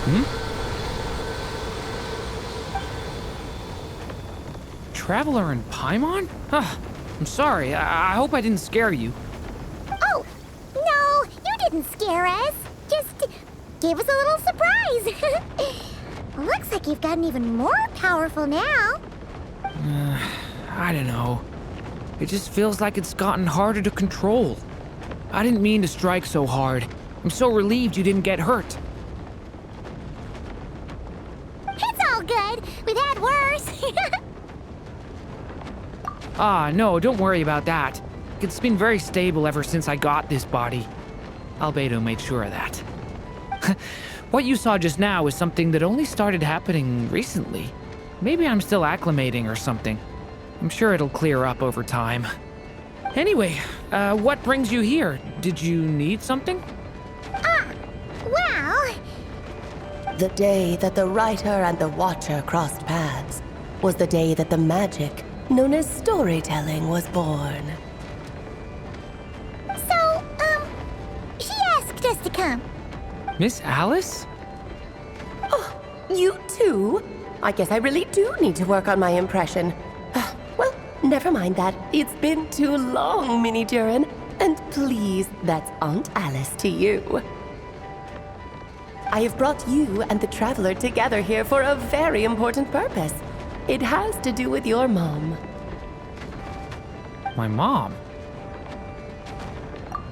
Hmm? Traveler in Paimon? I'm sorry. I hope I didn't scare you. Oh, no, you didn't scare us. Just gave us a little surprise. Looks like you've gotten even more powerful now. I don't know. It just feels like it's gotten harder to control. I didn't mean to strike so hard. I'm so relieved you didn't get hurt. It's all good. We've had worse. No, don't worry about that. It's been very stable ever since I got this body. Albedo made sure of that. What you saw just now is something that only started happening recently. Maybe I'm still acclimating or something. I'm sure it'll clear up over time. Anyway, what brings you here? Did you need something? Well... The day that the writer and the watcher crossed paths was the day that the magic known as storytelling was born. So, she asked us to come. Miss Alice? Oh, you too? I guess I really do need to work on my impression. Well, never mind that. It's been too long, Mini Durin. And please, that's Aunt Alice to you. I have brought you and the Traveler together here for a very important purpose. It has to do with your mom. My mom?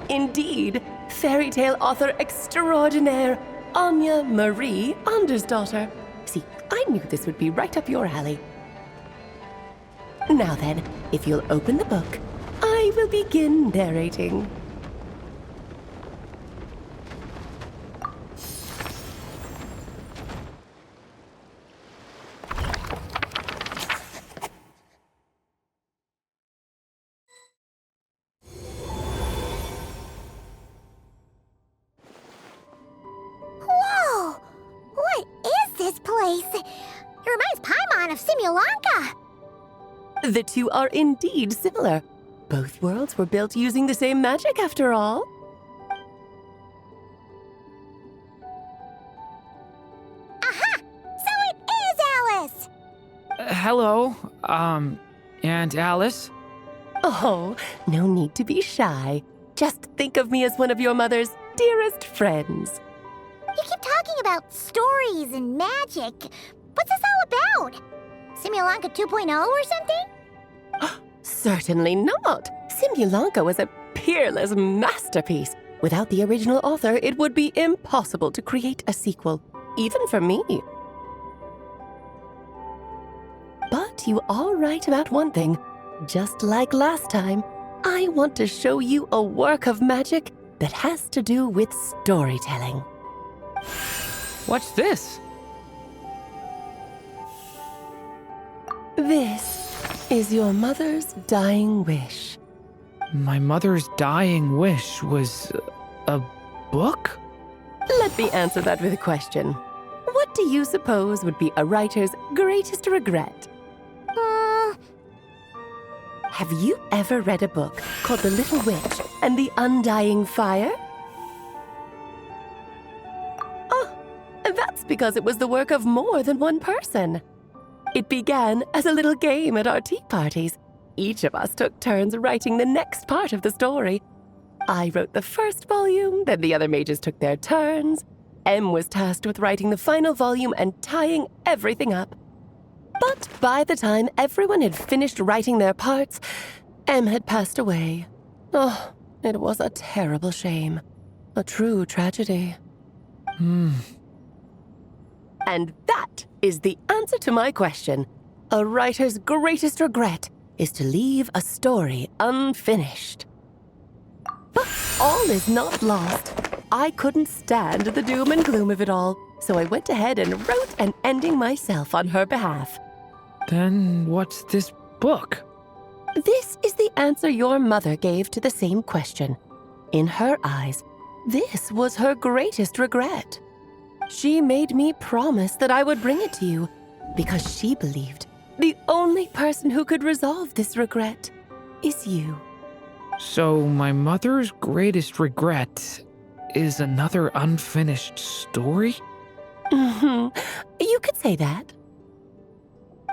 Indeed, fairy tale author extraordinaire, Anya Marie Andersdottir. See, I knew this would be right up your alley. Now then, if you'll open the book, I will begin narrating. Whoa! What is this place? It reminds Paimon of Simulanka. The two are indeed similar. Both worlds were built using the same magic, after all. Aha! So it is Alice! Hello, Aunt Alice? Oh, no need to be shy. Just think of me as one of your mother's dearest friends. You keep talking about stories and magic. What's this all about? Simulanka 2.0 or something? Certainly not. Simulanka was a peerless masterpiece. Without the original author, it would be impossible to create a sequel, even for me. But you are right about one thing. Just like last time, I want to show you a work of magic that has to do with storytelling. What's this? This is your mother's dying wish. My mother's dying wish was a book? Let me answer that with a question. What do you suppose would be a writer's greatest regret? Have you ever read a book called The Little Witch and the Undying Fire? Oh, that's because it was the work of more than one person. It began as a little game at our tea parties. Each of us took turns writing the next part of the story. I wrote the first volume, then the other mages took their turns. Em was tasked with writing the final volume and tying everything up. But by the time everyone had finished writing their parts, Em had passed away. Oh, it was a terrible shame. A true tragedy. And that is the answer to my question. A writer's greatest regret is to leave a story unfinished. But all is not lost. I couldn't stand the doom and gloom of it all, so I went ahead and wrote an ending myself on her behalf. Then what's this book? This is the answer your mother gave to the same question. In her eyes, this was her greatest regret. She made me promise that I would bring it to you because she believed the only person who could resolve this regret is you. So my mother's greatest regret is another unfinished story? You could say that.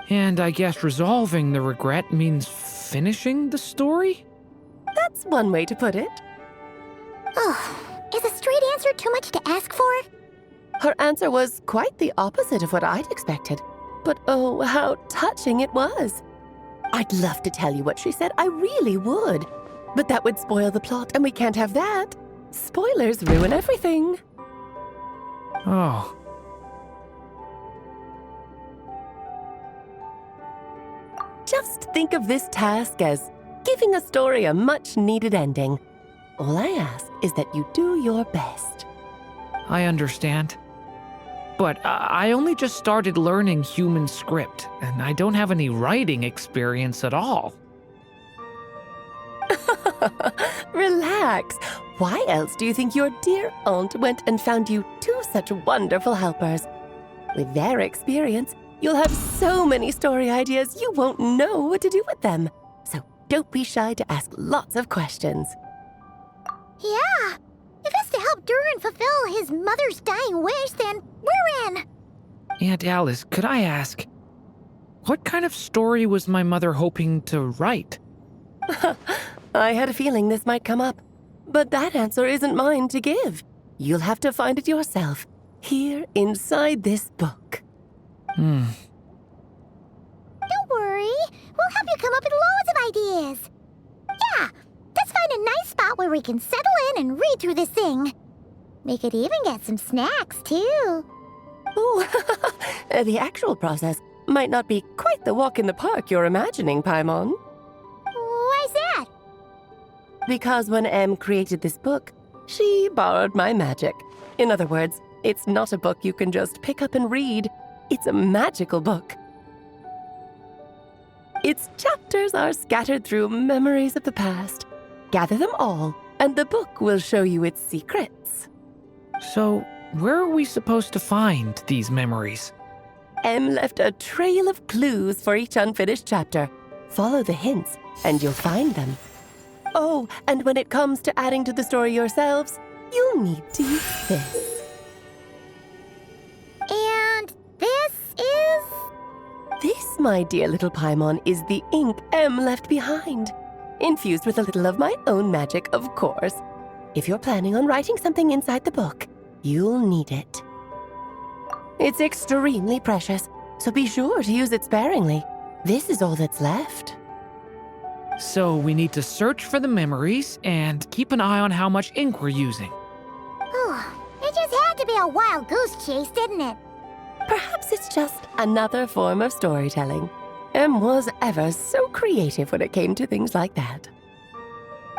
And I guess resolving the regret means finishing the story? That's one way to put it. Oh, is a straight answer too much to ask for? Her answer was quite the opposite of what I'd expected. But oh, how touching it was. I'd love to tell you what she said, I really would. But that would spoil the plot, and we can't have that. Spoilers ruin everything. Oh. Just think of this task as giving a story a much-needed ending. All I ask is that you do your best. I understand. But I only just started learning human script, and I don't have any writing experience at all. Relax. Why else do you think your dear aunt went and found you two such wonderful helpers? With their experience, you'll have so many story ideas you won't know what to do with them. So don't be shy to ask lots of questions. Yeah. If it's to help Durin fulfill his mother's dying wish, then we're in. Aunt Alice, could I ask, what kind of story was my mother hoping to write? I had a feeling this might come up, but that answer isn't mine to give. You'll have to find it yourself, here inside this book. Don't worry. We'll help you come up with loads of ideas. Yeah, let's find a nice spot where we can settle in and read through this thing. We could even get some snacks, too. Oh, the actual process might not be quite the walk in the park you're imagining, Paimon. Why's that? Because when Em created this book, she borrowed my magic. In other words, it's not a book you can just pick up and read. It's a magical book. Its chapters are scattered through memories of the past. Gather them all, and the book will show you its secrets. So, where are we supposed to find these memories? Em left a trail of clues for each unfinished chapter. Follow the hints, and you'll find them. Oh, and when it comes to adding to the story yourselves, you'll need to use this. And this is... This, my dear little Paimon, is the ink Em left behind. Infused with a little of my own magic, of course. If you're planning on writing something inside the book, you'll need it. It's extremely precious, so be sure to use it sparingly. This is all that's left. So we need to search for the memories and keep an eye on how much ink we're using. It just had to be a wild goose chase, didn't it? Perhaps it's just another form of storytelling. Em was ever so creative when it came to things like that.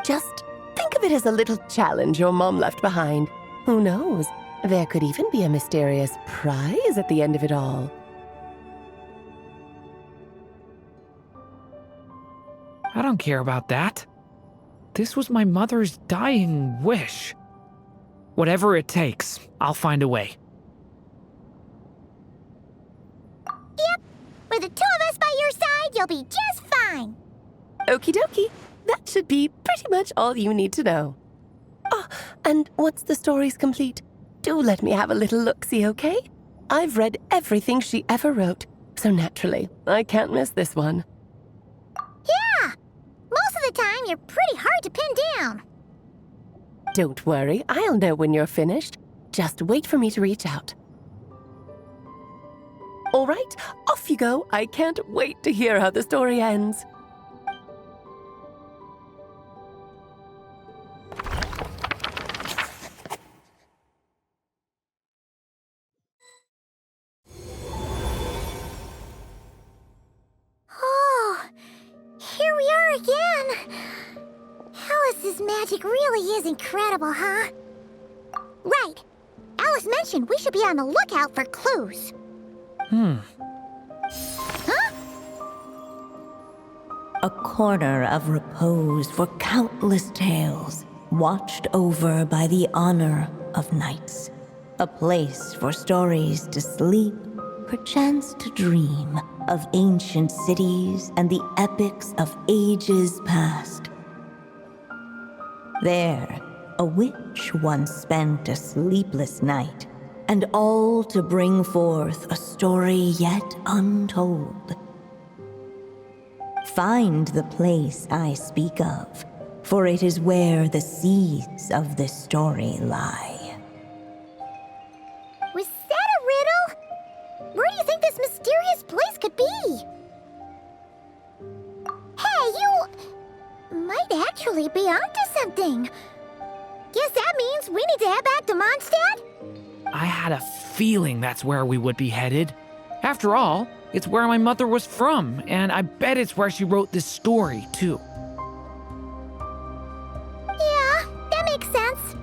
Just think of it as a little challenge your mom left behind. Who knows? There could even be a mysterious prize at the end of it all. I don't care about that. This was my mother's dying wish. Whatever it takes, I'll find a way. Yep. With the two of us by your side, you'll be just fine. Okie dokie. That should be pretty much all you need to know. Oh, and once the story's complete, do let me have a little look-see, okay? I've read everything she ever wrote, so naturally, I can't miss this one. Yeah. Most of the time, you're pretty hard to pin down. Don't worry, I'll know when you're finished. Just wait for me to reach out. All right, off you go. I can't wait to hear how the story ends. Oh, here we are again. Alice's magic really is incredible, huh? Right. Alice mentioned we should be on the lookout for clues. Huh? A corner of repose for countless tales, watched over by the honor of knights. A place for stories to sleep, perchance to dream of ancient cities and the epics of ages past. There, a witch once spent a sleepless night, and all to bring forth a story yet untold. Find the place I speak of, for it is where the seeds of this story lie. Was that a riddle? Where do you think this mysterious place could be? Hey, you might actually be onto something. Guess that means we need to head back to Mondstadt? I had a feeling that's where we would be headed. After all, it's where my mother was from, and I bet it's where she wrote this story, too. Yeah, that makes sense.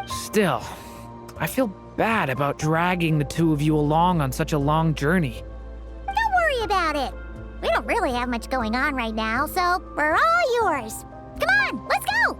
Still, I feel bad about dragging the two of you along on such a long journey. Don't worry about it. We don't really have much going on right now, so we're all yours. Come on, let's go!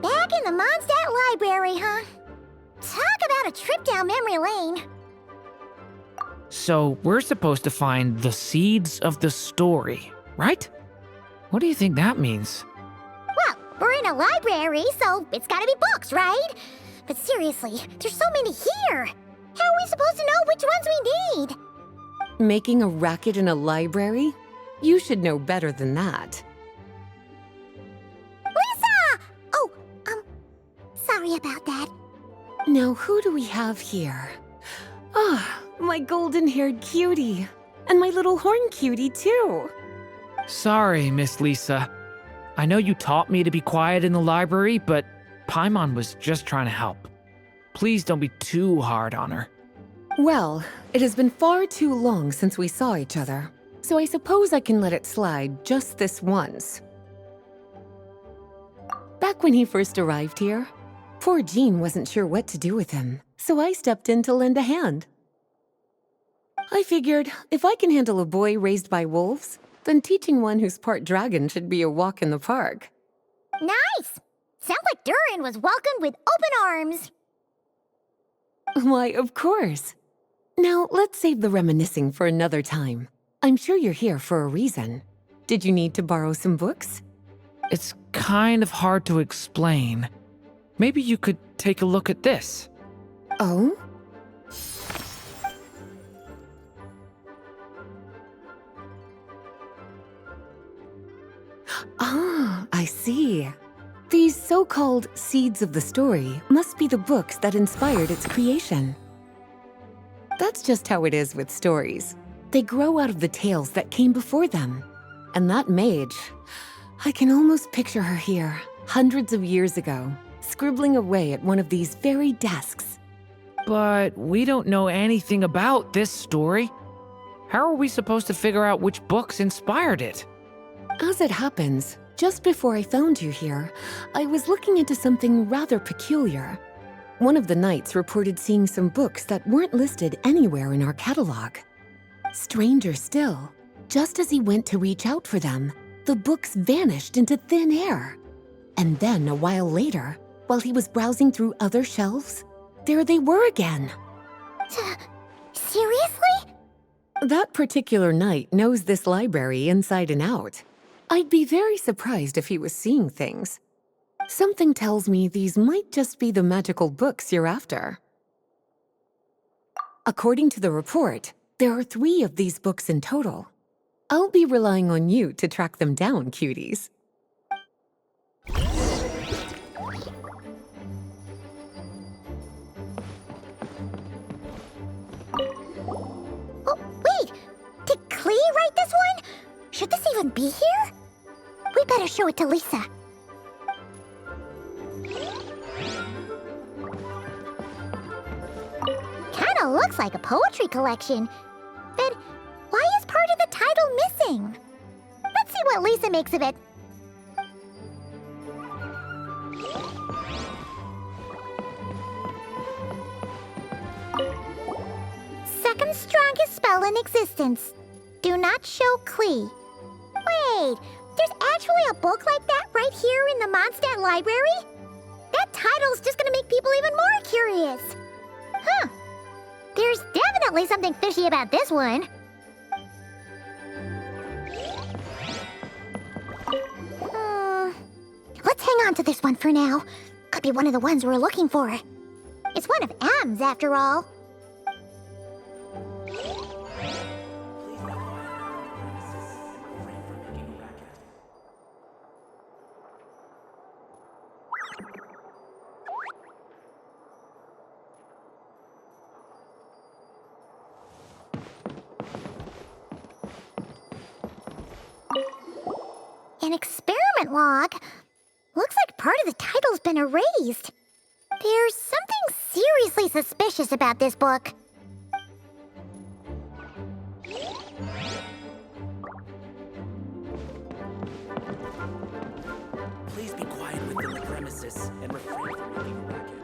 Back in the Mondstadt Library, huh? Talk about a trip down memory lane. So, we're supposed to find the seeds of the story, right? What do you think that means? Well, we're in a library, so it's gotta be books, right? But seriously, there's so many here. How are we supposed to know which ones we need? Making a racket in a library? You should know better than that. Lisa! Oh, sorry about that. Now, who do we have here? Ah, my golden-haired cutie. And my little horn cutie, too. Sorry, Miss Lisa. I know you taught me to be quiet in the library, but Paimon was just trying to help. Please don't be too hard on her. Well, it has been far too long since we saw each other, so I suppose I can let it slide just this once. Back when he first arrived here, poor Jean wasn't sure what to do with him, so I stepped in to lend a hand. I figured if I can handle a boy raised by wolves, then teaching one who's part dragon should be a walk in the park. Nice! Sounds like Durin was welcomed with open arms. Why, of course. Now, let's save the reminiscing for another time. I'm sure you're here for a reason. Did you need to borrow some books? It's kind of hard to explain. Maybe you could take a look at this. Oh? Ah, I see. These so-called seeds of the story must be the books that inspired its creation. That's just how it is with stories. They grow out of the tales that came before them. And that mage, I can almost picture her here, hundreds of years ago, scribbling away at one of these very desks. But we don't know anything about this story. How are we supposed to figure out which books inspired it? As it happens, just before I found you here, I was looking into something rather peculiar. One of the knights reported seeing some books that weren't listed anywhere in our catalog. Stranger still, just as he went to reach out for them, the books vanished into thin air. And then a while later, while he was browsing through other shelves, there they were again. Seriously? That particular knight knows this library inside and out. I'd be very surprised if he was seeing things. Something tells me these might just be the magical books you're after. According to the report, there are 3 of these books in total. I'll be relying on you to track them down, cuties. Oh, wait! Did Klee write this one? Should this even be here? We better show it to Lisa. Kinda looks like a poetry collection. But why is part of the title missing? Let's see what Lisa makes of it. Second strongest spell in existence. Do not show Klee. Wait, there's actually a book like that right here in the Mondstadt library? That title's just gonna make people even more curious. Huh. There's definitely something fishy about this one. Let's hang on to this one for now. Could be one of the ones we're looking for. It's one of M's, after all. An experiment log? Looks like part of the title's been erased. There's something seriously suspicious about this book. Please be quiet within the premises and refrain from making a racket.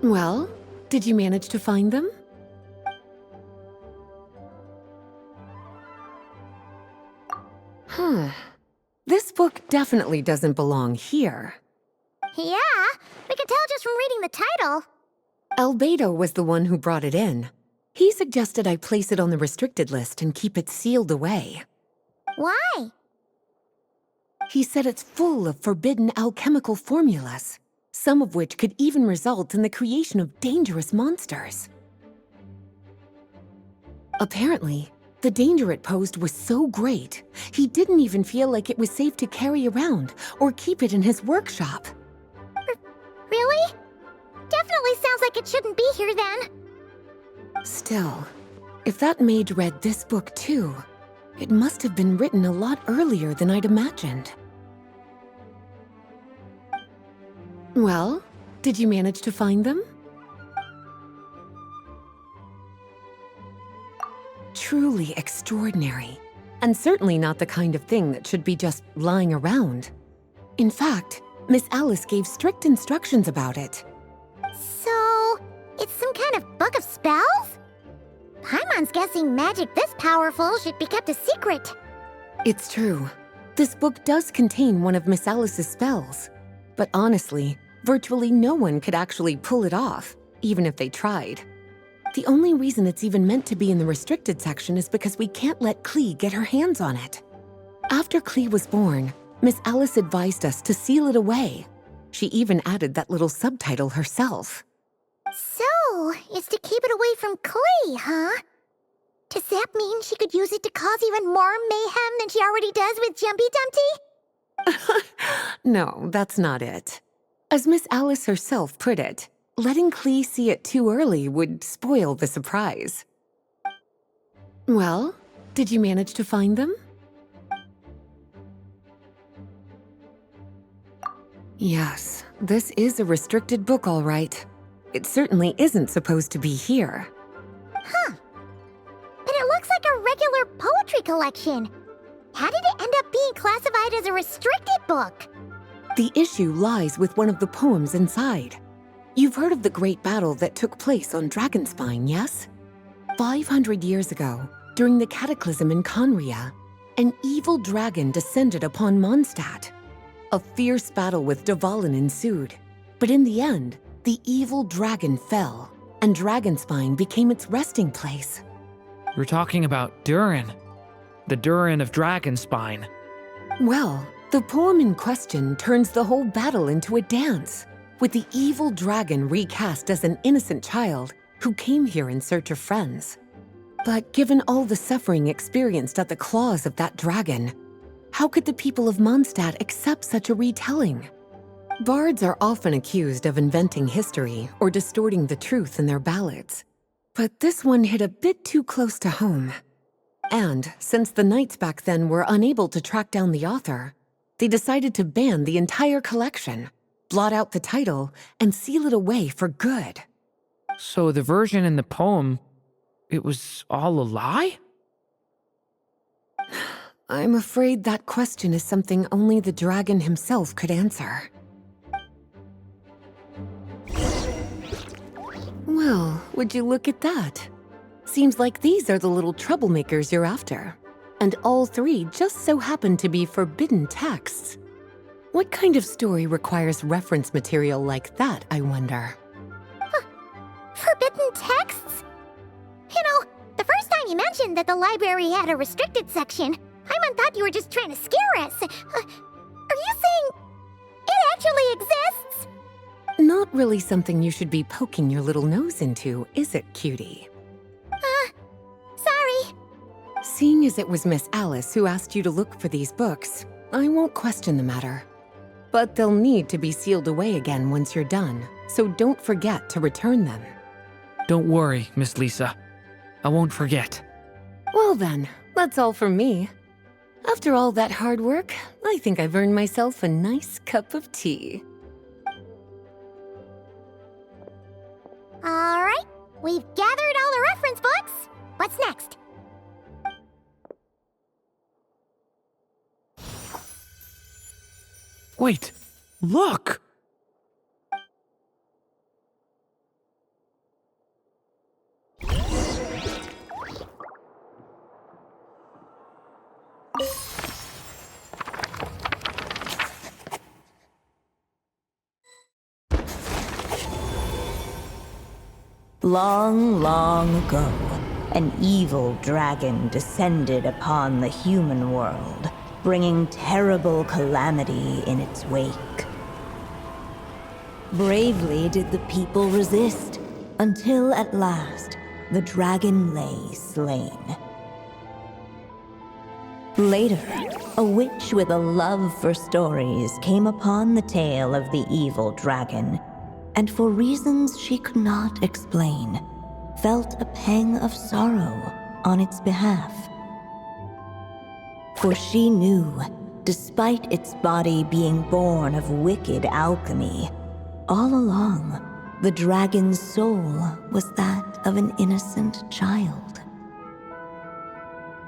Well, did you manage to find them? Huh. This book definitely doesn't belong here. Yeah, we can tell just from reading the title. Albedo was the one who brought it in. He suggested I place it on the restricted list and keep it sealed away. Why? He said it's full of forbidden alchemical formulas, some of which could even result in the creation of dangerous monsters. Apparently, the danger it posed was so great, he didn't even feel like it was safe to carry around or keep it in his workshop. Really? Definitely sounds like it shouldn't be here then. Still, if that mage read this book too, it must have been written a lot earlier than I'd imagined. Well, did you manage to find them? Truly extraordinary, and certainly not the kind of thing that should be just lying around. In fact, Miss Alice gave strict instructions about it. So, it's some kind of book of spells? Paimon's guessing magic this powerful should be kept a secret. It's true. This book does contain one of Miss Alice's spells. But honestly, virtually no one could actually pull it off, even if they tried. The only reason it's even meant to be in the restricted section is because we can't let Klee get her hands on it. After Klee was born, Miss Alice advised us to seal it away. She even added that little subtitle herself. So, it's to keep it away from Klee, huh? Does that mean she could use it to cause even more mayhem than she already does with Jumpy Dumpty? No, that's not it. As Miss Alice herself put it, letting Klee see it too early would spoil the surprise. Well, did you manage to find them? Yes, this is a restricted book, all right. It certainly isn't supposed to be here. Huh. But it looks like a regular poetry collection. How did it end up being classified as a restricted book? The issue lies with one of the poems inside. You've heard of the great battle that took place on Dragonspine, yes? 500 years ago, During the cataclysm in Conria, an evil dragon descended upon Mondstadt. A fierce battle with Dvalin ensued, but in the end, the evil dragon fell, and Dragonspine became its resting place. We're talking about Durin. The Durin of Dragonspine. Well, the poem in question turns the whole battle into a dance, with the evil dragon recast as an innocent child who came here in search of friends. But given all the suffering experienced at the claws of that dragon, how could the people of Mondstadt accept such a retelling? Bards are often accused of inventing history or distorting the truth in their ballads. But this one hit a bit too close to home. And since the knights back then were unable to track down the author, they decided to ban the entire collection, blot out the title, and seal it away for good. So the version in the poem, it was all a lie? I'm afraid that question is something only the dragon himself could answer. Well, would you look at that? Seems like these are the little troublemakers you're after. And all three just so happen to be forbidden texts. What kind of story requires reference material like that, I wonder? Forbidden texts? You know, the first time you mentioned that the library had a restricted section, I thought you were just trying to scare us. Are you saying it actually exists? Not really something you should be poking your little nose into, is it, cutie? Sorry. Seeing as it was Miss Alice who asked you to look for these books, I won't question the matter. But they'll need to be sealed away again once you're done, so don't forget to return them. Don't worry, Miss Lisa. I won't forget. Well then, that's all from me. After all that hard work, I think I've earned myself a nice cup of tea. All right, we've gathered all the reference books. What's next? Wait, look! Long, long ago, an evil dragon descended upon the human world, bringing terrible calamity in its wake. Bravely did the people resist, until at last, the dragon lay slain. Later, a witch with a love for stories came upon the tale of the evil dragon, and for reasons she could not explain, felt a pang of sorrow on its behalf. For she knew, despite its body being born of wicked alchemy, all along, the dragon's soul was that of an innocent child.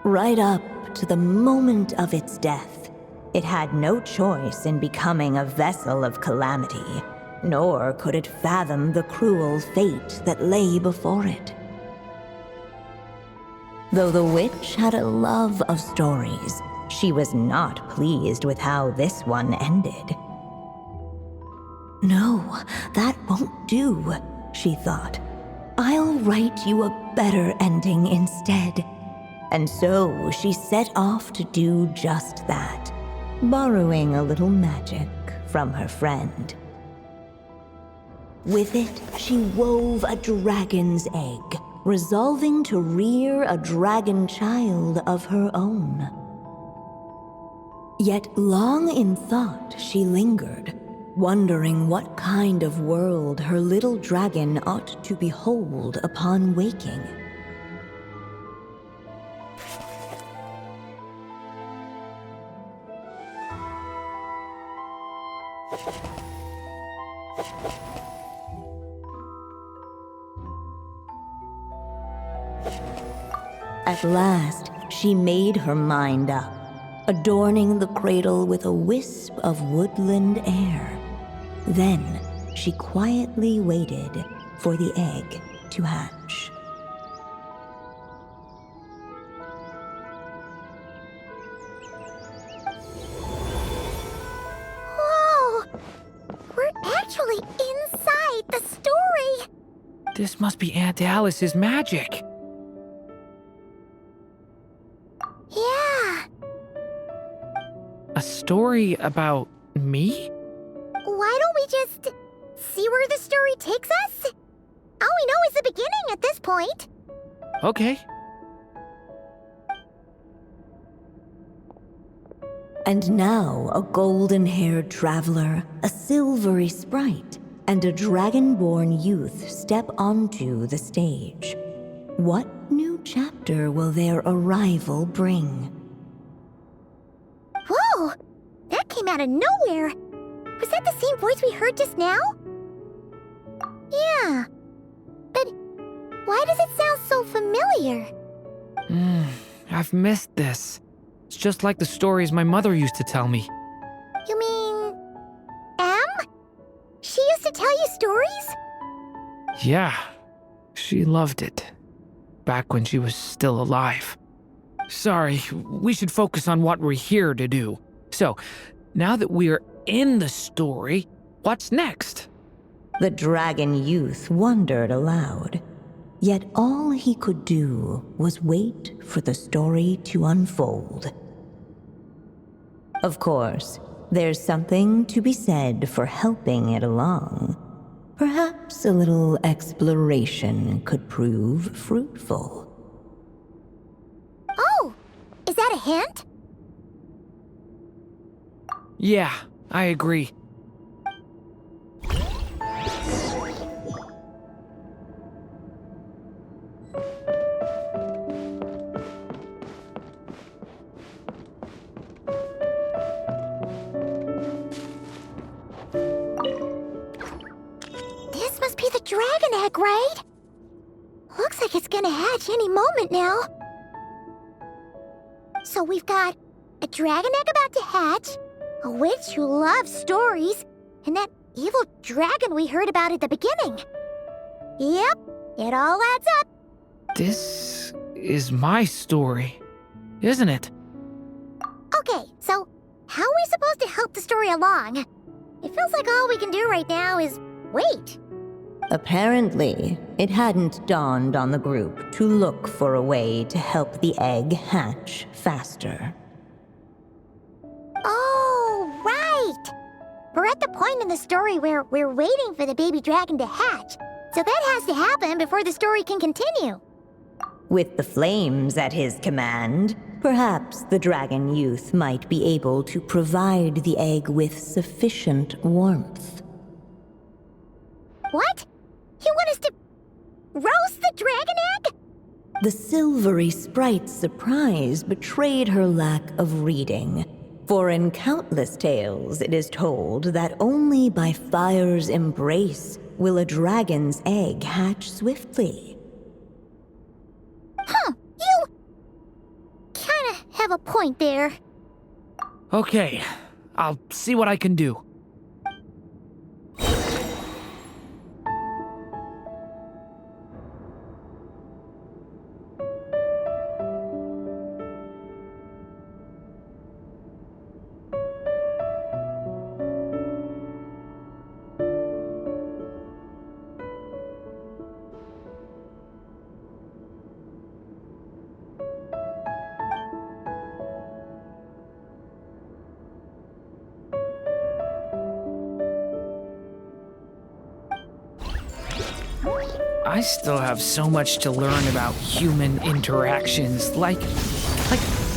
Right up to the moment of its death, it had no choice in becoming a vessel of calamity, nor could it fathom the cruel fate that lay before it. Though the witch had a love of stories, she was not pleased with how this one ended. No, that won't do, she thought. I'll write you a better ending instead. And so she set off to do just that, borrowing a little magic from her friend. With it, she wove a dragon's egg, resolving to rear a dragon child of her own. Yet long in thought she lingered, wondering what kind of world her little dragon ought to behold upon waking. At last, she made her mind up, adorning the cradle with a wisp of woodland air. Then, she quietly waited for the egg to hatch. This must be Aunt Alice's magic. Yeah. A story about me? Why don't we just see where the story takes us? All we know is the beginning at this point. Okay. And now a golden-haired traveler, a silvery sprite, and a dragon-born youth step onto the stage. What new chapter will their arrival bring? Whoa! That came out of nowhere! Was that the same voice we heard just now? Yeah. But why does it sound so familiar? I've missed this. It's just like the stories my mother used to tell me. You mean... Em? She used to tell you stories? Yeah, she loved it. Back when she was still alive. Sorry, we should focus on what we're here to do. So, now that we're in the story, what's next? The dragon youth wondered aloud. Yet all he could do was wait for the story to unfold. Of course, there's something to be said for helping it along. Perhaps a little exploration could prove fruitful. Oh! Is that a hint? Yeah, I agree. This must be the dragon egg, right? Looks like it's gonna hatch any moment now. So we've got a dragon egg about to hatch, a witch who loves stories, and that evil dragon we heard about at the beginning. Yep, it all adds up. This is my story, isn't it? Okay, so how are we supposed to help the story along? It feels like all we can do right now is wait. Apparently, it hadn't dawned on the group to look for a way to help the egg hatch faster. Oh, right! We're at the point in the story where we're waiting for the baby dragon to hatch, so that has to happen before the story can continue. With the flames at his command, perhaps the dragon youth might be able to provide the egg with sufficient warmth. What? You want us to roast the dragon egg? The silvery sprite's surprise betrayed her lack of reading. For in countless tales, it is told that only by fire's embrace will a dragon's egg hatch swiftly. Huh, you kinda have a point there. Okay, I'll see what I can do. I still have so much to learn about human interactions. Like,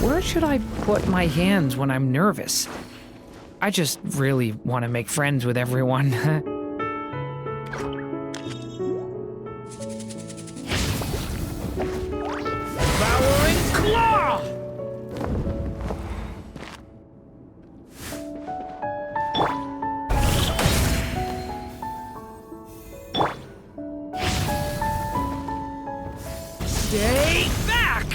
where should I put my hands when I'm nervous? I just really want to make friends with everyone. Devouring Claw! Stay back!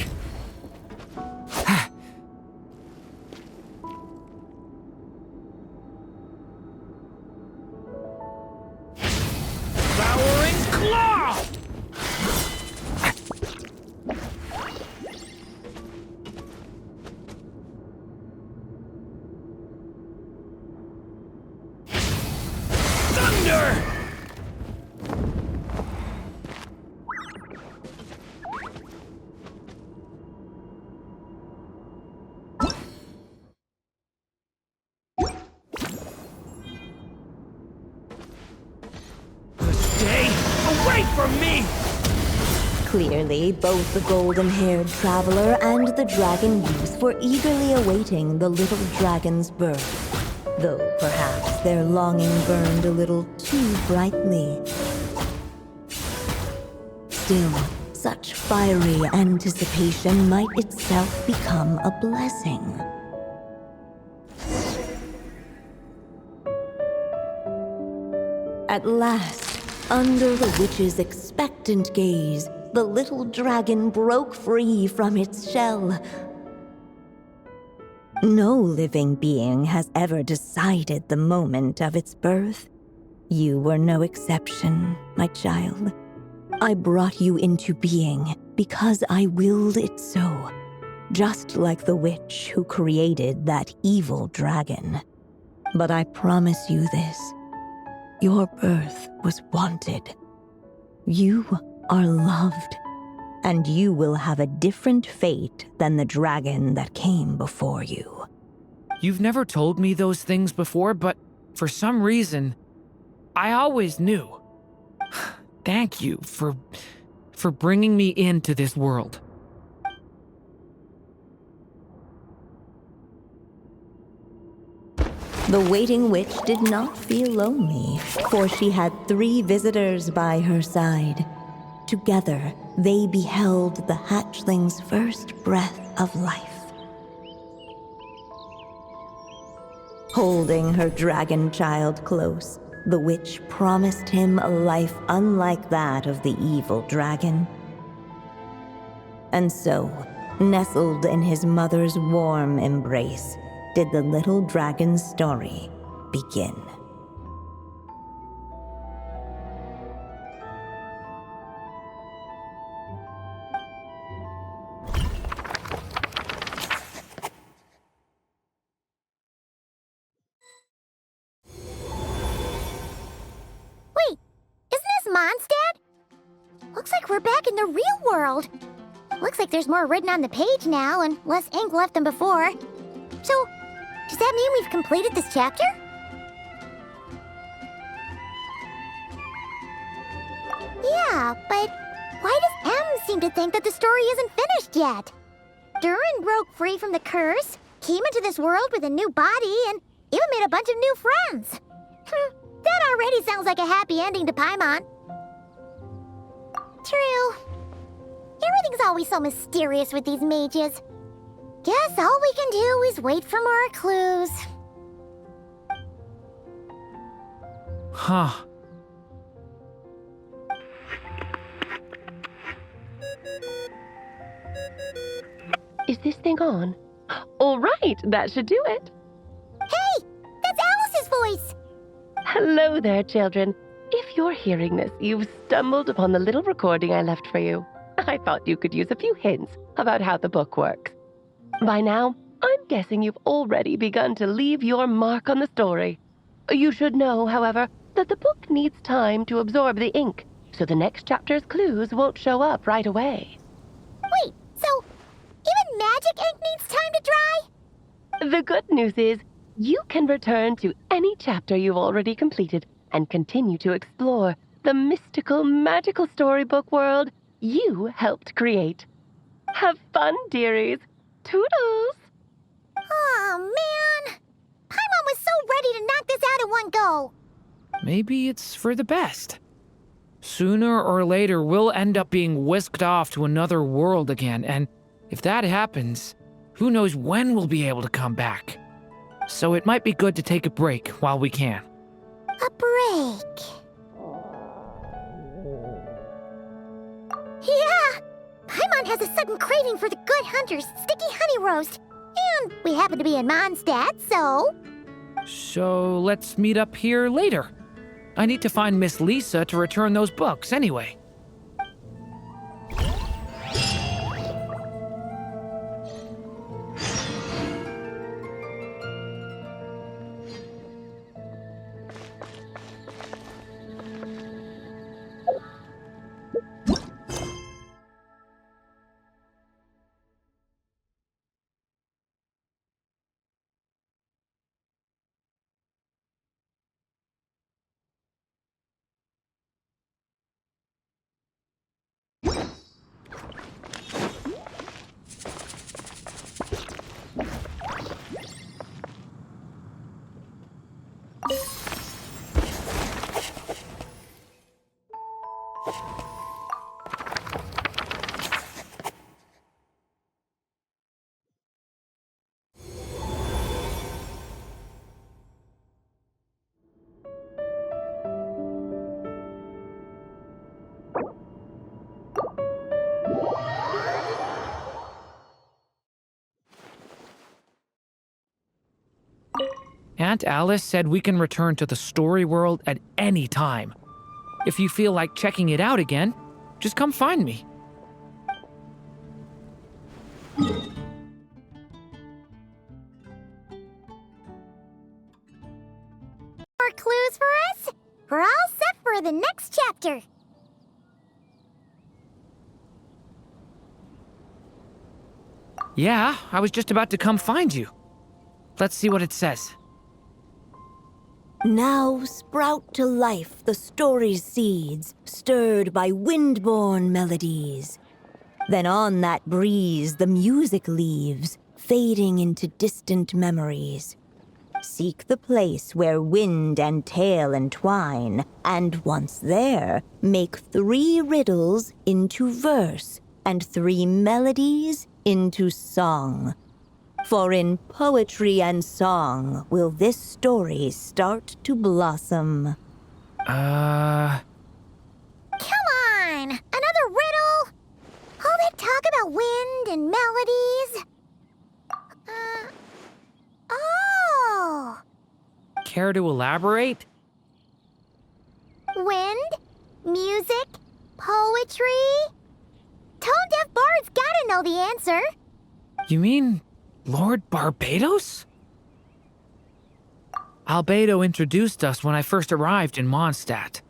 Devouring Claw! Thunder! Clearly, both the golden-haired traveler and the dragon youth were eagerly awaiting the little dragon's birth, though perhaps their longing burned a little too brightly. Still, such fiery anticipation might itself become a blessing. At last, under the witch's expectant gaze, the little dragon broke free from its shell. No living being has ever decided the moment of its birth. You were no exception, my child. I brought you into being because I willed it so, just like the witch who created that evil dragon. But I promise you this. Your birth was wanted. You are loved, and you will have a different fate than the dragon that came before you. You've never told me those things before, but for some reason, I always knew. Thank you for bringing me into this world. The waiting witch did not feel lonely, for she had 3 visitors by her side. Together, they beheld the hatchling's first breath of life. Holding her dragon child close, the witch promised him a life unlike that of the evil dragon. And so, nestled in his mother's warm embrace, did the little dragon's story begin. Wait, isn't this Mondstadt? Looks like we're back in the real world. Looks like there's more written on the page now and less ink left than before. So, does that mean we've completed this chapter? Yeah, but why does M seem to think that the story isn't finished yet? Durin broke free from the curse, came into this world with a new body, and even made a bunch of new friends. That already sounds like a happy ending to Paimon. True. Everything's always so mysterious with these mages. Guess all we can do is wait for more clues. Huh. Is this thing on? All right, that should do it. Hey, that's Alice's voice! Hello there, children. If you're hearing this, you've stumbled upon the little recording I left for you. I thought you could use a few hints about how the book works. By now, I'm guessing you've already begun to leave your mark on the story. You should know, however, that the book needs time to absorb the ink, so the next chapter's clues won't show up right away. Wait, so even magic ink needs time to dry? The good news is, you can return to any chapter you've already completed and continue to explore the mystical, magical storybook world you helped create. Have fun, dearies. Toodles! Oh, man. Paimon was so ready to knock this out in one go. Maybe it's for the best. Sooner or later, we'll end up being whisked off to another world again, and if that happens, who knows when we'll be able to come back. So it might be good to take a break while we can. A break. Yeah! Paimon has a sudden craving for the Good Hunter's sticky honey roast. And we happen to be in Mondstadt, so... So let's meet up here later. I need to find Miss Lisa to return those books anyway. Aunt Alice said we can return to the story world at any time. If you feel like checking it out again, just come find me. More clues for us? We're all set for the next chapter. Yeah, I was just about to come find you. Let's see what it says. Now sprout to life the story's seeds, stirred by wind-born melodies. Then on that breeze the music leaves, fading into distant memories. Seek the place where wind and tale entwine, and once there, make 3 riddles into verse, and 3 melodies into song. For in poetry and song will this story start to blossom. Come on! Another riddle? All that talk about wind and melodies? Oh! Care to elaborate? Wind, music, poetry? Tone-deaf bards gotta know the answer. You mean Lord Barbados? Albedo introduced us when I first arrived in Mondstadt.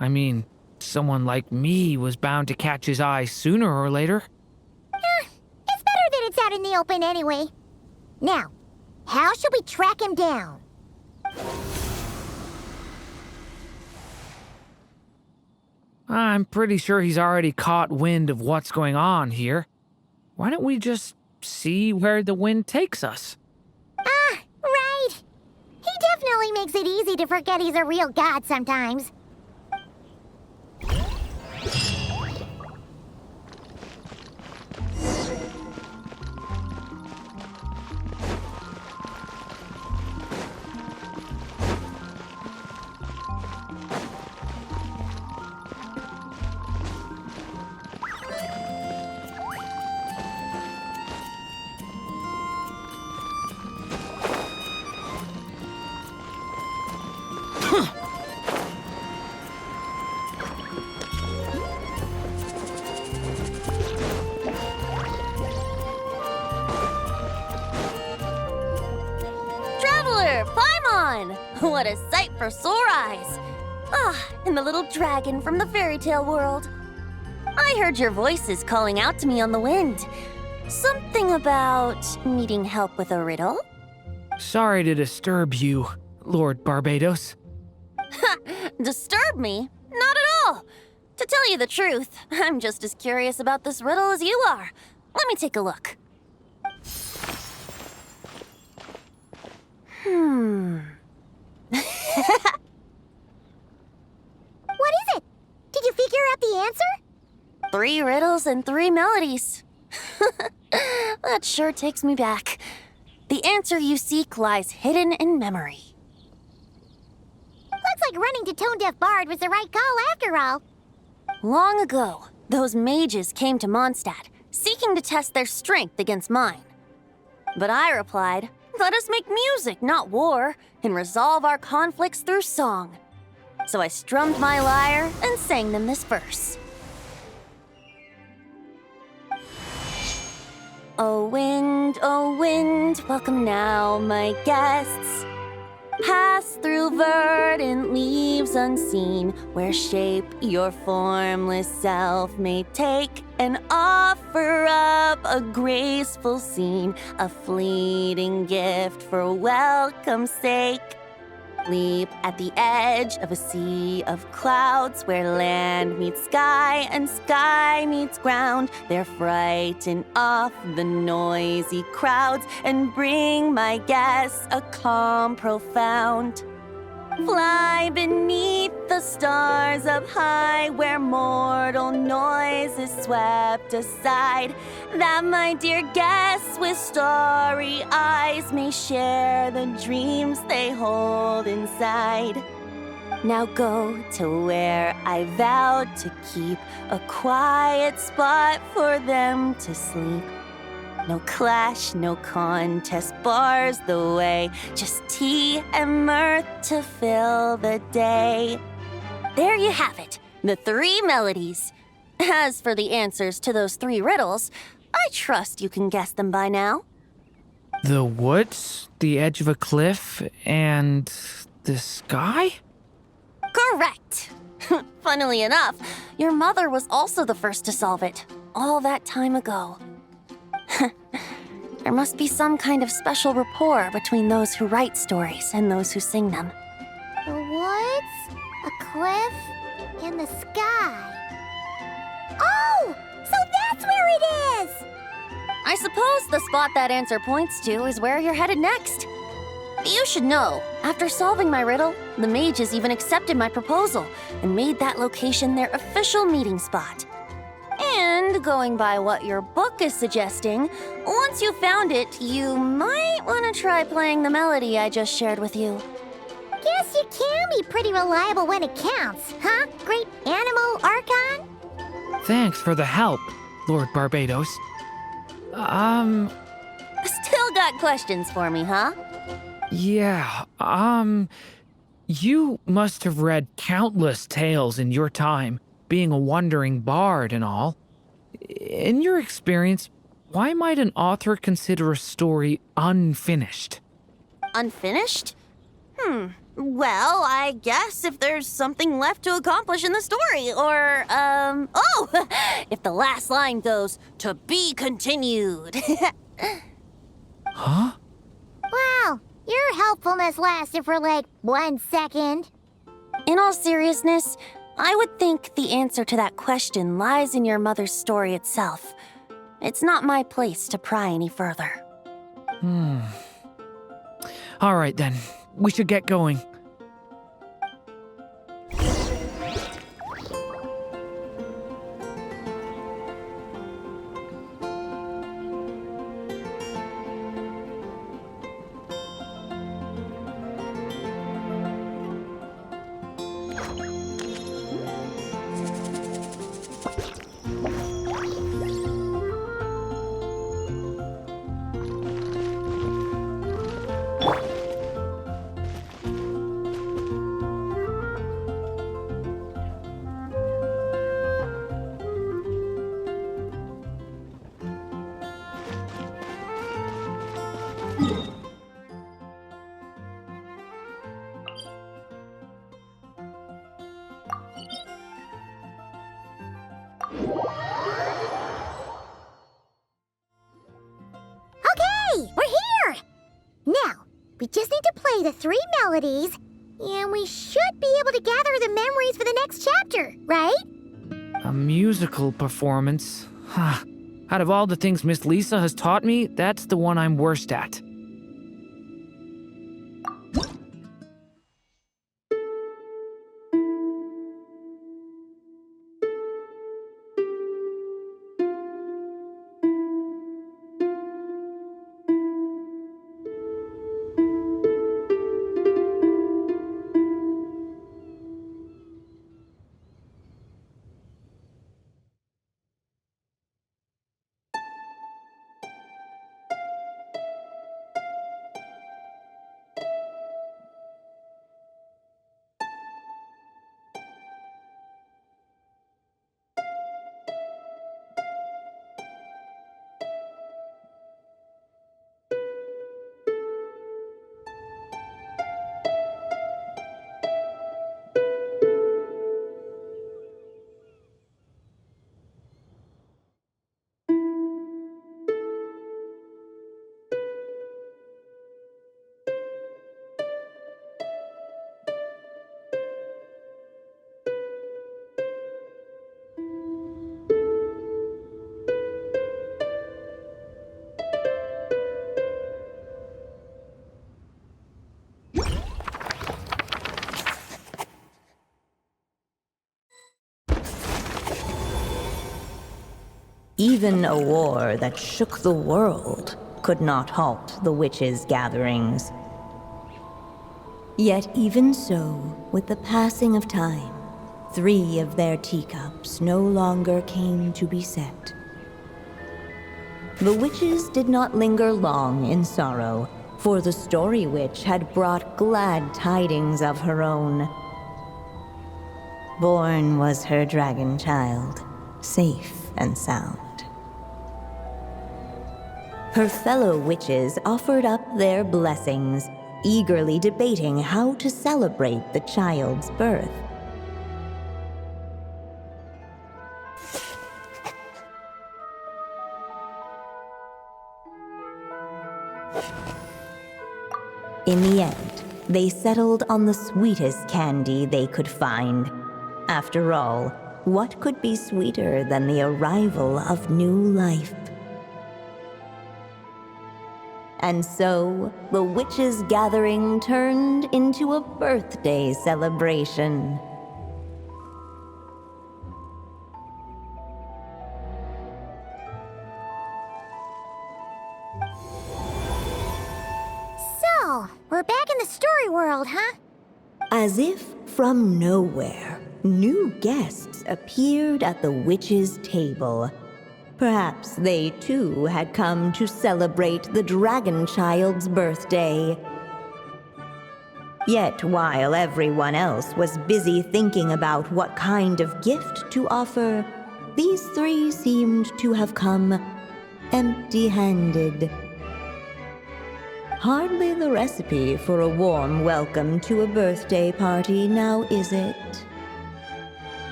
I mean, someone like me was bound to catch his eye sooner or later. It's better that it's out in the open anyway. Now, how should we track him down? I'm pretty sure he's already caught wind of what's going on here. Why don't we just see where the wind takes us? Ah, right. He definitely makes it easy to forget he's a real god sometimes. What a sight for sore eyes! Ah, and the little dragon from the fairy tale world. I heard your voices calling out to me on the wind. Something about needing help with a riddle? Sorry to disturb you, Lord Barbados. Disturb me? Not at all! To tell you the truth, I'm just as curious about this riddle as you are. Let me take a look. What is it? Did you figure out the answer? 3 riddles and 3 melodies. That sure takes me back. The answer you seek lies hidden in memory. Looks like running to Tone-Deaf Bard was the right call after all. Long ago, those mages came to Mondstadt, seeking to test their strength against mine. But I replied, let us make music, not war, and resolve our conflicts through song. So I strummed my lyre and sang them this verse. O wind, welcome now, my guests. Pass through verdant leaves unseen, where shape your formless self may take, and offer up a graceful scene, a fleeting gift for welcome's sake. Leap at the edge of a sea of clouds, where land meets sky and sky meets ground. There frighten off the noisy crowds and bring my guests a calm profound. Fly beneath the stars up high, where mortal noise is swept aside, that my dear guests with starry eyes may share the dreams they hold inside. Now go to where I vowed to keep a quiet spot for them to sleep. No clash, no contest bars the way. Just tea and mirth to fill the day. There you have it, the 3 melodies. As for the answers to those 3 riddles, I trust you can guess them by now. The woods, the edge of a cliff, and the sky? Correct! Funnily enough, your mother was also the first to solve it, all that time ago. There must be some kind of special rapport between those who write stories and those who sing them. The woods, a cliff, and the sky. Oh! So that's where it is! I suppose the spot that answer points to is where you're headed next. You should know, after solving my riddle, the mages even accepted my proposal and made that location their official meeting spot. And going by what your book is suggesting, once you found it, you might want to try playing the melody I just shared with you. Guess you can be pretty reliable when it counts, huh, Great Animal Archon? Thanks for the help, Lord Barbados. Still got questions for me, huh? Yeah, you must have read countless tales in your time, being a wandering bard and all. In your experience, why might an author consider a story unfinished? Unfinished? Well, I guess if there's something left to accomplish in the story, or, if the last line goes, "To be continued." Huh? Wow, your helpfulness lasted for like 1 second. In all seriousness, I would think the answer to that question lies in your mother's story itself. It's not my place to pry any further. All right then, we should get going. Okay, we're here! Now, we just need to play the 3 melodies, and we should be able to gather the memories for the next chapter, right? A musical performance? Huh. Out of all the things Miss Lisa has taught me, that's the one I'm worst at. Even a war that shook the world could not halt the witches' gatherings. Yet even so, with the passing of time, 3 of their teacups no longer came to be set. the witches did not linger long in sorrow, for the Story Witch had brought glad tidings of her own. Born was her dragon child, safe and sound. Her fellow witches offered up their blessings, eagerly debating how to celebrate the child's birth. In the end, they settled on the sweetest candy they could find. After all, what could be sweeter than the arrival of new life? And so, the witches' gathering turned into a birthday celebration. So, we're back in the story world, huh? As if from nowhere, new guests appeared at the witches' table. Perhaps they too had come to celebrate the dragon child's birthday. Yet while everyone else was busy thinking about what kind of gift to offer, these three seemed to have come empty-handed. Hardly the recipe for a warm welcome to a birthday party, now is it?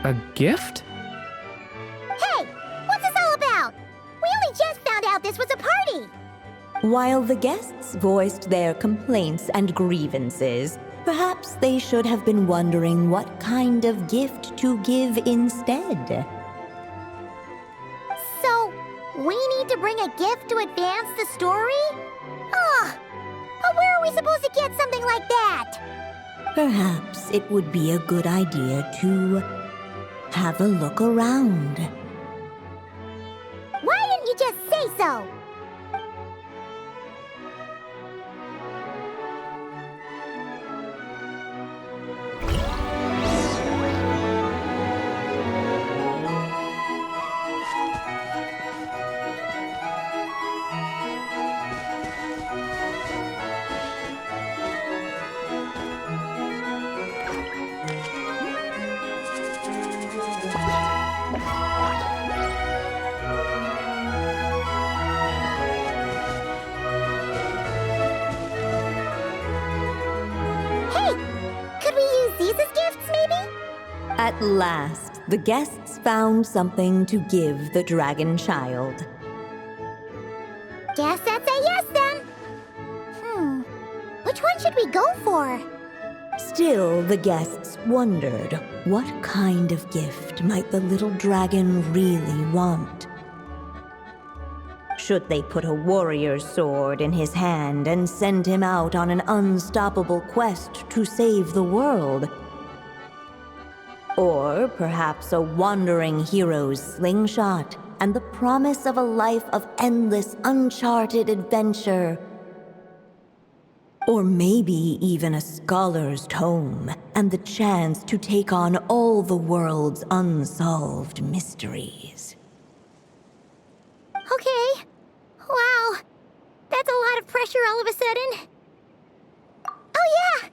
A gift? Hey, what's this all about? We only just found out this was a party. While the guests voiced their complaints and grievances, perhaps they should have been wondering what kind of gift to give instead. So, we need to bring a gift to advance the story? Ugh, but where are we supposed to get something like that? Perhaps it would be a good idea to have a look around. Why didn't you just say so? At last, the guests found something to give the dragon child. Guess that's a yes then. Which one should we go for? Still, the guests wondered what kind of gift might the little dragon really want. Should they put a warrior's sword in his hand and send him out on an unstoppable quest to save the world? Or perhaps a wandering hero's slingshot and the promise of a life of endless, uncharted adventure. Or maybe even a scholar's tome and the chance to take on all the world's unsolved mysteries. Okay. Wow. That's a lot of pressure all of a sudden. Oh yeah!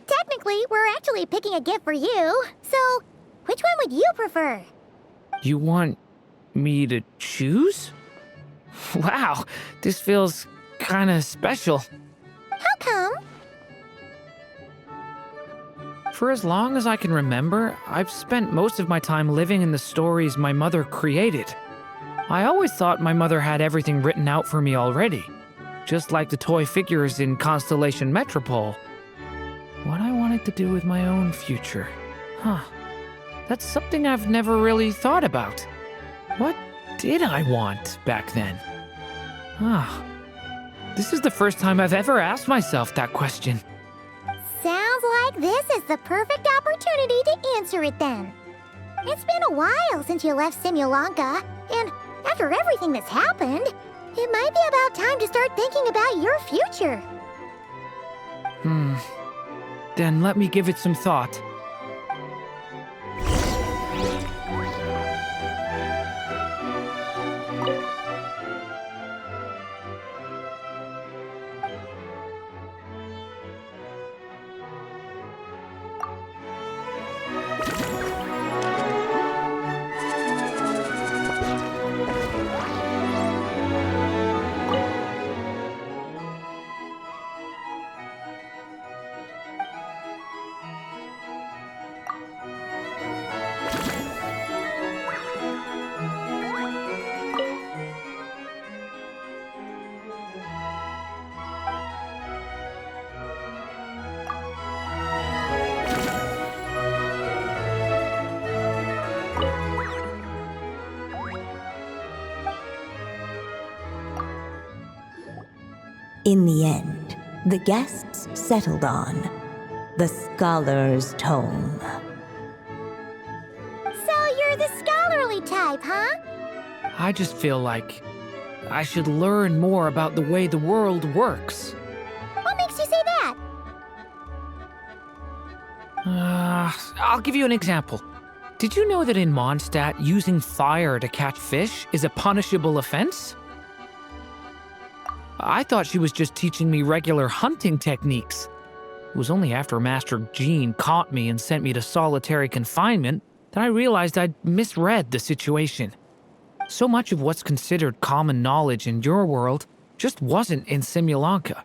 Technically, we're actually picking a gift for you, so which one would you prefer? You want me to choose? Wow, this feels kinda special. How come? For as long as I can remember, I've spent most of my time living in the stories my mother created. I always thought my mother had everything written out for me already, just like the toy figures in Constellation Metropole. What I wanted to do with my own future. That's something I've never really thought about. What did I want back then? This is the first time I've ever asked myself that question. Sounds like this is the perfect opportunity to answer it then. It's been a while since you left Simulanka, and after everything that's happened, it might be about time to start thinking about your future. Then let me give it some thought. In the end, the guests settled on the Scholar's Tome. So you're the scholarly type, huh? I just feel like I should learn more about the way the world works. What makes you say that? I'll give you an example. Did you know that in Mondstadt, using fire to catch fish is a punishable offense? I thought she was just teaching me regular hunting techniques. It was only after Master Jean caught me and sent me to solitary confinement that I realized I'd misread the situation. So much of what's considered common knowledge in your world just wasn't in Simulanka.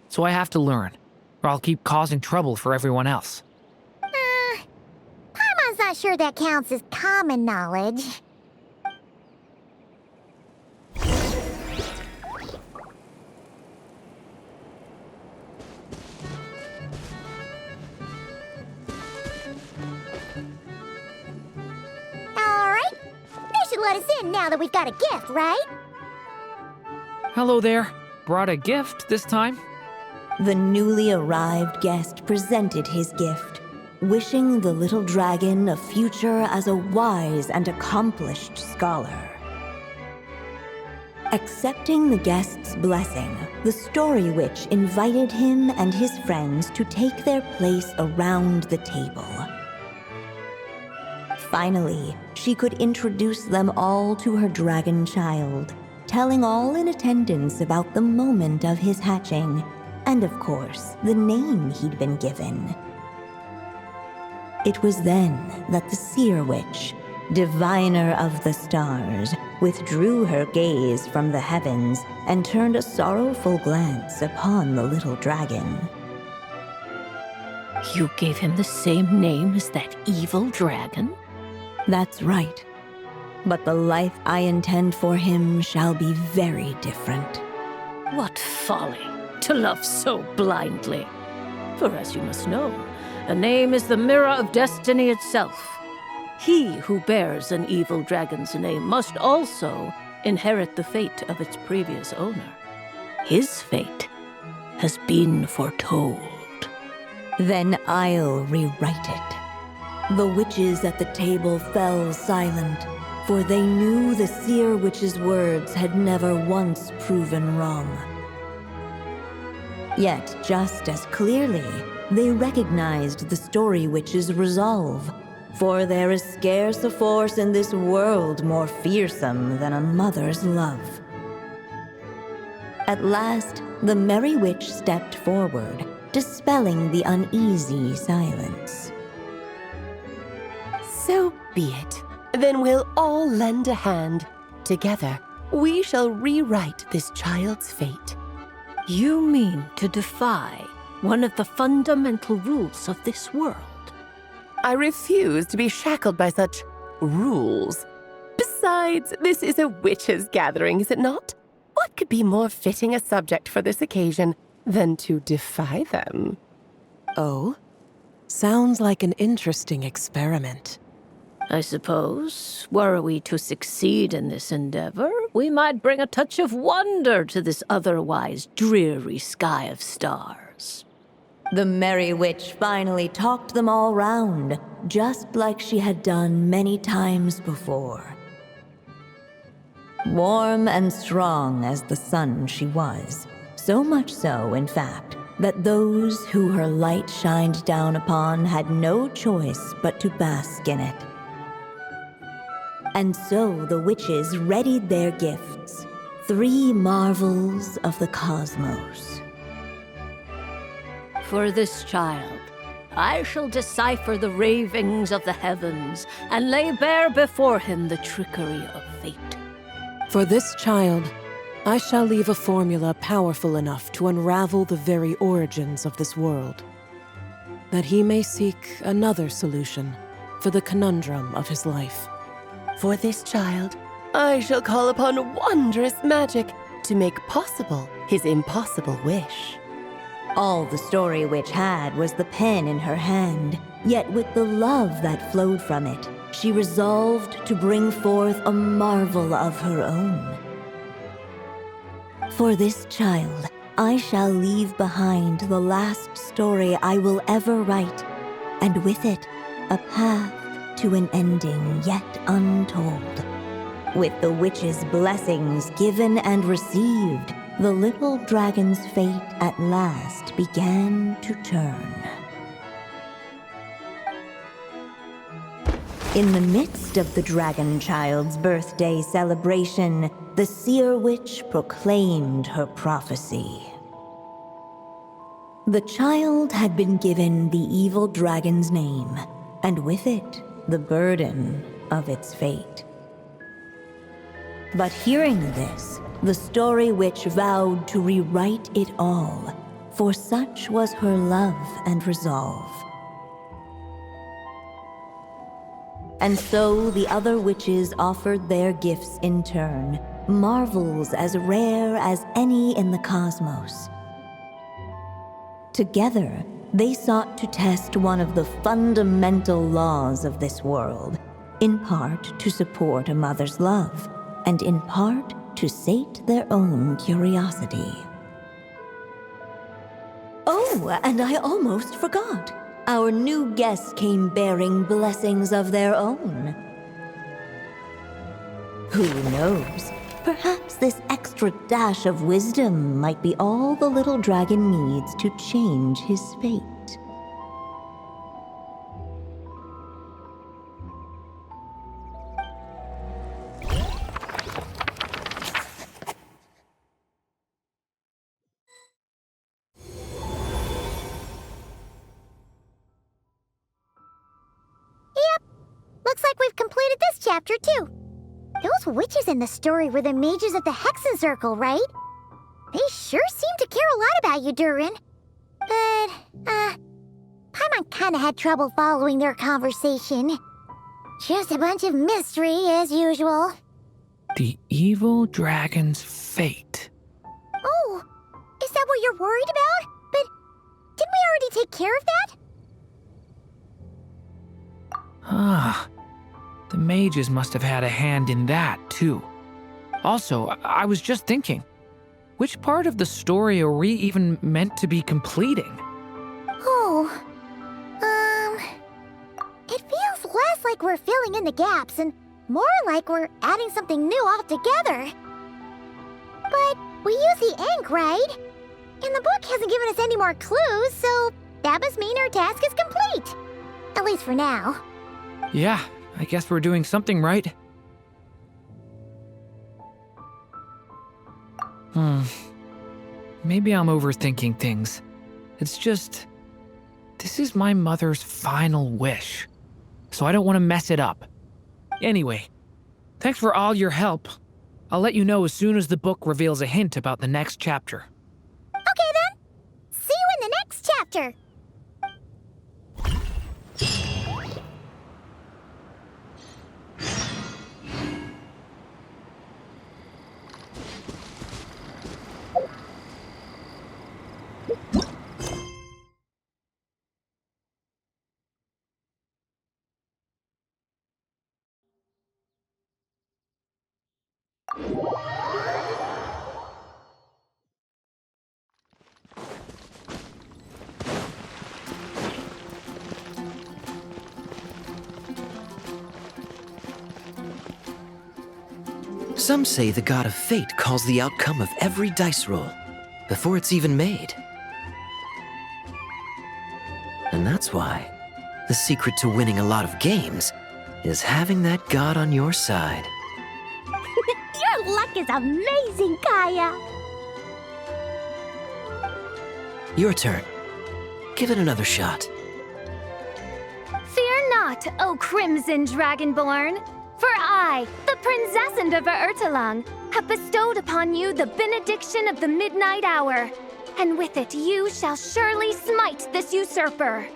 So I have to learn, or I'll keep causing trouble for everyone else. Paimon's not sure that counts as common knowledge. Alright, they should let us in now that we've got a gift, right? Hello there. Brought a gift this time? The newly arrived guest presented his gift, wishing the little dragon a future as a wise and accomplished scholar. Accepting the guest's blessing, the Story Witch invited him and his friends to take their place around the table. Finally, she could introduce them all to her dragon child, telling all in attendance about the moment of his hatching, and of course, the name he'd been given. It was then that the Seer Witch, diviner of the stars, withdrew her gaze from the heavens and turned a sorrowful glance upon the little dragon. You gave him the same name as that evil dragon? That's right. But the life I intend for him shall be very different. What folly to love so blindly. For as you must know, a name is the mirror of destiny itself. He who bears an evil dragon's name must also inherit the fate of its previous owner. His fate has been foretold. Then I'll rewrite it. The witches at the table fell silent, for they knew the Seer Witch's words had never once proven wrong. Yet, just as clearly, they recognized the Story Witch's resolve, for there is scarce a force in this world more fearsome than a mother's love. At last, the Merry Witch stepped forward, dispelling the uneasy silence. So be it. Then we'll all lend a hand. Together, we shall rewrite this child's fate. You mean to defy one of the fundamental rules of this world? I refuse to be shackled by such rules. Besides, this is a witches' gathering, is it not? What could be more fitting a subject for this occasion than to defy them? Oh? Sounds like an interesting experiment. I suppose, were we to succeed in this endeavor, we might bring a touch of wonder to this otherwise dreary sky of stars. The Merry Witch finally talked them all round, just like she had done many times before. Warm and strong as the sun she was, so much so, in fact, that those who her light shined down upon had no choice but to bask in it. And so the witches readied their gifts, 3 marvels of the cosmos. For this child, I shall decipher the ravings of the heavens and lay bare before him the trickery of fate. For this child, I shall leave a formula powerful enough to unravel the very origins of this world, that he may seek another solution for the conundrum of his life. For this child, I shall call upon wondrous magic to make possible his impossible wish. All the Story Witch had was the pen in her hand, yet with the love that flowed from it, she resolved to bring forth a marvel of her own. For this child, I shall leave behind the last story I will ever write, and with it, a path to an ending yet untold. With the witch's blessings given and received, the little dragon's fate at last began to turn. In the midst of the dragon child's birthday celebration, the seer witch proclaimed her prophecy. The child had been given the evil dragon's name, and with it, the burden of its fate. But hearing this, the story witch vowed to rewrite it all, for such was her love and resolve. And so the other witches offered their gifts in turn, marvels as rare as any in the cosmos. Together, they sought to test one of the fundamental laws of this world, in part to support a mother's love, and in part to sate their own curiosity. Oh, and I almost forgot. Our new guests came bearing blessings of their own. Who knows? Perhaps this extra dash of wisdom might be all the little dragon needs to change his fate. Looks like we've completed this chapter, too. Those witches in the story were the mages of the Hexen Circle, right? They sure seem to care a lot about you, Durin. But, Paimon kinda had trouble following their conversation. Just a bunch of mystery, as usual. The evil dragon's fate. Oh, is that what you're worried about? But didn't we already take care of that? Ah, the mages must have had a hand in that, too. Also, I was just thinking, which part of the story are we even meant to be completing? Oh, it feels less like we're filling in the gaps and more like we're adding something new altogether. But we use the ink, right? And the book hasn't given us any more clues, so that must mean our task is complete. At least for now. Yeah, I guess we're doing something right. Maybe I'm overthinking things. It's just, this is my mother's final wish, so I don't want to mess it up. Anyway, thanks for all your help. I'll let you know as soon as the book reveals a hint about the next chapter. Okay then. See you in the next chapter. Some say the god of fate calls the outcome of every dice roll before it's even made. And that's why the secret to winning a lot of games is having that god on your side. Your luck is amazing, Kaya. Your turn. Give it another shot. Fear not, O Crimson Dragonborn, for I, the Princess of Ertalang, have bestowed upon you the benediction of the midnight hour, and with it you shall surely smite this usurper.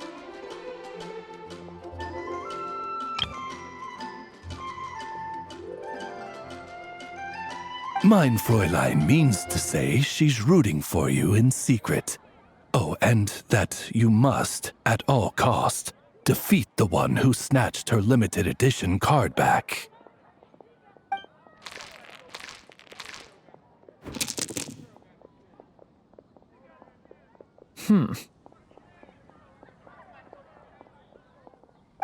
Mein Fräulein means to say she's rooting for you in secret. Oh, and that you must, at all cost, defeat the one who snatched her limited edition card back.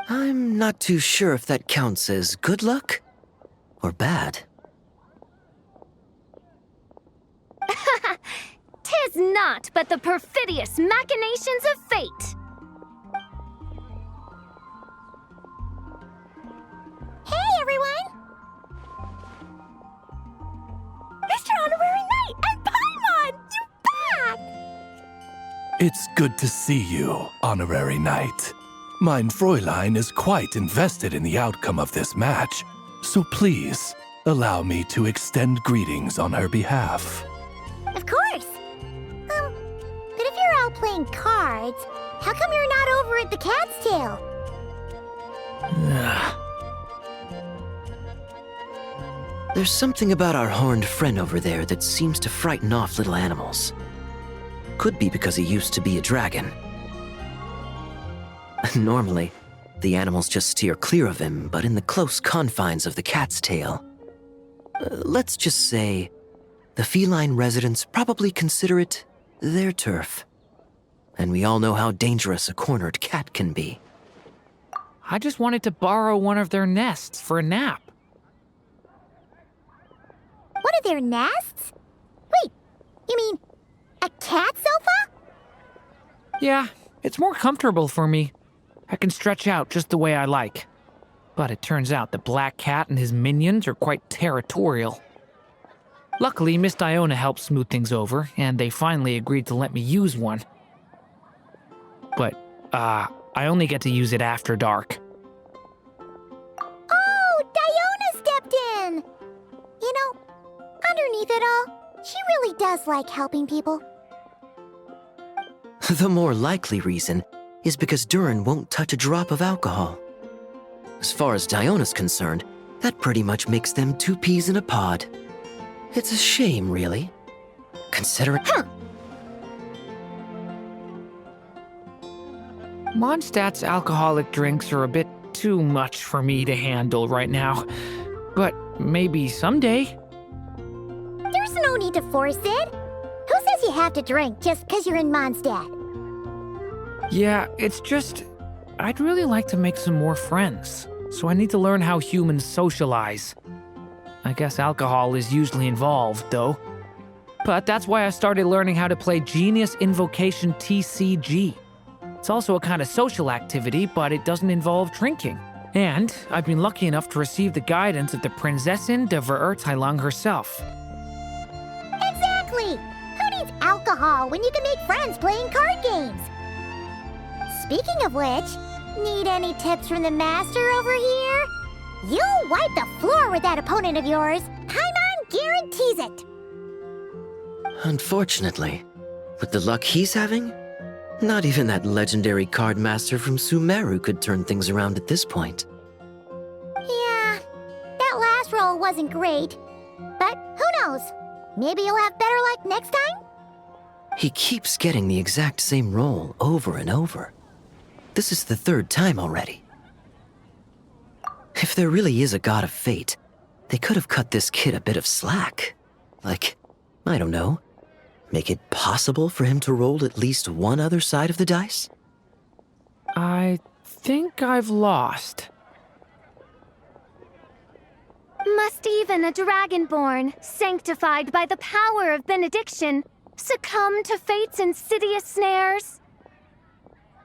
I'm not too sure if that counts as good luck or bad. "'Tis not but the perfidious machinations of fate." Hey, everyone! Mr. Honorary Knight and Paimon! You back! It's good to see you, Honorary Knight. Mein Fräulein is quite invested in the outcome of this match, so please allow me to extend greetings on her behalf. Of course! But if you're out playing cards, how come you're not over at the Cat's Tail? There's something about our horned friend over there that seems to frighten off little animals. Could be because he used to be a dragon. Normally, the animals just steer clear of him, but in the close confines of the Cat's Tail, let's just say, the feline residents probably consider it their turf. And we all know how dangerous a cornered cat can be. I just wanted to borrow one of their nests for a nap. One of their nests? Wait, you mean a cat sofa? Yeah, it's more comfortable for me. I can stretch out just the way I like. But it turns out the Black Cat and his minions are quite territorial. Luckily, Miss Diona helped smooth things over, and they finally agreed to let me use one. But, I only get to use it after dark. Oh, Diona stepped in! You know, underneath it all, she really does like helping people. The more likely reason is because Durin won't touch a drop of alcohol. As far as Diona's concerned, that pretty much makes them two peas in a pod. It's a shame, really. Considering... Mondstadt's alcoholic drinks are a bit too much for me to handle right now. But maybe someday. There's no need to force it. Who says you have to drink just because you're in Mondstadt? Yeah, it's just... I'd really like to make some more friends, so I need to learn how humans socialize. I guess alcohol is usually involved, though. But that's why I started learning how to play Genius Invocation TCG. It's also a kind of social activity, but it doesn't involve drinking. And I've been lucky enough to receive the guidance of the Prinzessin de Verurteilung herself. Exactly! Who needs alcohol when you can make friends playing card games? Speaking of which, need any tips from the master over here? You'll wipe the floor with that opponent of yours. Paimon guarantees it. Unfortunately, with the luck he's having, not even that legendary card master from Sumeru could turn things around at this point. Yeah, that last roll wasn't great. But who knows? Maybe you'll have better luck next time? He keeps getting the exact same roll over and over. This is the third time already. If there really is a god of fate, they could have cut this kid a bit of slack. Like, I don't know, make it possible for him to roll at least one other side of the dice? I think I've lost. Must even a dragonborn, sanctified by the power of benediction, succumb to fate's insidious snares?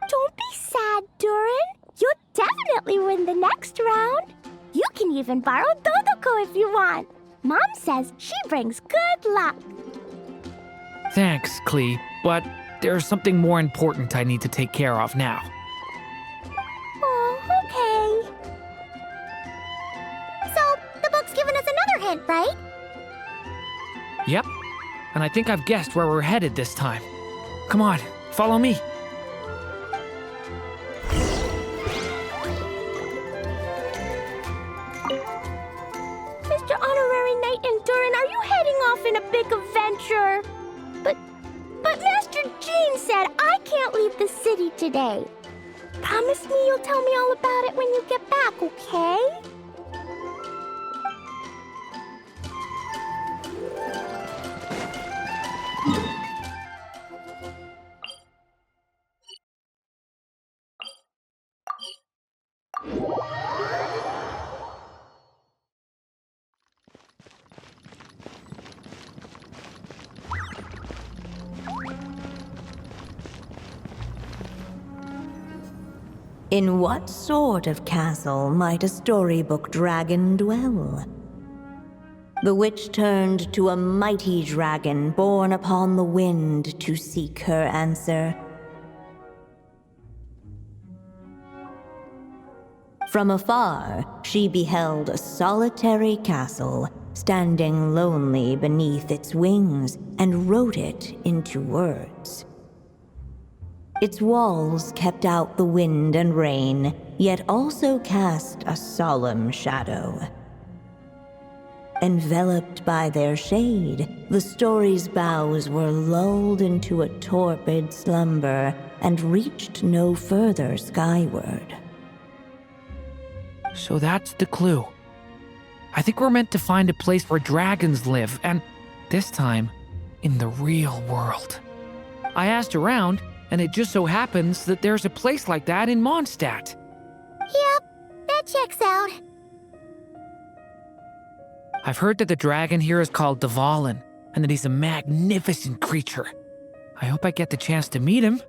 Don't be sad, Durin. You'll definitely win the next round. You can even borrow Dodoko if you want. Mom says she brings good luck. Thanks, Klee, but there's something more important I need to take care of now. Oh, okay. So, the book's given us another hint, right? Yep, and I think I've guessed where we're headed this time. Come on, follow me. Mr. Honorary Knight and Durin, are you heading off in a big adventure? But Master Jean said I can't leave the city today. Promise me you'll tell me all about it when you get back, okay? In what sort of castle might a storybook dragon dwell? The witch turned to a mighty dragon born upon the wind to seek her answer. From afar, she beheld a solitary castle, standing lonely beneath its wings, and wrote it into words. Its walls kept out the wind and rain, yet also cast a solemn shadow. Enveloped by their shade, the story's boughs were lulled into a torpid slumber and reached no further skyward. So that's the clue. I think we're meant to find a place where dragons live, and this time, in the real world. I asked around, and it just so happens that there's a place like that in Mondstadt. Yep, that checks out. I've heard that the dragon here is called Dvalin, and that he's a magnificent creature. I hope I get the chance to meet him.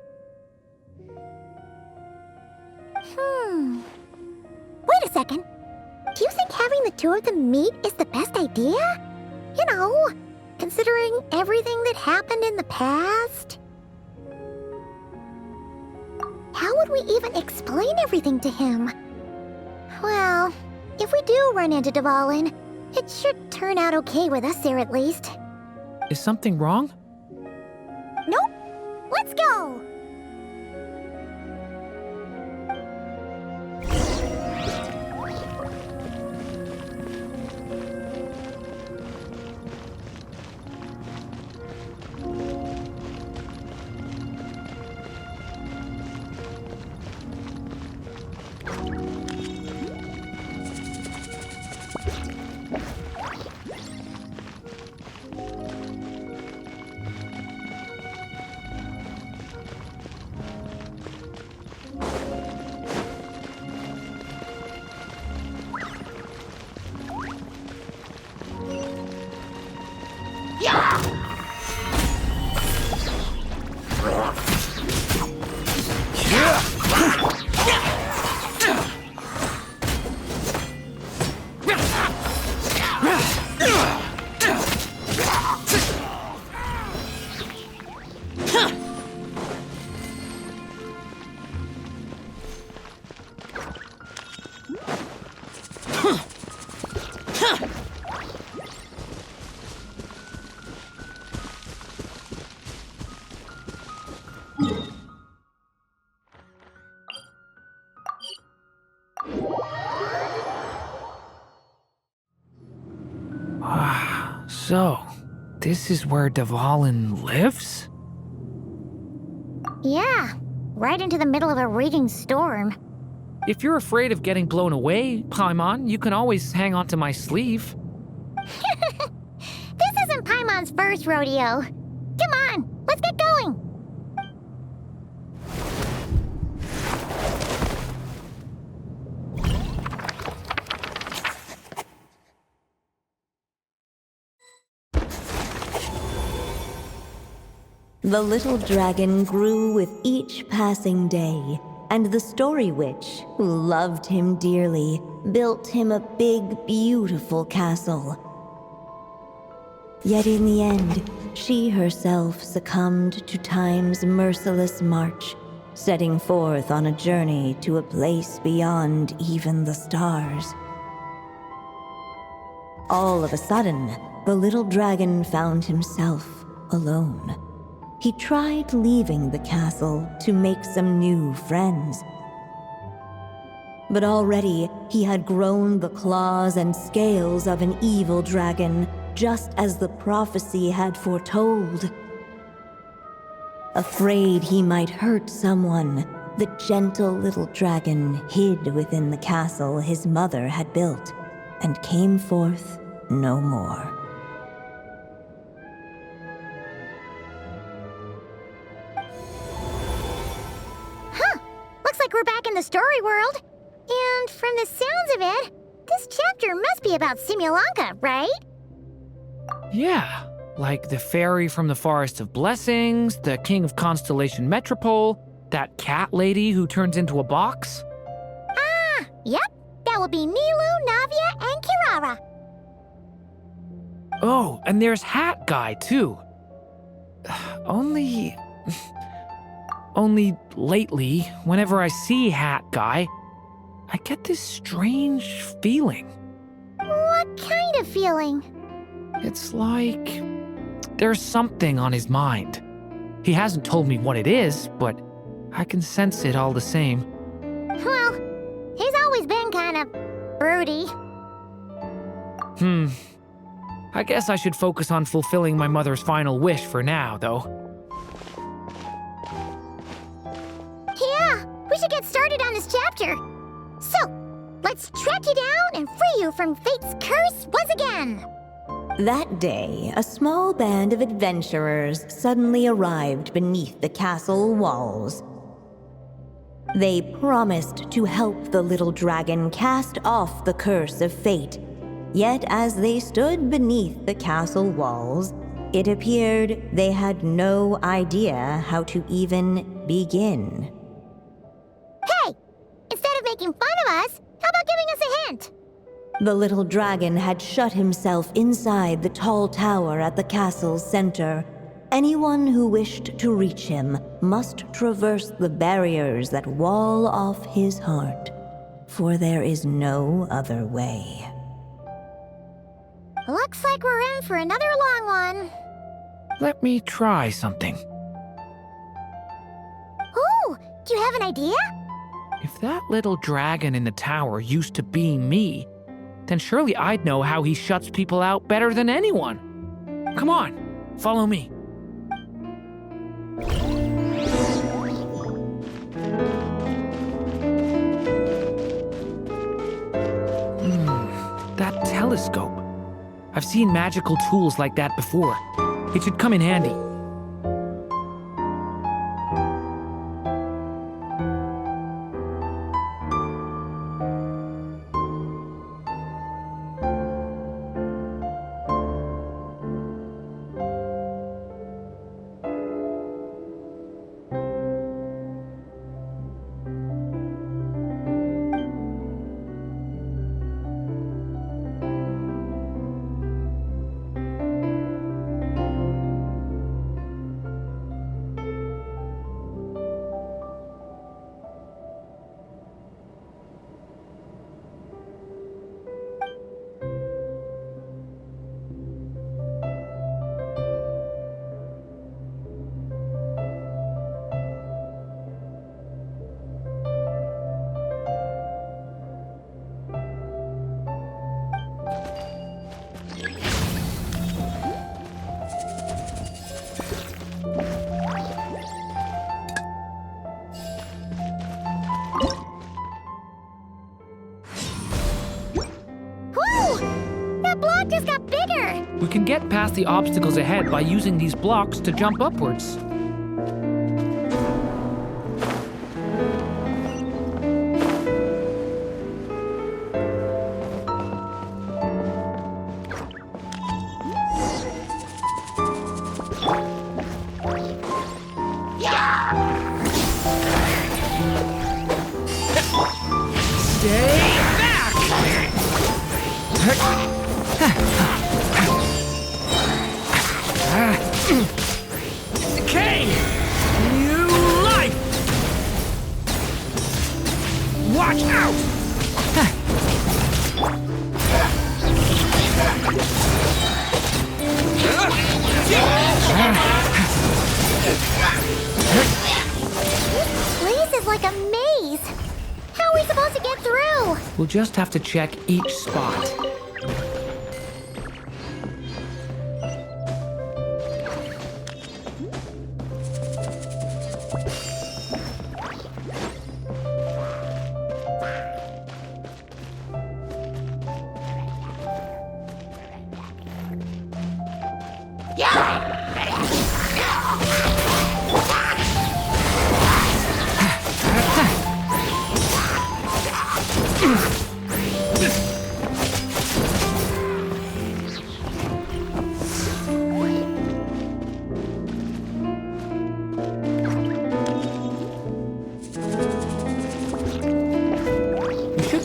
Wait a second. Do you think having the two of them meet is the best idea? You know, considering everything that happened in the past? How would we even explain everything to him? Well, if we do run into Dvalin, it should turn out okay with us there at least. Is something wrong? Nope. Let's go! So, this is where Dvalin lives? Yeah, right into the middle of a raging storm. If you're afraid of getting blown away, Paimon, you can always hang onto my sleeve. This isn't Paimon's first rodeo. Come on, let's get going. The little dragon grew with each passing day, and the story witch, who loved him dearly, built him a big, beautiful castle. Yet in the end, she herself succumbed to time's merciless march, setting forth on a journey to a place beyond even the stars. All of a sudden, the little dragon found himself alone. He tried leaving the castle to make some new friends. But already he had grown the claws and scales of an evil dragon, just as the prophecy had foretold. Afraid he might hurt someone, the gentle little dragon hid within the castle his mother had built, and came forth no more. Looks like we're back in the story world. And from the sounds of it, this chapter must be about Simulanka, right? Yeah, like the fairy from the Forest of Blessings, the king of Constellation Metropole, that cat lady who turns into a box. Yep, that will be Nilu, Navia, and Kirara. Oh, and there's Hat Guy, too. Only lately, whenever I see Hat Guy, I get this strange feeling. What kind of feeling? It's like there's something on his mind. He hasn't told me what it is, but I can sense it all the same. Well, he's always been kind of broody. I guess I should focus on fulfilling my mother's final wish for now, though. Yeah, we should get started on this chapter. So, let's track you down and free you from fate's curse once again. That day, a small band of adventurers suddenly arrived beneath the castle walls. They promised to help the little dragon cast off the curse of fate. Yet as they stood beneath the castle walls, it appeared they had no idea how to even begin. Hey! Instead of making fun of us, how about giving us a hint? The little dragon had shut himself inside the tall tower at the castle's center. Anyone who wished to reach him must traverse the barriers that wall off his heart, for there is no other way. Looks like we're in for another long one. Let me try something. Ooh, do you have an idea? If that little dragon in the tower used to be me, then surely I'd know how he shuts people out better than anyone. Come on, follow me. That telescope. I've seen magical tools like that before. It should come in handy. We can get past the obstacles ahead by using these blocks to jump upwards. We'll just have to check each spot.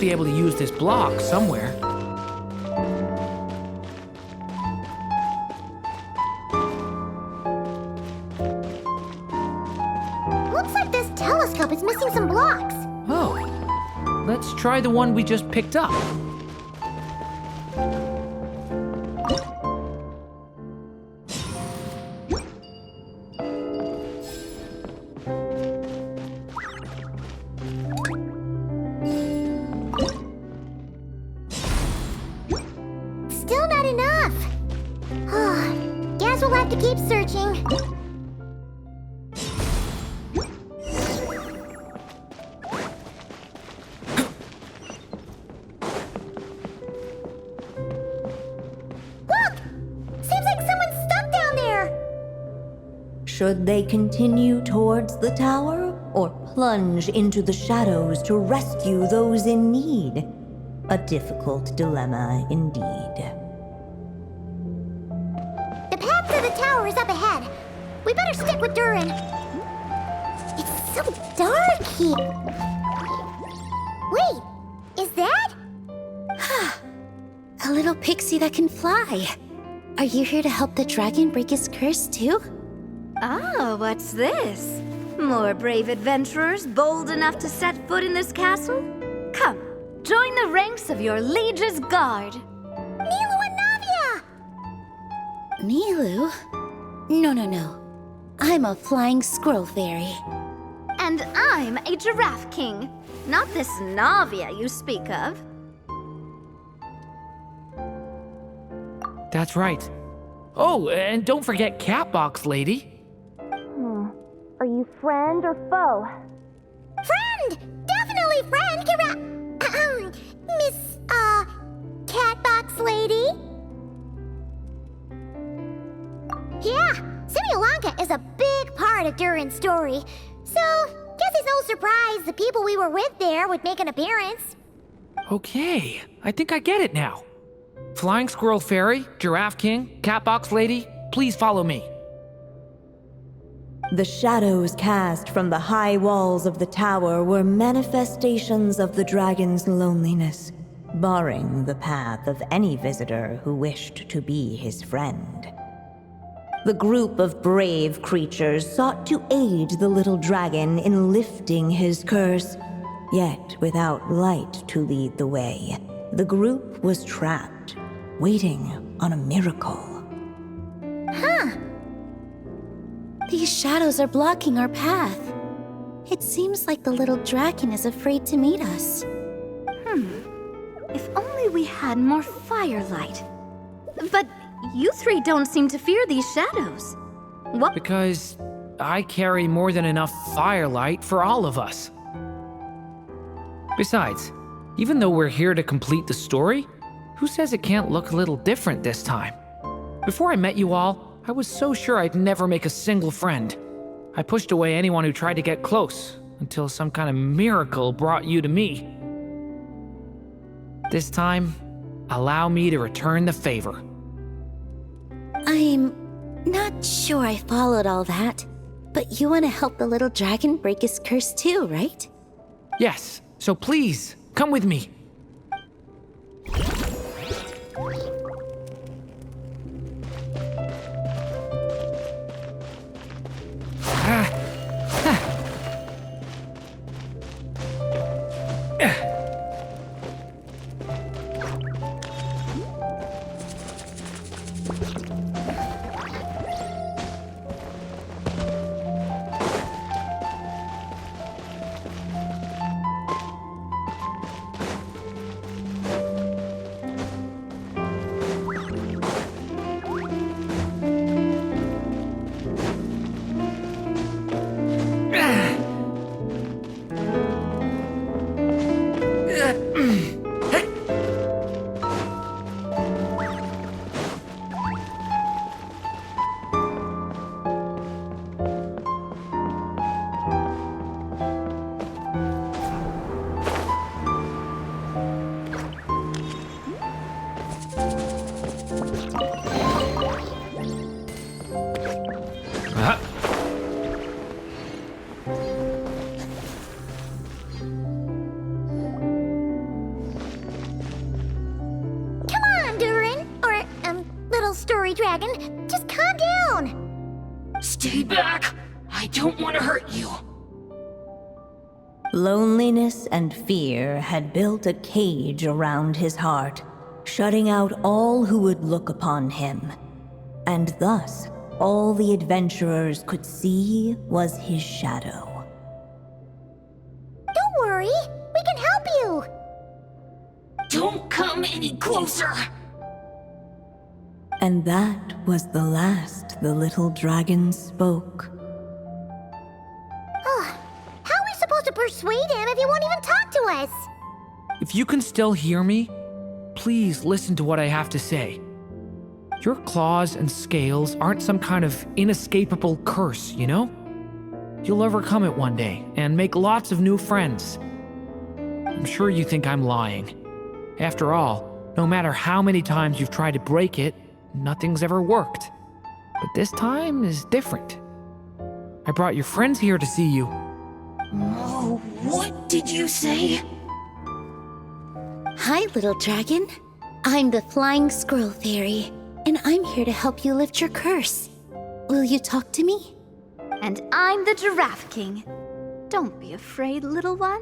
be able to use this block somewhere. Looks like this telescope is missing some blocks. Oh, let's try the one we just picked up. Still not enough. Guess we'll have to keep searching. Look! Seems like someone's stuck down there. Should they continue towards the tower or plunge into the shadows to rescue those in need? A difficult dilemma indeed. The path to the tower is up ahead. We better stick with Durin. It's so dark here. Wait, is that? A little pixie that can fly. Are you here to help the dragon break his curse too? Oh, what's this? More brave adventurers bold enough to set foot in this castle? Come, join the ranks of your liege's guard. Nilu and Navia! Nilu? No. I'm a flying squirrel fairy. And I'm a giraffe king. Not this Navia you speak of. That's right. Oh, and don't forget Catbox Lady. Are you friend or foe? Friend! Definitely friend, Miss, Catbox Lady? Yeah, Simulonka is a big part of Durin's story. So, guess it's no surprise the people we were with there would make an appearance. Okay, I think I get it now. Flying Squirrel Fairy, Giraffe King, Catbox Lady, please follow me. The shadows cast from the high walls of the tower were manifestations of the dragon's loneliness, barring the path of any visitor who wished to be his friend. The group of brave creatures sought to aid the little dragon in lifting his curse, yet without light to lead the way, the group was trapped, waiting on a miracle. These shadows are blocking our path. It seems like the little dragon is afraid to meet us. If only we had more firelight. But you three don't seem to fear these shadows. What? Because I carry more than enough firelight for all of us. Besides, even though we're here to complete the story, who says it can't look a little different this time? Before I met you all, I was so sure I'd never make a single friend. I pushed away anyone who tried to get close, until some kind of miracle brought you to me. This time, allow me to return the favor. I'm not sure I followed all that, but you want to help the little dragon break his curse too, right? Yes, so please, come with me. Stay back! I don't want to hurt you. Loneliness and fear had built a cage around his heart, shutting out all who would look upon him. And thus, all the adventurers could see was his shadow. Don't worry, we can help you! Don't come any closer! And that was the last the little dragon spoke. How are we supposed to persuade him if he won't even talk to us? If you can still hear me, please listen to what I have to say. Your claws and scales aren't some kind of inescapable curse, you know? You'll overcome it one day and make lots of new friends. I'm sure you think I'm lying. After all, no matter how many times you've tried to break it, nothing's ever worked. But this time is different. I brought your friends here to see you. Oh, what did you say? Hi, little dragon. I'm the Flying Squirrel Fairy, and I'm here to help you lift your curse. Will you talk to me? And I'm the Giraffe King. Don't be afraid, little one.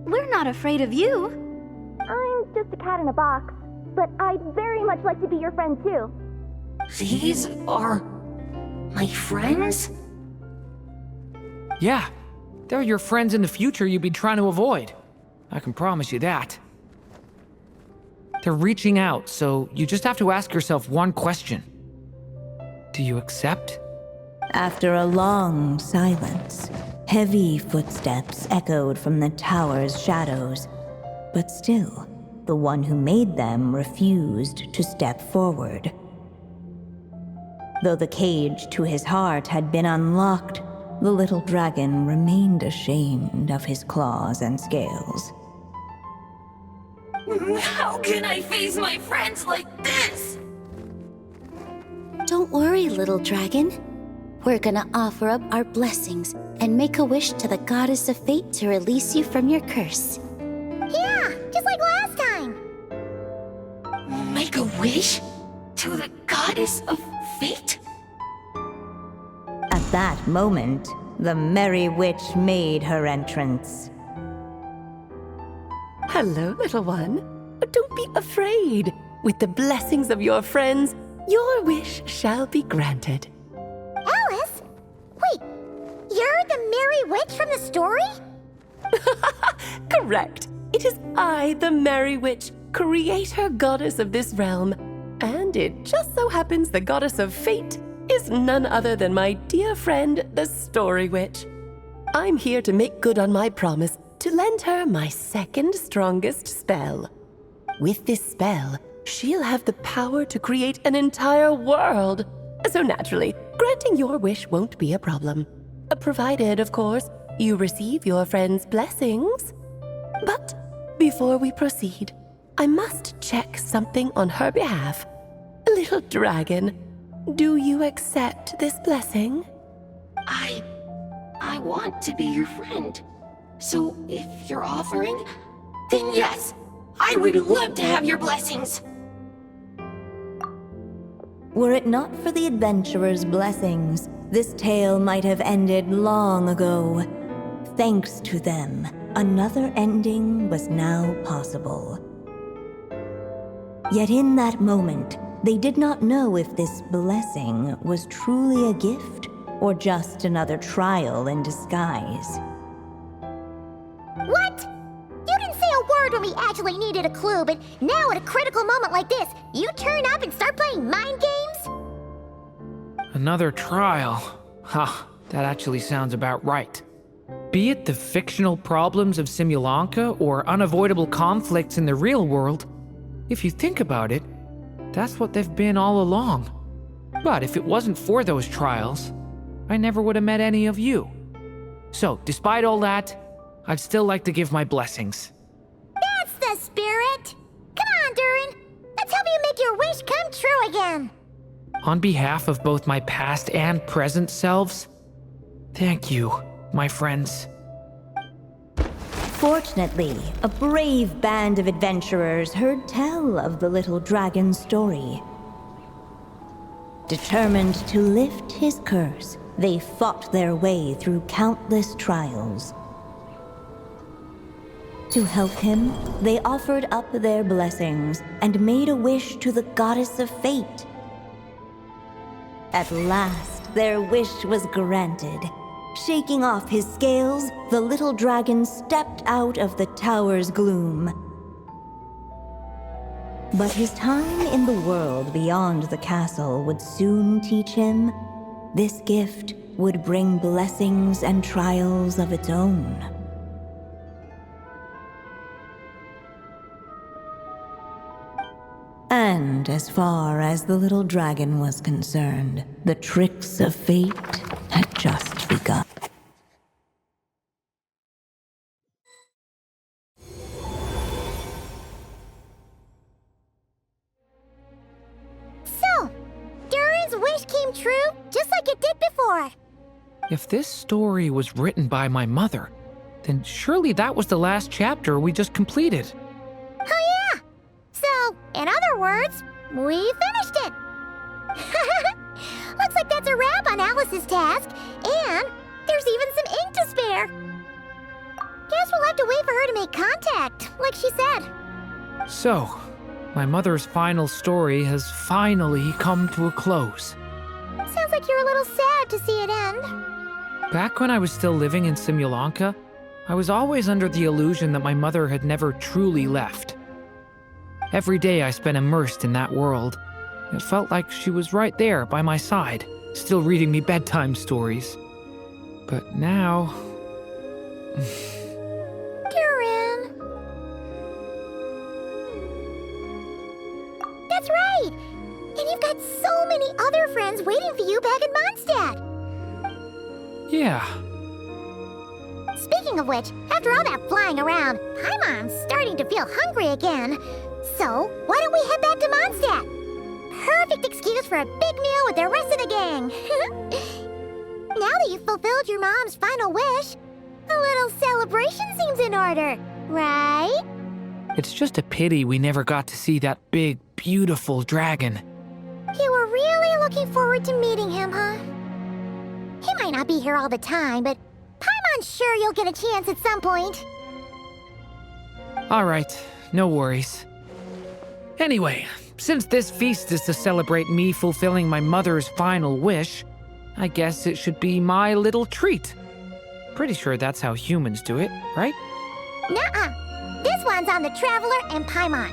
We're not afraid of you. I'm just a cat in a box, but I'd very much like to be your friend too. These are my friends? Yeah, they're your friends in the future you've been trying to avoid. I can promise you that. They're reaching out, so you just have to ask yourself one question. Do you accept? After a long silence, heavy footsteps echoed from the tower's shadows. But still, the one who made them refused to step forward. Though the cage to his heart had been unlocked, the little dragon remained ashamed of his claws and scales. How can I face my friends like this? Don't worry, little dragon. We're gonna offer up our blessings and make a wish to the goddess of fate to release you from your curse. Yeah, just like last time! Make a wish? To the goddess of fate? At that moment, the merry witch made her entrance. Hello, little one. Don't be afraid. With the blessings of your friends, your wish shall be granted. Alice? Wait, you're the merry witch from the story? Correct. It is I, the Merry Witch, creator goddess of this realm. And it just so happens the goddess of fate is none other than my dear friend, the Story Witch. I'm here to make good on my promise to lend her my second strongest spell. With this spell, she'll have the power to create an entire world. So naturally, granting your wish won't be a problem. Provided, of course, you receive your friend's blessings. But before we proceed, I must check something on her behalf. Little dragon, do you accept this blessing? I want to be your friend. So if you're offering, then yes, I would love to have your blessings. Were it not for the adventurer's blessings, this tale might have ended long ago. Thanks to them, another ending was now possible. Yet in that moment, they did not know if this blessing was truly a gift or just another trial in disguise. What? You didn't say a word when we actually needed a clue, but now at a critical moment like this, you turn up and start playing mind games? Another trial. Ha, that actually sounds about right. Be it the fictional problems of Simulanka or unavoidable conflicts in the real world, if you think about it, that's what they've been all along. But if it wasn't for those trials, I never would have met any of you. So, despite all that, I'd still like to give my blessings. That's the spirit! Come on, Durin! Let's help you make your wish come true again! On behalf of both my past and present selves, thank you, my friends. Fortunately, a brave band of adventurers heard tell of the little dragon's story. Determined to lift his curse, they fought their way through countless trials. To help him, they offered up their blessings and made a wish to the goddess of fate. At last, their wish was granted. Shaking off his scales, the little dragon stepped out of the tower's gloom. But his time in the world beyond the castle would soon teach him this gift would bring blessings and trials of its own. And as far as the little dragon was concerned, the tricks of fate had just begun. So, Durin's wish came true, just like it did before. If this story was written by my mother, then surely that was the last chapter we just completed. Oh yeah! So, in other words, we finished it! Looks like that's a wrap on Alice's task, and there's even some ink to spare. Guess we'll have to wait for her to make contact, like she said. So, my mother's final story has finally come to a close. Sounds like you're a little sad to see it end. Back when I was still living in Simulanka, I was always under the illusion that my mother had never truly left. Every day I spent immersed in that world. It felt like she was right there by my side, still reading me bedtime stories. But now... Durin! That's right! And you've got so many other friends waiting for you back in Mondstadt! Yeah. Speaking of which, after all that flying around, Paimon's starting to feel hungry again. So, why don't we head back to Mondstadt? Perfect excuse for a big meal with the rest of the gang. Now that you've fulfilled your mom's final wish, a little celebration seems in order, right? It's just a pity we never got to see that big, beautiful dragon. You were really looking forward to meeting him, huh? He might not be here all the time, but Paimon's sure you'll get a chance at some point. All right, no worries. Anyway, since this feast is to celebrate me fulfilling my mother's final wish, I guess it should be my little treat. Pretty sure that's how humans do it, right? Nuh-uh. This one's on the Traveler and Paimon.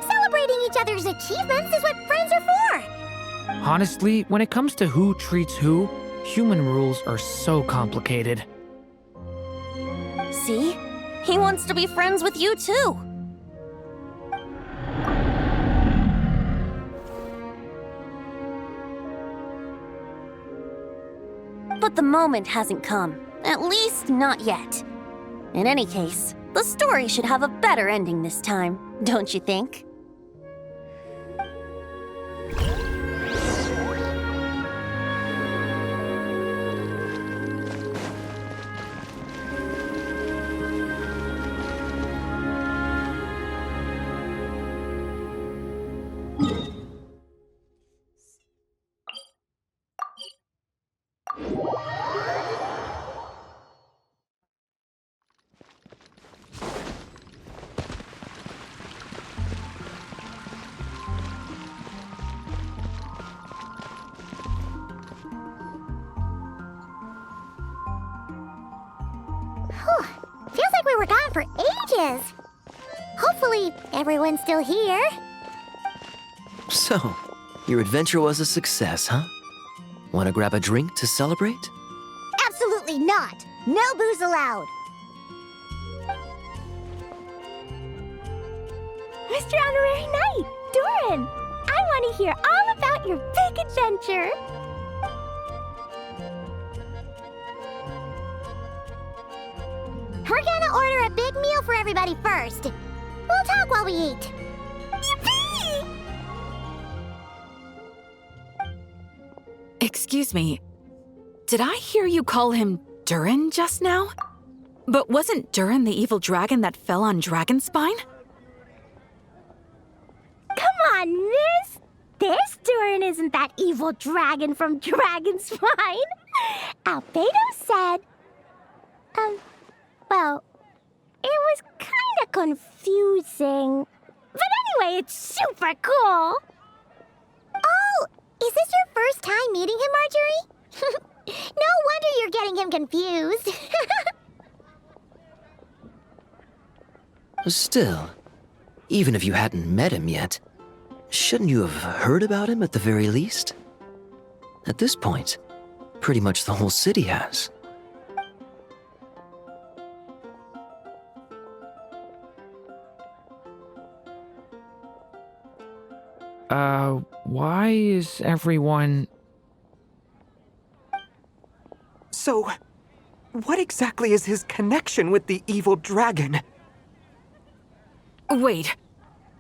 Celebrating each other's achievements is what friends are for. Honestly, when it comes to who treats who, human rules are so complicated. See? He wants to be friends with you too. But the moment hasn't come. At least, not yet. In any case, the story should have a better ending this time, don't you think? Feels like we were gone for ages. Hopefully, everyone's still here. So, your adventure was a success, huh? Want to grab a drink to celebrate? Absolutely not. No booze allowed. Mr. Honorary Knight, Durin, I want to hear all about your big adventure. We're gonna order a big meal for everybody first. We'll talk while we eat. Yippee! Excuse me. Did I hear you call him Durin just now? But wasn't Durin the evil dragon that fell on Dragonspine? Come on, miss! this Durin isn't that evil dragon from Dragon's Spine. Albedo said... well, it was kinda confusing. But anyway, it's super cool. Oh, is this your first time meeting him, Marjorie? No wonder you're getting him confused. Still, even if you hadn't met him yet, shouldn't you have heard about him at the very least? At this point, pretty much the whole city has. Why is everyone... So, what exactly is his connection with the evil dragon? Wait,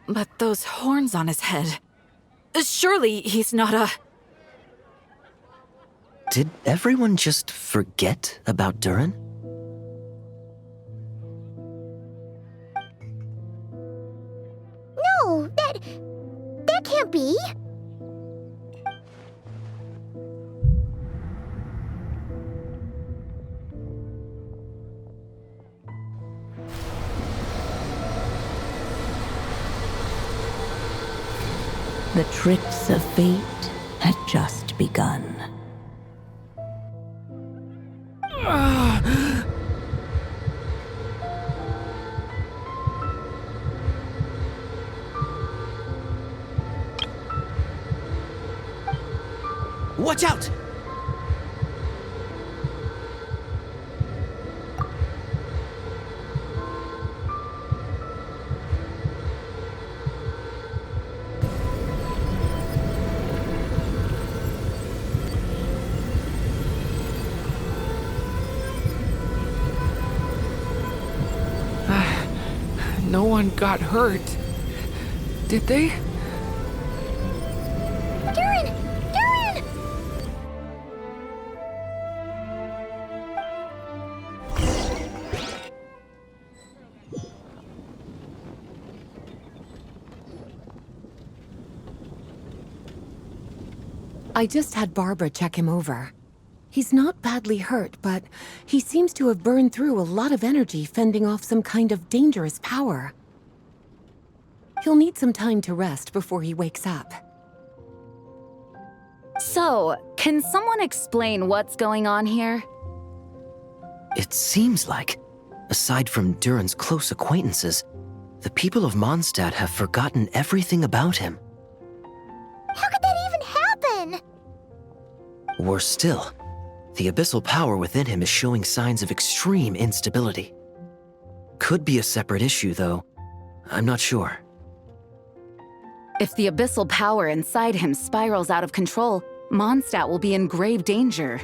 but those horns on his head. Surely he's not a... Did everyone just forget about Durin? No, that can't be. The tricks of fate had just begun. Watch out! No one got hurt. Did they? Durin! Durin! I just had Barbara check him over. He's not badly hurt, but he seems to have burned through a lot of energy fending off some kind of dangerous power. He'll need some time to rest before he wakes up. So, can someone explain what's going on here? It seems like, aside from Durin's close acquaintances, the people of Mondstadt have forgotten everything about him. How could that even happen? Worse still, the abyssal power within him is showing signs of extreme instability. Could be a separate issue, though. I'm not sure. If the abyssal power inside him spirals out of control, Mondstadt will be in grave danger.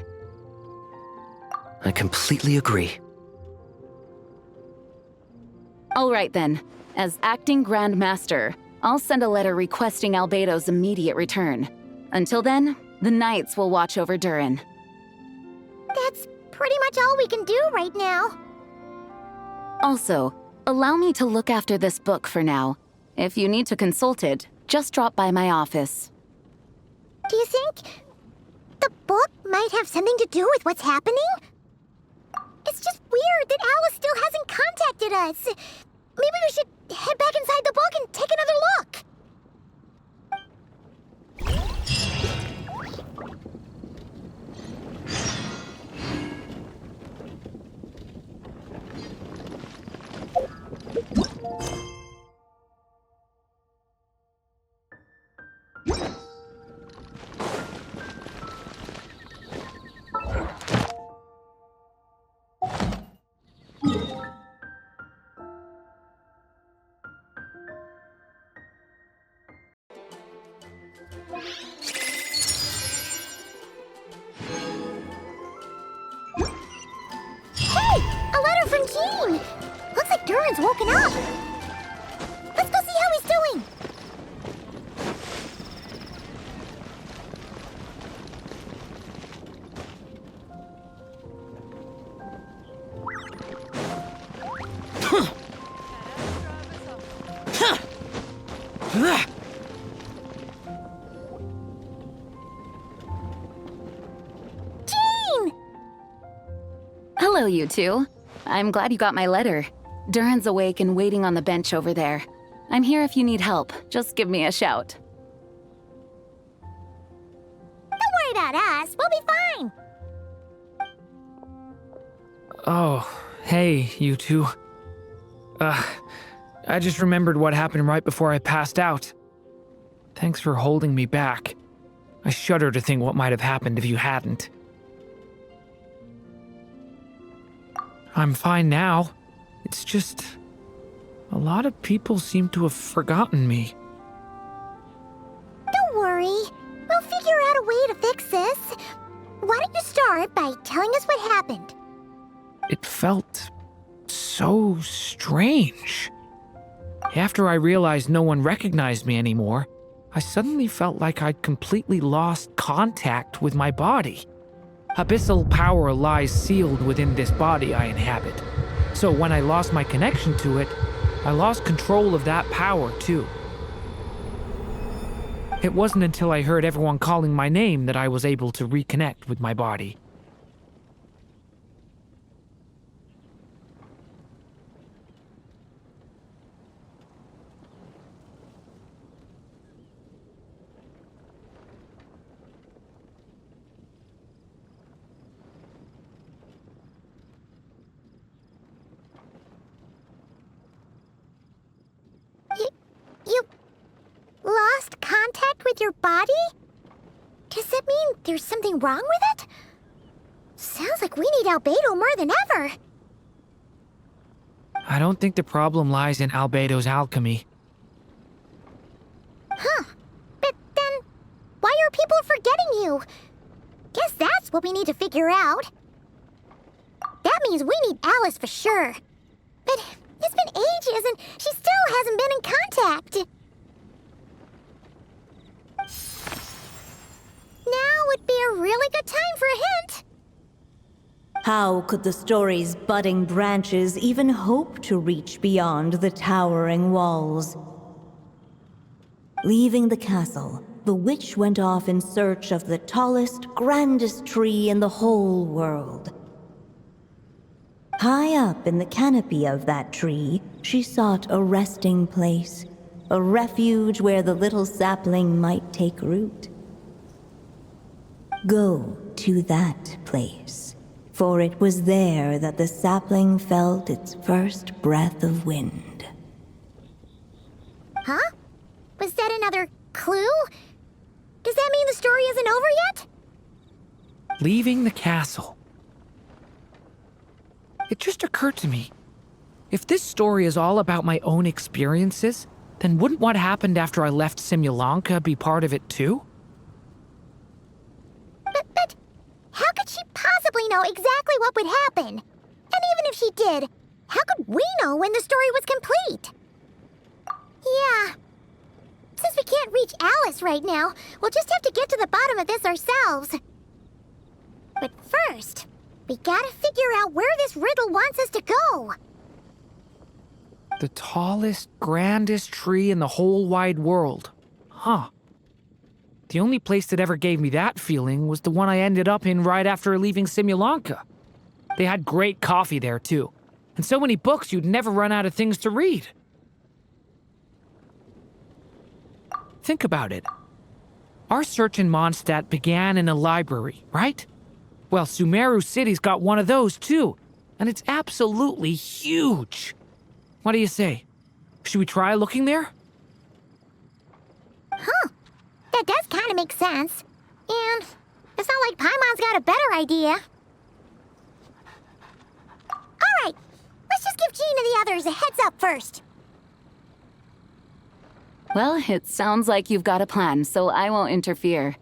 I completely agree. All right then. As acting Grand Master, I'll send a letter requesting Albedo's immediate return. Until then, the Knights will watch over Durin. That's pretty much all we can do right now. Also, allow me to look after this book for now. If you need to consult it, just drop by my office. Do you think the book might have something to do with what's happening? It's just weird that Alice still hasn't contacted us. Maybe we should head back inside the book and take another look. Looks like Durin's woken up. Let's go see how he's doing. Hello, you two. I'm glad you got my letter. Durin's awake and waiting on the bench over there. I'm here if you need help. Just give me a shout. Don't worry about us. We'll be fine. Oh, hey, you two. I just remembered what happened right before I passed out. Thanks for holding me back. I shudder to think what might have happened if you hadn't. I'm fine now. It's just... a lot of people seem to have forgotten me. Don't worry. We'll figure out a way to fix this. Why don't you start by telling us what happened? It felt so strange. After I realized no one recognized me anymore, I suddenly felt like I'd completely lost contact with my body. Abyssal power lies sealed within this body I inhabit. So when I lost my connection to it, I lost control of that power too. It wasn't until I heard everyone calling my name that I was able to reconnect with my body. You lost contact with your body? Does that mean there's something wrong with it? Sounds like we need Albedo more than ever. I don't think the problem lies in Albedo's alchemy. Huh. But then, why are people forgetting you? Guess that's what we need to figure out. That means we need Alice for sure. But it's been ages and she still hasn't been in contact. Now would be a really good time for a hint. How could the story's budding branches even hope to reach beyond the towering walls? Leaving the castle, the witch went off in search of the tallest, grandest tree in the whole world. High up in the canopy of that tree, she sought a resting place, a refuge where the little sapling might take root. Go to that place, for it was there that the sapling felt its first breath of wind. Huh? Was that another clue? Does that mean the story isn't over yet? Leaving the castle. It just occurred to me. If this story is all about my own experiences, then wouldn't what happened after I left Simulanka be part of it too? But how could she possibly know exactly what would happen? And even if she did, how could we know when the story was complete? Yeah. Since we can't reach Alice right now, we'll just have to get to the bottom of this ourselves. But first, we gotta figure out where this riddle wants us to go. The tallest, grandest tree in the whole wide world. Huh. The only place that ever gave me that feeling was the one I ended up in right after leaving Simulanka. They had great coffee there, too. And so many books you'd never run out of things to read. Think about it. Our search in Mondstadt began in a library, right? Well, Sumeru City's got one of those, too. And it's absolutely huge. What do you say? Should we try looking there? Huh. That does kind of make sense. And it's not like Paimon's got a better idea. Alright, let's just give Jean and the others a heads up first. Well, it sounds like you've got a plan, so I won't interfere.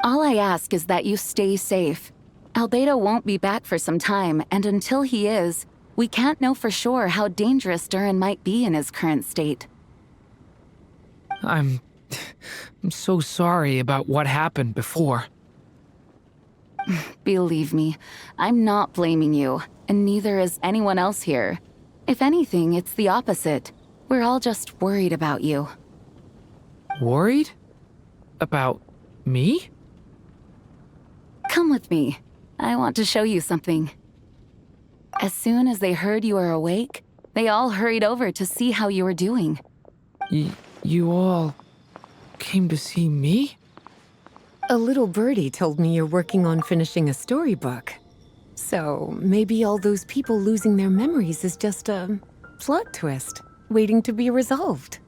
All I ask is that you stay safe. Albedo won't be back for some time, and until he is, we can't know for sure how dangerous Durin might be in his current state. I'm so sorry about what happened before. Believe me, I'm not blaming you, and neither is anyone else here. If anything, it's the opposite. We're all just worried about you. Worried? About me? Come with me. I want to show you something. As soon as they heard you were awake, they all hurried over to see how you were doing. You all came to see me? A little birdie told me you're working on finishing a storybook. So maybe all those people losing their memories is just a plot twist waiting to be resolved.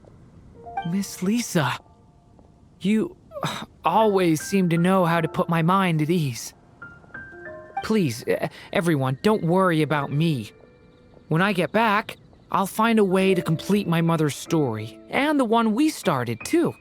Miss Lisa, you always seem to know how to put my mind at ease. Please, everyone, don't worry about me. When I get back, I'll find a way to complete my mother's story, and the one we started, too.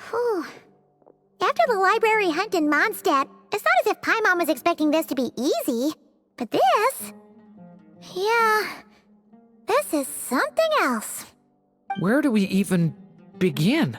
Whew. After the library hunt in Mondstadt, it's not as if Paimon was expecting this to be easy. But this... yeah... this is something else. Where do we even begin?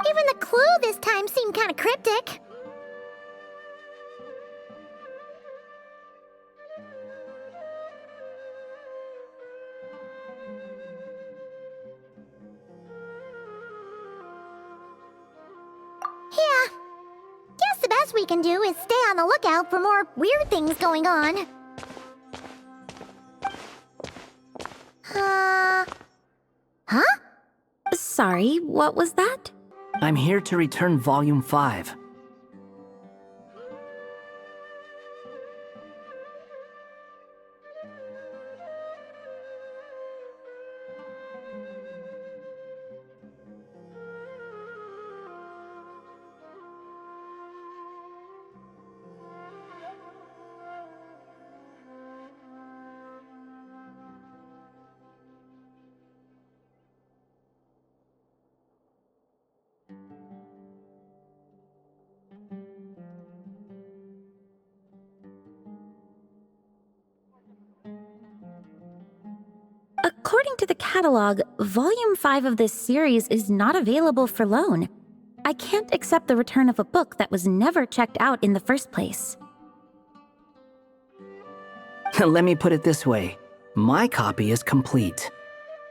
Even the clue this time seemed kind of cryptic. Yeah. Guess the best we can do is stay on the lookout for more weird things going on. Huh? Sorry, what was that? I'm here to return Volume 5. According to the catalog, Volume 5 of this series is not available for loan. I can't accept the return of a book that was never checked out in the first place. Let me put it this way. My copy is complete.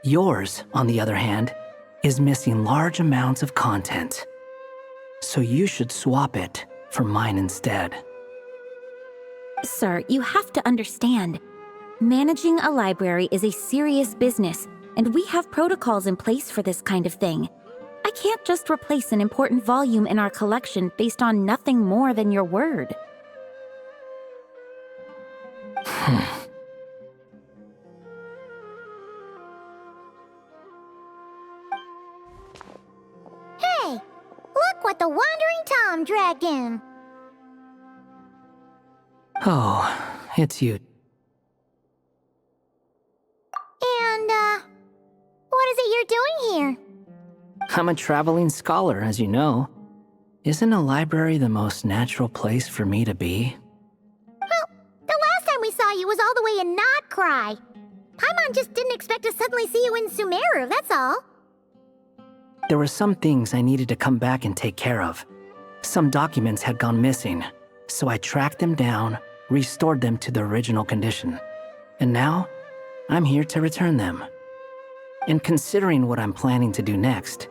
Yours, on the other hand, is missing large amounts of content. So you should swap it for mine instead. Sir, you have to understand. Managing a library is a serious business, and we have protocols in place for this kind of thing. I can't just replace an important volume in our collection based on nothing more than your word. with the Wandering Tom Dragon. Oh, it's you. And, what is it you're doing here? I'm a traveling scholar, as you know. Isn't a library the most natural place for me to be? Well, the last time we saw you was all the way in Notcry. Paimon just didn't expect to suddenly see you in Sumeru, that's all. There were some things I needed to come back and take care of. Some documents had gone missing, so I tracked them down, restored them to their original condition. And now, I'm here to return them. And considering what I'm planning to do next,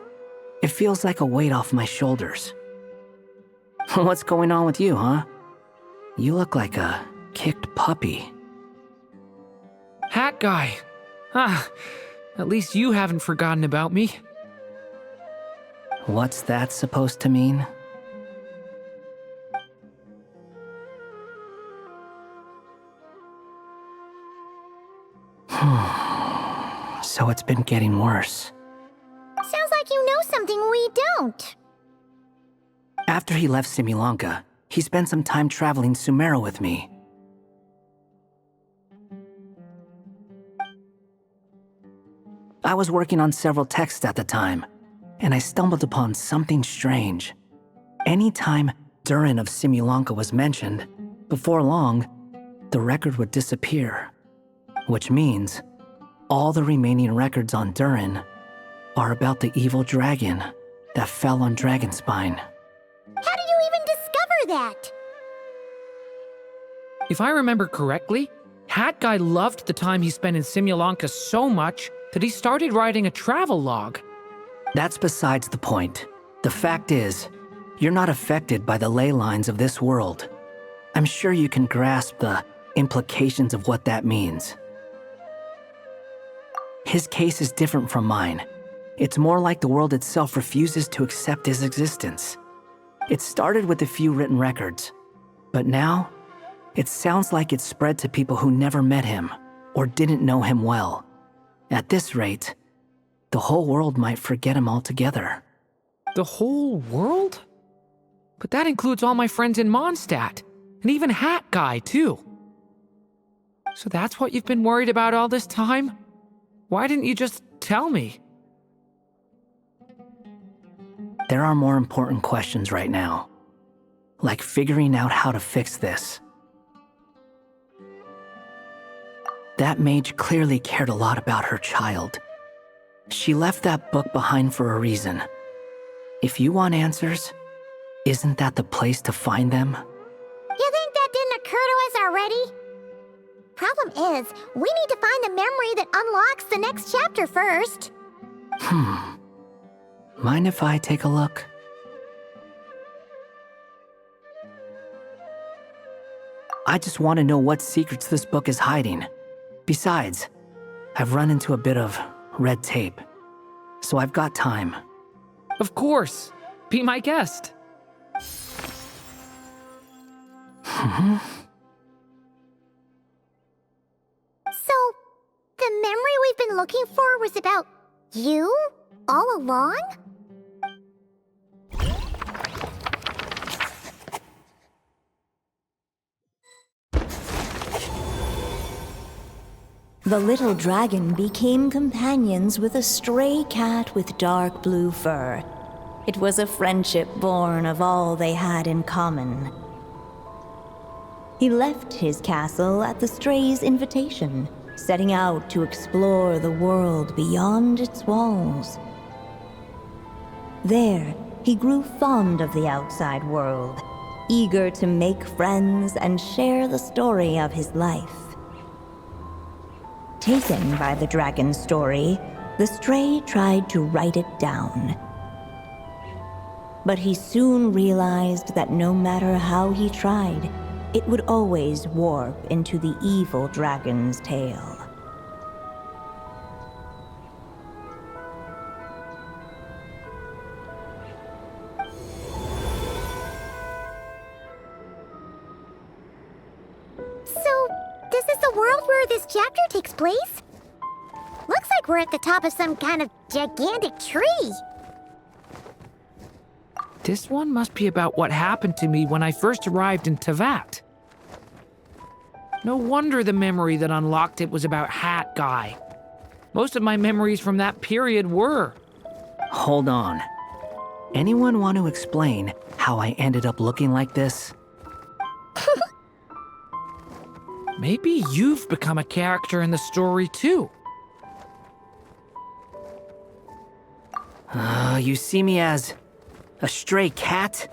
it feels like a weight off my shoulders. What's going on with you, huh? You look like a kicked puppy. Hat guy. Ah, at least you haven't forgotten about me. What's that supposed to mean? So it's been getting worse. Sounds like you know something we don't. After he left Simulanka, he spent some time traveling Sumeru with me. I was working on several texts at the time, and I stumbled upon something strange. Anytime Durin of Simulanka was mentioned, before long, the record would disappear. Which means, all the remaining records on Durin are about the evil dragon that fell on Dragonspine. How did you even discover that? If I remember correctly, Hat Guy loved the time he spent in Simulanka so much that he started writing a travel log. That's besides the point. The fact is, you're not affected by the ley lines of this world. I'm sure you can grasp the implications of what that means. His case is different from mine. It's more like the world itself refuses to accept his existence. It started with a few written records, but now, it sounds like it's spread to people who never met him or didn't know him well. At this rate, the whole world might forget him altogether. The whole world? But that includes all my friends in Mondstadt, and even Hat Guy, too. So that's what you've been worried about all this time? Why didn't you just tell me? There are more important questions right now, like figuring out how to fix this. That mage clearly cared a lot about her child. She left that book behind for a reason. If you want answers, isn't that the place to find them? You think that didn't occur to us already? Problem is, we need to find the memory that unlocks the next chapter first. Mind if I take a look? I just want to know what secrets this book is hiding. Besides, I've run into a bit of red tape, so I've got time. Of course. Be my guest. So, the memory we've been looking for was about you all along? The little dragon became companions with a stray cat with dark blue fur. It was a friendship born of all they had in common. He left his castle at the stray's invitation, setting out to explore the world beyond its walls. There, he grew fond of the outside world, eager to make friends and share the story of his life. Taken by the dragon's story, the stray tried to write it down. But he soon realized that no matter how he tried, it would always warp into the evil dragon's tale. So, this is the world where this chapter takes place? Looks like we're at the top of some kind of gigantic tree. This one must be about what happened to me when I first arrived in Tevat. No wonder the memory that unlocked it was about Hat Guy. Most of my memories from that period were. Hold on. Anyone want to explain how I ended up looking like this? Maybe you've become a character in the story too. You see me as a stray cat?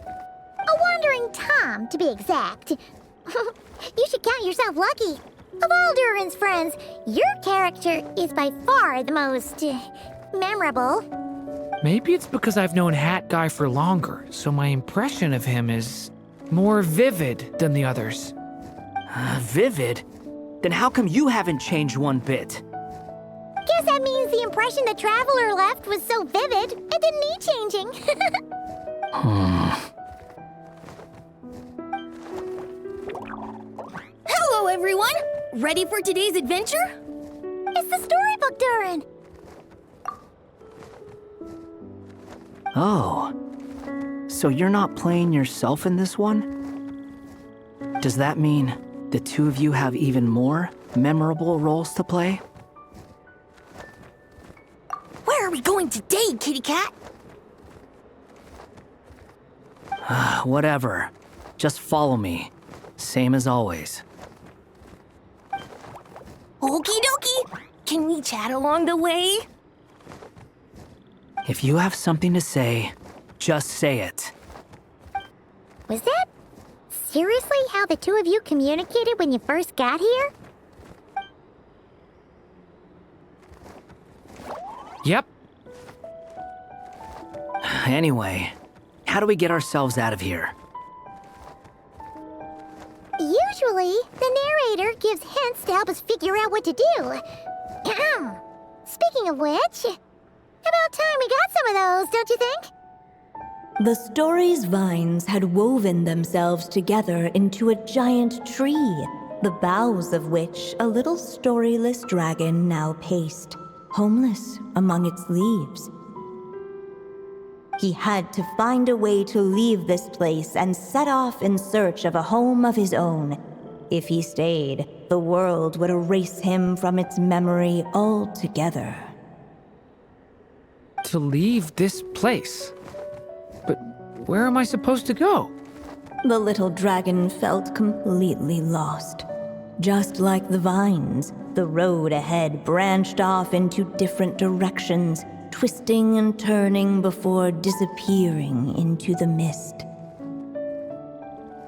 A wandering Tom, to be exact. You should count yourself lucky. Of all Durin's friends, your character is by far the most memorable. Maybe it's because I've known Hat Guy for longer, so my impression of him is more vivid than the others. Vivid? Then how come you haven't changed one bit? Guess that means the impression the Traveler left was so vivid, it didn't need changing. Hello, everyone! Ready for today's adventure? It's the storybook, Durin! Oh. So you're not playing yourself in this one? Does that mean the two of you have even more memorable roles to play? Where are we going today, kitty cat? Whatever. Just follow me. Same as always. Okie dokie! Can we chat along the way? If you have something to say, just say it. Was that seriously how the two of you communicated when you first got here? Yep. Anyway, how do we get ourselves out of here? Usually, the narrator gives hints to help us figure out what to do. Speaking of which, about time we got some of those, don't you think? The story's vines had woven themselves together into a giant tree, the boughs of which a little storyless dragon now paced, homeless among its leaves. He had to find a way to leave this place and set off in search of a home of his own. If he stayed, the world would erase him from its memory altogether. To leave this place? But where am I supposed to go? The little dragon felt completely lost. Just like the vines, the road ahead branched off into different directions, twisting and turning before disappearing into the mist.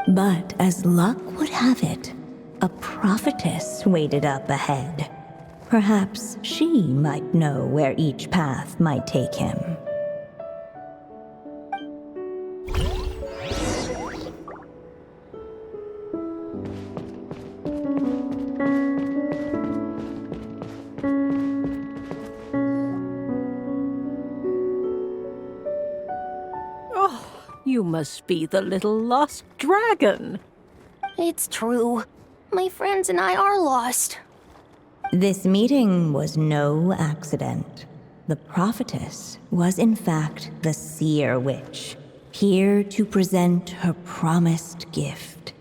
But as luck would have it, a prophetess waited up ahead. Perhaps she might know where each path might take him. You must be the little lost dragon. It's true. My friends and I are lost. This meeting was no accident. The prophetess was in fact the seer witch, here to present her promised gift.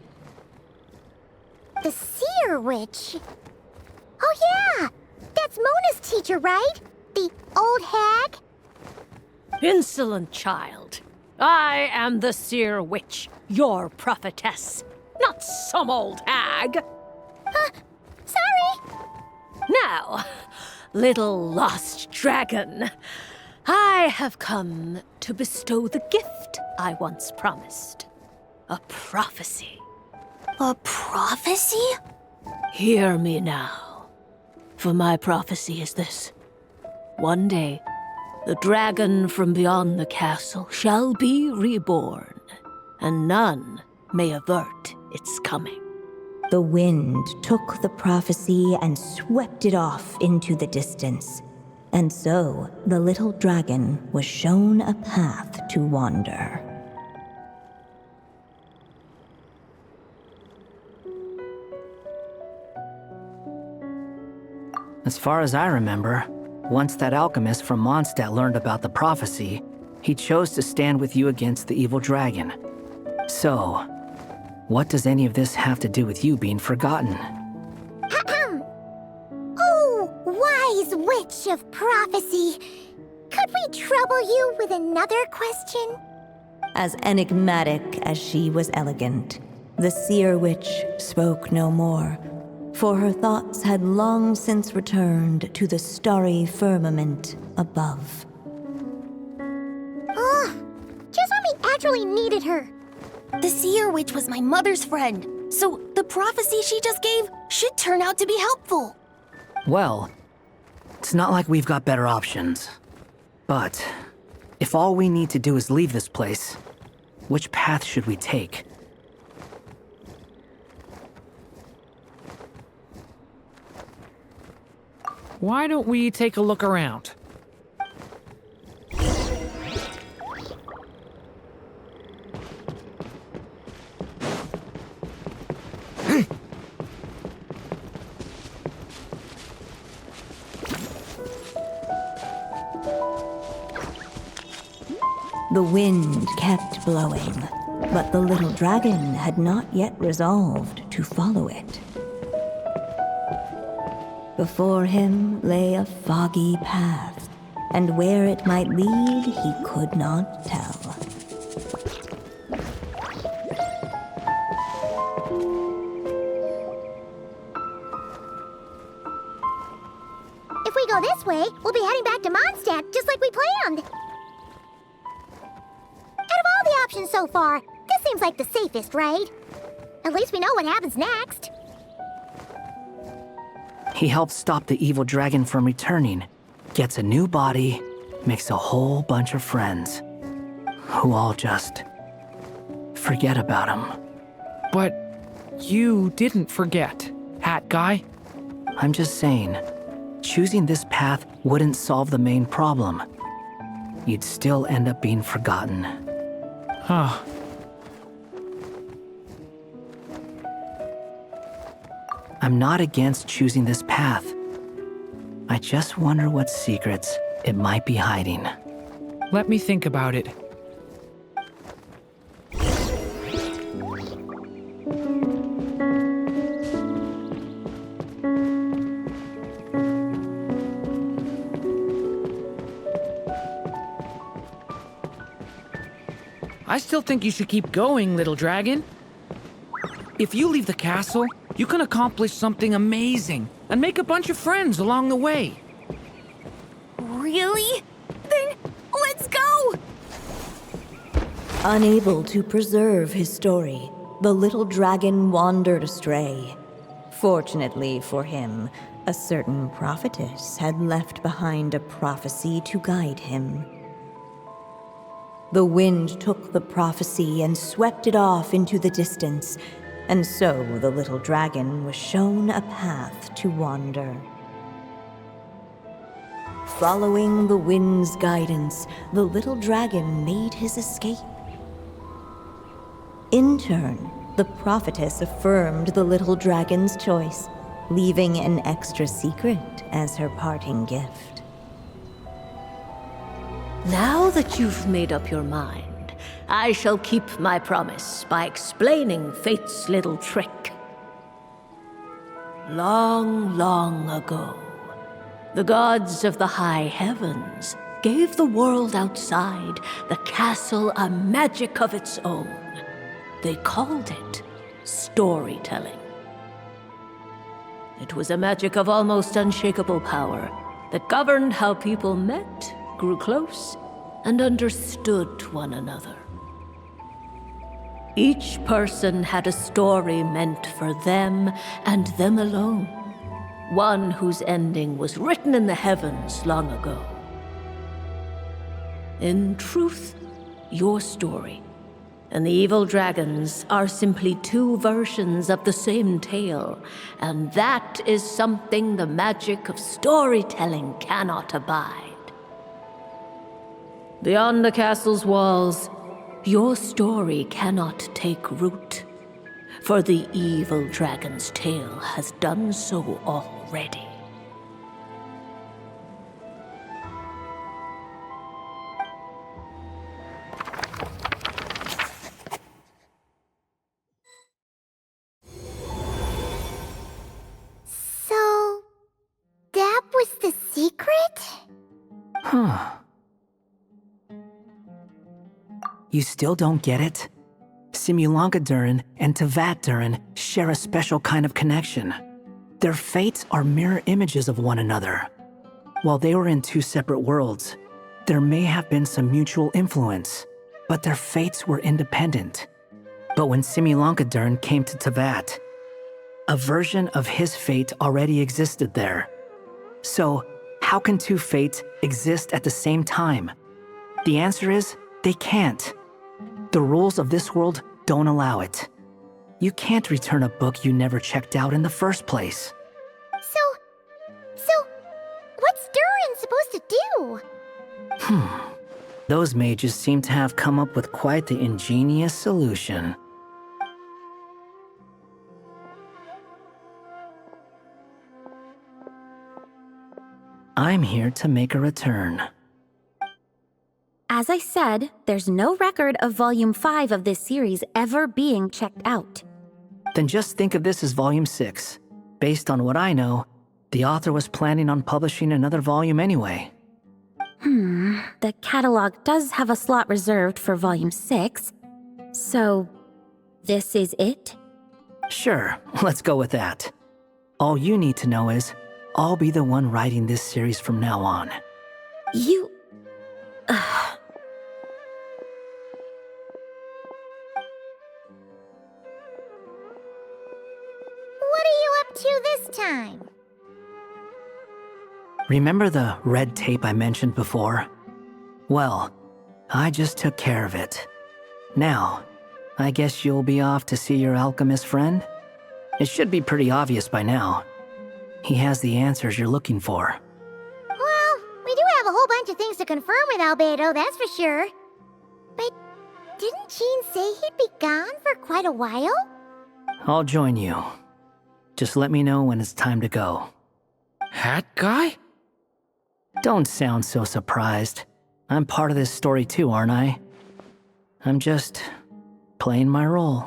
The seer witch? Oh yeah! That's Mona's teacher, right? The old hag? Insolent child. I am the seer witch, your prophetess, not some old hag. Sorry! Now, little lost dragon, I have come to bestow the gift I once promised. A prophecy. A prophecy? Hear me now, for my prophecy is this. One day, the dragon from beyond the castle shall be reborn, and none may avert its coming. The wind took the prophecy and swept it off into the distance. And so, the little dragon was shown a path to wander. As far as I remember, once that alchemist from Mondstadt learned about the prophecy, He chose to stand with you against the evil dragon. So, what does any of this have to do with you being forgotten? Oh, wise witch of prophecy. Could we trouble you with another question? As enigmatic as she was elegant, the seer witch spoke no more, for her thoughts had long since returned to the starry firmament above. Just when we actually needed her. The seer witch was my mother's friend, so the prophecy she just gave should turn out to be helpful. Well, it's not like we've got better options. But, if all we need to do is leave this place, which path should we take? Why don't we take a look around? The wind kept blowing, but the little dragon had not yet resolved to follow it. Before him lay a foggy path, and where it might lead he could not tell. If we go this way, we'll be heading back to Mondstadt just like we planned. Out of all the options so far, this seems like the safest, right? At least we know what happens next. He helped stop the evil dragon from returning, gets a new body, makes a whole bunch of friends, who all just forget about him. But you didn't forget, Hat Guy. I'm just saying, choosing this path wouldn't solve the main problem. You'd still end up being forgotten. Huh. I'm not against choosing this path. I just wonder what secrets it might be hiding. Let me think about it. I still think you should keep going, little dragon. If you leave the castle, you can accomplish something amazing and make a bunch of friends along the way. Really? Then let's go! Unable to preserve his story, the little dragon wandered astray. Fortunately for him, a certain prophetess had left behind a prophecy to guide him. The wind took the prophecy and swept it off into the distance, and so the little dragon was shown a path to wander. Following the wind's guidance, the little dragon made his escape. In turn, the prophetess affirmed the little dragon's choice, leaving an extra secret as her parting gift. Now that you've made up your mind, I shall keep my promise by explaining fate's little trick. Long, long ago, the gods of the high heavens gave the world outside the castle a magic of its own. They called it storytelling. It was a magic of almost unshakable power that governed how people met, grew close, and understood one another. Each person had a story meant for them and them alone, one whose ending was written in the heavens long ago. In truth, your story and the evil dragons are simply two versions of the same tale, and that is something the magic of storytelling cannot abide. Beyond the castle's walls, your story cannot take root, for the evil dragon's tale has done so already. Huh. You still don't get it? Simulanka Durin and Tevat Durin share a special kind of connection. Their fates are mirror images of one another. While they were in two separate worlds, there may have been some mutual influence, but their fates were independent. But when Simulanka Durin came to Tevat, a version of his fate already existed there. So, how can two fates exist at the same time? The answer is, they can't. The rules of this world don't allow it. You can't return a book you never checked out in the first place. So, what's Durin supposed to do? Those mages seem to have come up with quite the ingenious solution. I'm here to make a return. As I said, there's no record of Volume 5 of this series ever being checked out. Then just think of this as Volume 6. Based on what I know, the author was planning on publishing another volume anyway. The catalog does have a slot reserved for Volume 6. So, this is it? Sure, let's go with that. All you need to know is, I'll be the one writing this series from now on. You... What are you up to this time? Remember the red tape I mentioned before? Well, I just took care of it. Now, I guess you'll be off to see your alchemist friend? It should be pretty obvious by now. He has the answers you're looking for. Well, we do have a whole bunch of things to confirm with Albedo, that's for sure. But didn't Jean say he'd be gone for quite a while? I'll join you. Just let me know when it's time to go. Hat guy? Don't sound so surprised. I'm part of this story too, aren't I? I'm just playing my role.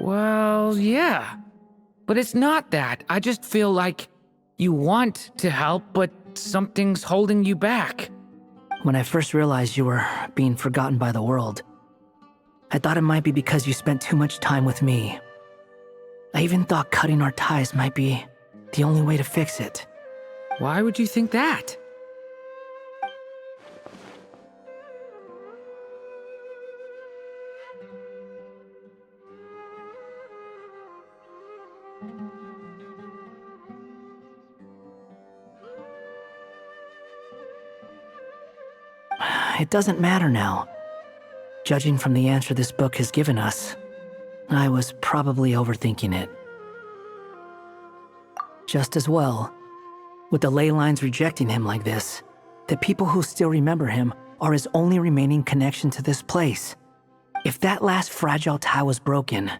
Well, yeah. But it's not that. I just feel like you want to help, but something's holding you back. When I first realized you were being forgotten by the world, I thought it might be because you spent too much time with me. I even thought cutting our ties might be the only way to fix it. Why would you think that? It doesn't matter now. Judging from the answer this book has given us, I was probably overthinking it. Just as well. With the ley lines rejecting him like this, the people who still remember him are his only remaining connection to this place. If that last fragile tie was broken,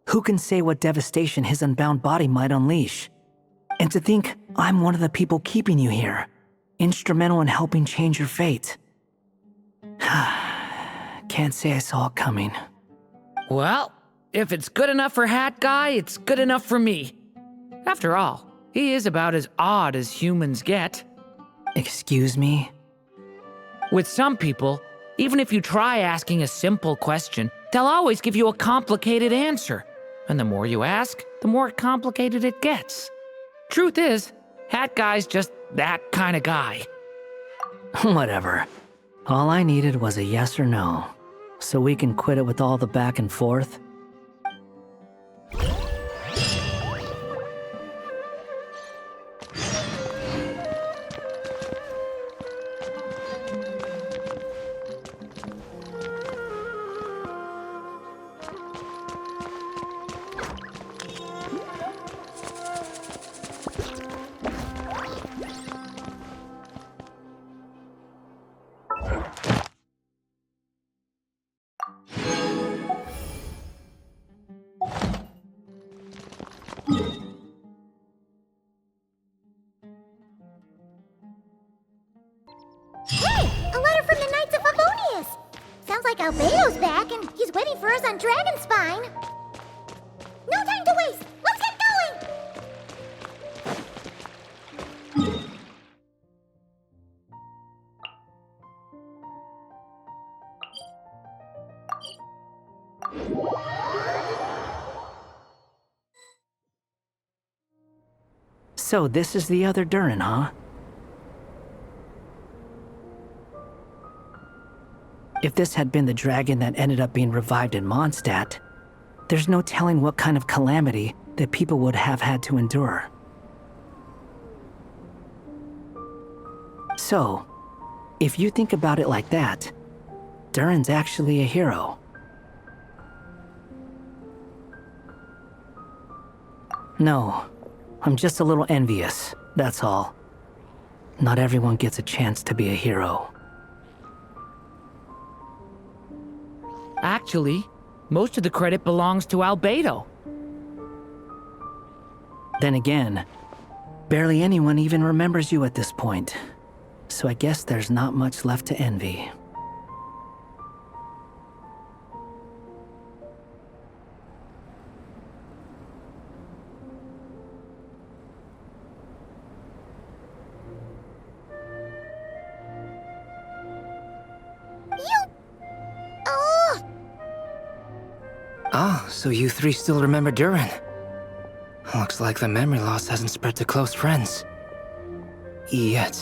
who can say what devastation his unbound body might unleash? And to think I'm one of the people keeping you here, instrumental in helping change your fate. Can't say I saw it coming. Well, if it's good enough for Hat Guy, it's good enough for me. After all, he is about as odd as humans get. Excuse me? With some people, even if you try asking a simple question, they'll always give you a complicated answer. And the more you ask, the more complicated it gets. Truth is, Hat Guy's just that kind of guy. Whatever. All I needed was a yes or no, so we can quit it with all the back and forth. Hey! A letter from the Knights of Favonius! Sounds like Albedo's back and he's waiting for us on Dragonspine. No time to waste! Let's get going! So this is the other Durin, huh? If this had been the dragon that ended up being revived in Mondstadt, there's no telling what kind of calamity that people would have had to endure. So, if you think about it like that, Durin's actually a hero. No, I'm just a little envious, that's all. Not everyone gets a chance to be a hero. Actually, most of the credit belongs to Albedo. Then again, barely anyone even remembers you at this point. So I guess there's not much left to envy. Ah, so you three still remember Durin. Looks like the memory loss hasn't spread to close friends. Yet.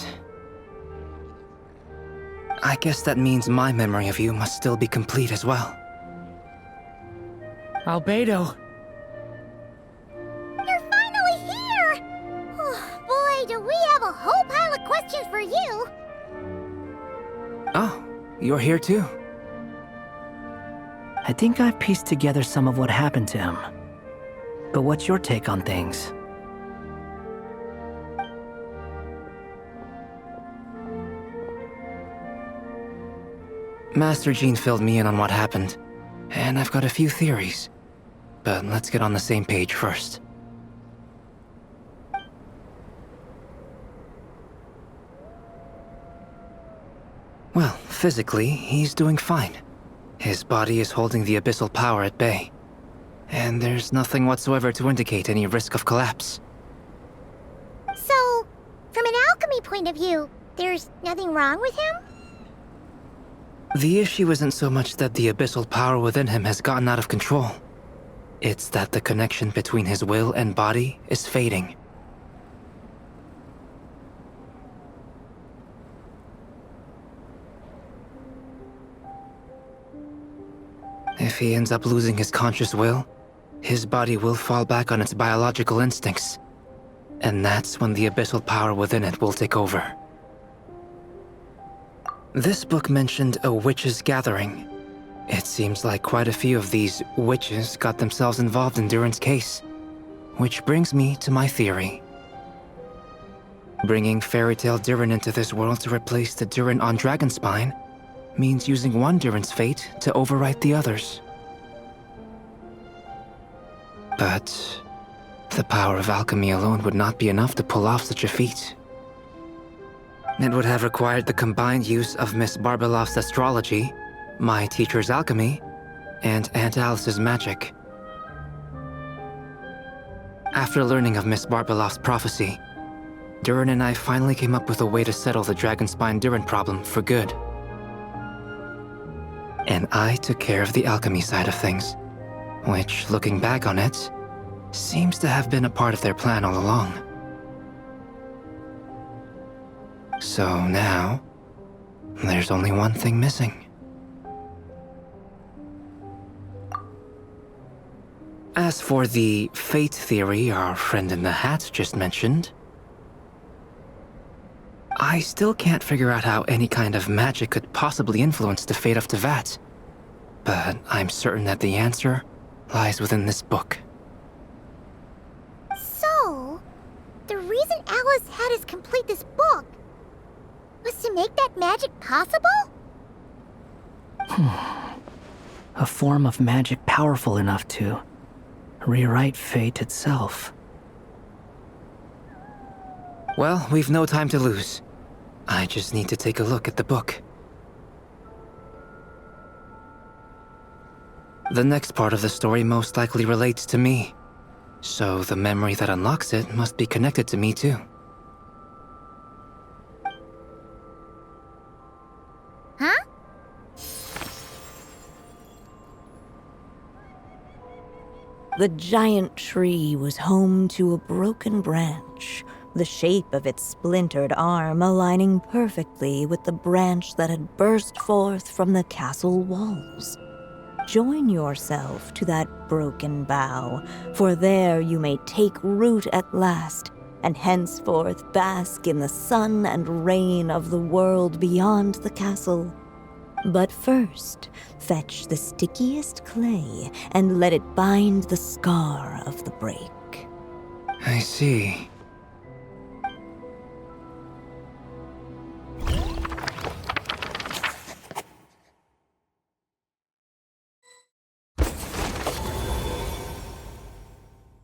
I guess that means my memory of you must still be complete as well. Albedo. You're finally here! Oh, boy, do we have a whole pile of questions for you! Oh, you're here too. I think I've pieced together some of what happened to him. But what's your take on things? Master Jean filled me in on what happened, and I've got a few theories. But let's get on the same page first. Well, physically, he's doing fine. His body is holding the abyssal power at bay, and there's nothing whatsoever to indicate any risk of collapse. So, from an alchemy point of view, there's nothing wrong with him? The issue isn't so much that the abyssal power within him has gotten out of control. It's that the connection between his will and body is fading. If he ends up losing his conscious will, his body will fall back on its biological instincts. And that's when the abyssal power within it will take over. This book mentioned a witches' gathering. It seems like quite a few of these witches got themselves involved in Durin's case. Which brings me to my theory. Bringing fairy tale Durin into this world to replace the Durin on Dragonspine means using one Durin's fate to overwrite the others. But the power of alchemy alone would not be enough to pull off such a feat. It would have required the combined use of Miss Barbeloff's astrology, my teacher's alchemy, and Aunt Alice's magic. After learning of Miss Barbeloff's prophecy, Durin and I finally came up with a way to settle the Dragonspine Durin problem for good. And I took care of the alchemy side of things, which, looking back on it, seems to have been a part of their plan all along. So now, there's only one thing missing. As for the fate theory our friend in the hat just mentioned, I still can't figure out how any kind of magic could possibly influence the fate of Tevat. But I'm certain that the answer lies within this book. So, the reason Alice had us complete this book was to make that magic possible? A form of magic powerful enough to rewrite fate itself. Well, we've no time to lose. I just need to take a look at the book. The next part of the story most likely relates to me, so the memory that unlocks it must be connected to me too. Huh? The giant tree was home to a broken branch, the shape of its splintered arm aligning perfectly with the branch that had burst forth from the castle walls. Join yourself to that broken bough, for there you may take root at last, and henceforth bask in the sun and rain of the world beyond the castle. But first, fetch the stickiest clay and let it bind the scar of the break. I see.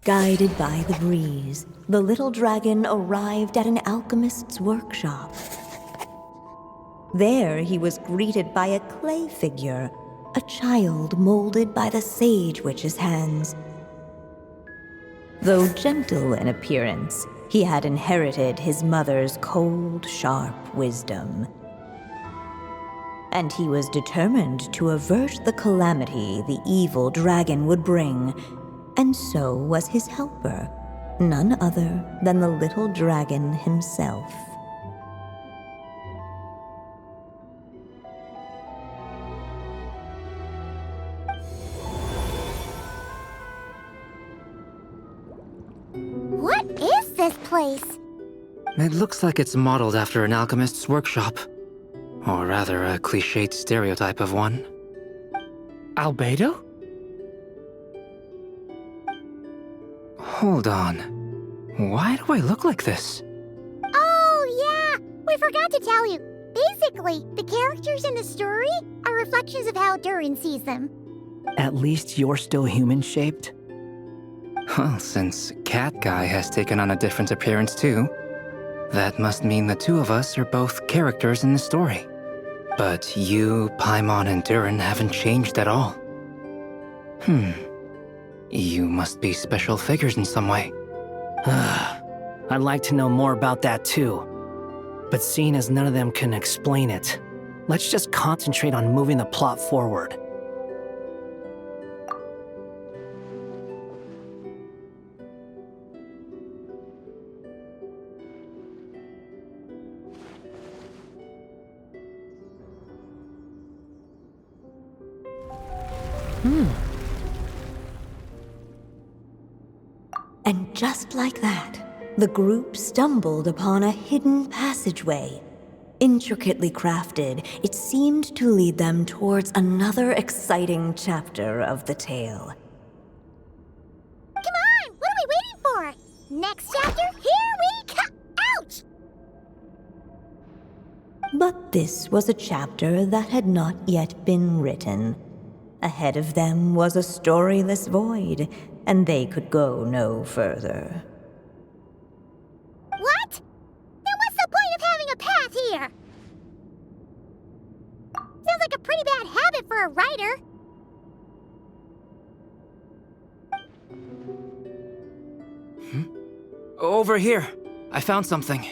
Guided by the breeze, the little dragon arrived at an alchemist's workshop. There he was greeted by a clay figure, a child molded by the sage witch's hands. Though gentle in appearance, he had inherited his mother's cold, sharp wisdom. And he was determined to avert the calamity the evil dragon would bring. And so was his helper, none other than the little dragon himself. What is this place? It looks like it's modeled after an alchemist's workshop. Or rather, a cliched stereotype of one. Albedo? Hold on. Why do I look like this? Oh, yeah! We forgot to tell you. Basically, the characters in the story are reflections of how Durin sees them. At least you're still human-shaped? Well, since Cat Guy has taken on a different appearance too, that must mean the two of us are both characters in the story. But you, Paimon, and Durin haven't changed at all. You must be special figures in some way. I'd like to know more about that too. But seeing as none of them can explain it, let's just concentrate on moving the plot forward. And just like that, the group stumbled upon a hidden passageway. Intricately crafted, it seemed to lead them towards another exciting chapter of the tale. Come on! What are we waiting for? Next chapter, here we come! Ouch! But this was a chapter that had not yet been written. Ahead of them was a storyless void, and they could go no further. What? Then what's the point of having a path here? Sounds like a pretty bad habit for a writer. Over here. I found something.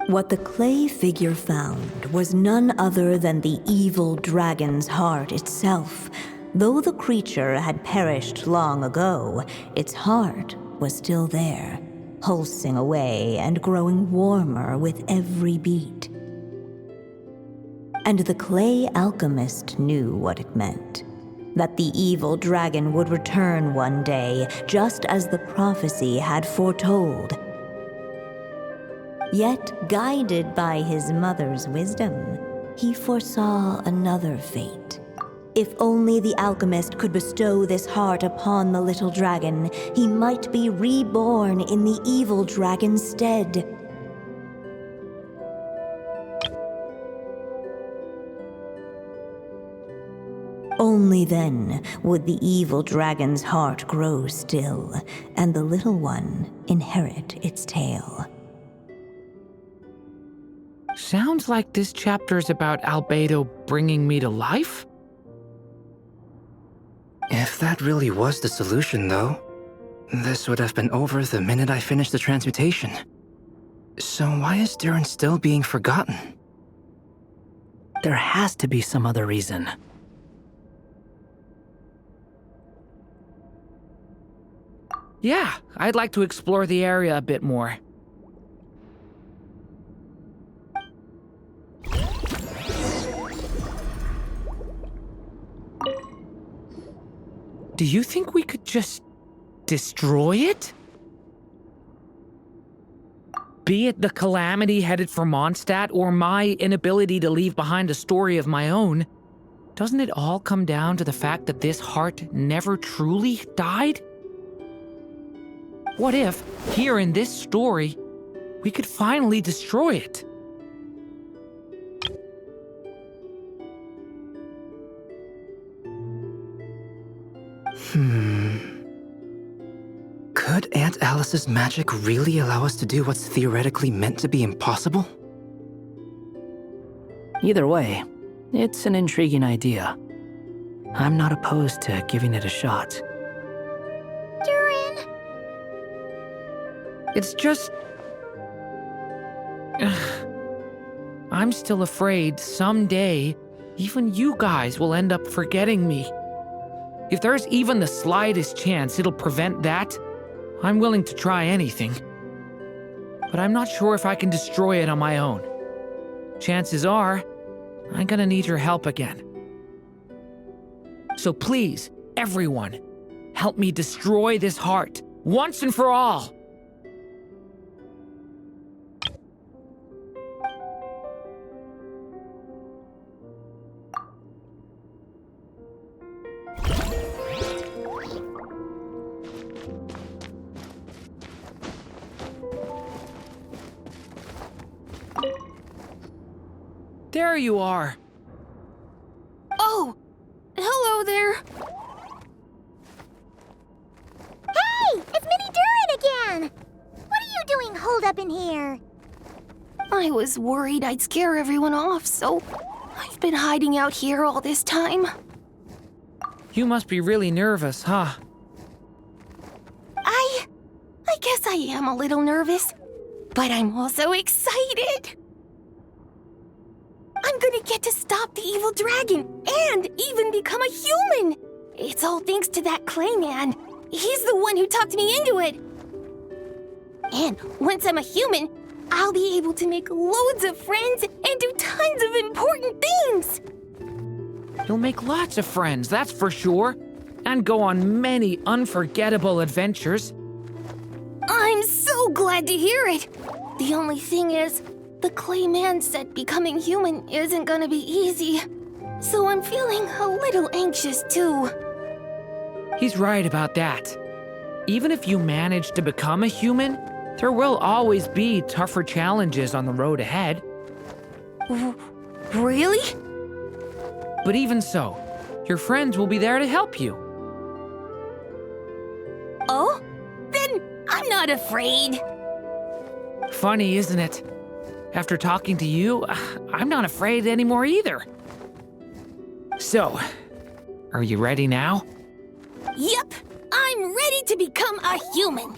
What the clay figure found was none other than the evil dragon's heart itself. Though the creature had perished long ago, its heart was still there, pulsing away and growing warmer with every beat. And the clay alchemist knew what it meant. That the evil dragon would return one day, just as the prophecy had foretold. Yet, guided by his mother's wisdom, he foresaw another fate. If only the alchemist could bestow this heart upon the little dragon, he might be reborn in the evil dragon's stead. Only then would the evil dragon's heart grow still, and the little one inherit its tale. Sounds like this chapter's about Albedo bringing me to life? If that really was the solution, though, this would have been over the minute I finished the transmutation. So why is Durin still being forgotten? There has to be some other reason. Yeah, I'd like to explore the area a bit more. Do you think we could just destroy it? Be it the calamity headed for Mondstadt or my inability to leave behind a story of my own, doesn't it all come down to the fact that this heart never truly died? What if, here in this story, we could finally destroy it? Could Aunt Alice's magic really allow us to do what's theoretically meant to be impossible? Either way, it's an intriguing idea. I'm not opposed to giving it a shot. Durin! It's just... I'm still afraid someday, even you guys will end up forgetting me. If there's even the slightest chance it'll prevent that, I'm willing to try anything. But I'm not sure if I can destroy it on my own. Chances are, I'm gonna need your help again. So please, everyone, help me destroy this heart, once and for all! There you are. Oh, hello there. Hey, it's Mini Durin again! What are you doing holed up in here? I was worried I'd scare everyone off, so I've been hiding out here all this time. You must be really nervous, huh? I guess I am a little nervous, but I'm also excited. I'm gonna get to stop the evil dragon and even become a human. It's all thanks to that clay man. He's the one who talked me into it. And once I'm a human, I'll be able to make loads of friends and do tons of important things. You'll make lots of friends, that's for sure. And go on many unforgettable adventures. I'm so glad to hear it. The only thing is, the clay man said becoming human isn't gonna be easy. So I'm feeling a little anxious too. He's right about that. Even if you manage to become a human, there will always be tougher challenges on the road ahead. Really? But even so, your friends will be there to help you. Oh? Then I'm not afraid. Funny, isn't it? After talking to you, I'm not afraid anymore either. So, are you ready now? Yep, I'm ready to become a human.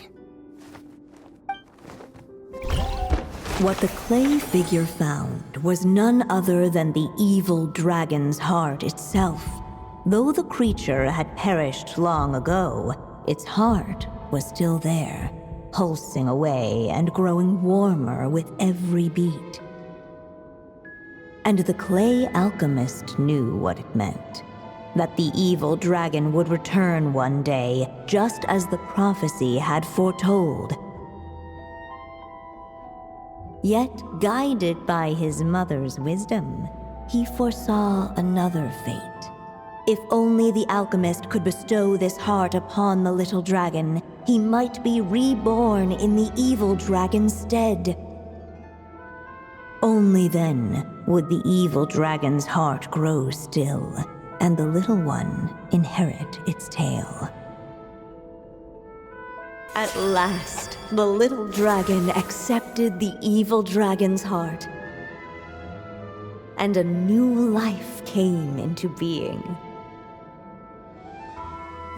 What the clay figure found was none other than the evil dragon's heart itself. Though the creature had perished long ago, its heart was still there, pulsing away and growing warmer with every beat. And the clay alchemist knew what it meant. That the evil dragon would return one day, just as the prophecy had foretold. Yet, guided by his mother's wisdom, he foresaw another fate. If only the alchemist could bestow this heart upon the little dragon, he might be reborn in the evil dragon's stead. Only then would the evil dragon's heart grow still, and the little one inherit its tale. At last, the little dragon accepted the evil dragon's heart, and a new life came into being.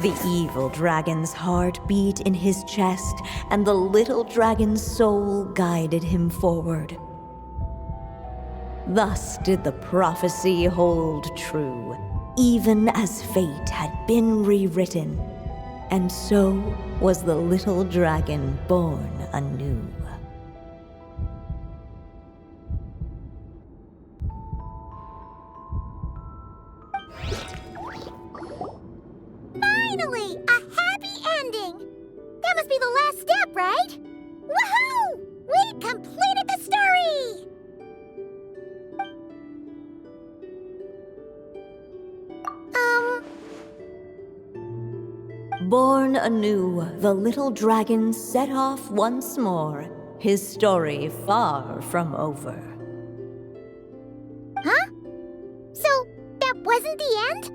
The evil dragon's heart beat in his chest, and the little dragon's soul guided him forward. Thus did the prophecy hold true, even as fate had been rewritten. And so was the little dragon born anew. Finally! A happy ending! That must be the last step, right? Woohoo! We completed the story! Born anew, the little dragon set off once more, his story far from over. Huh? So, that wasn't the end?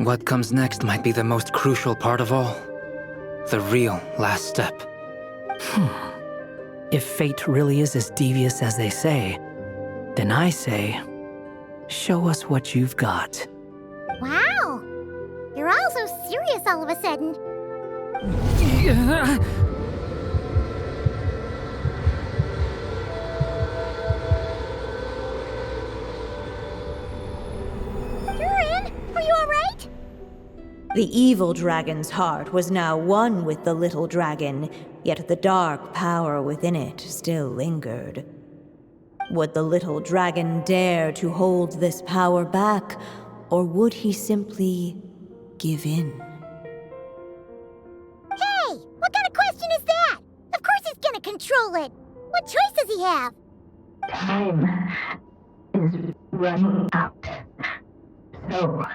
What comes next might be the most crucial part of all. The real last step. If fate really is as devious as they say, then I say, show us what you've got. Wow! You're all so serious all of a sudden. Durin, are you alright? The evil dragon's heart was now one with the little dragon, yet the dark power within it still lingered. Would the little dragon dare to hold this power back, or would he simply give in? Hey! What kind of question is that? Of course he's gonna control it! What choice does he have? Time is running out. So,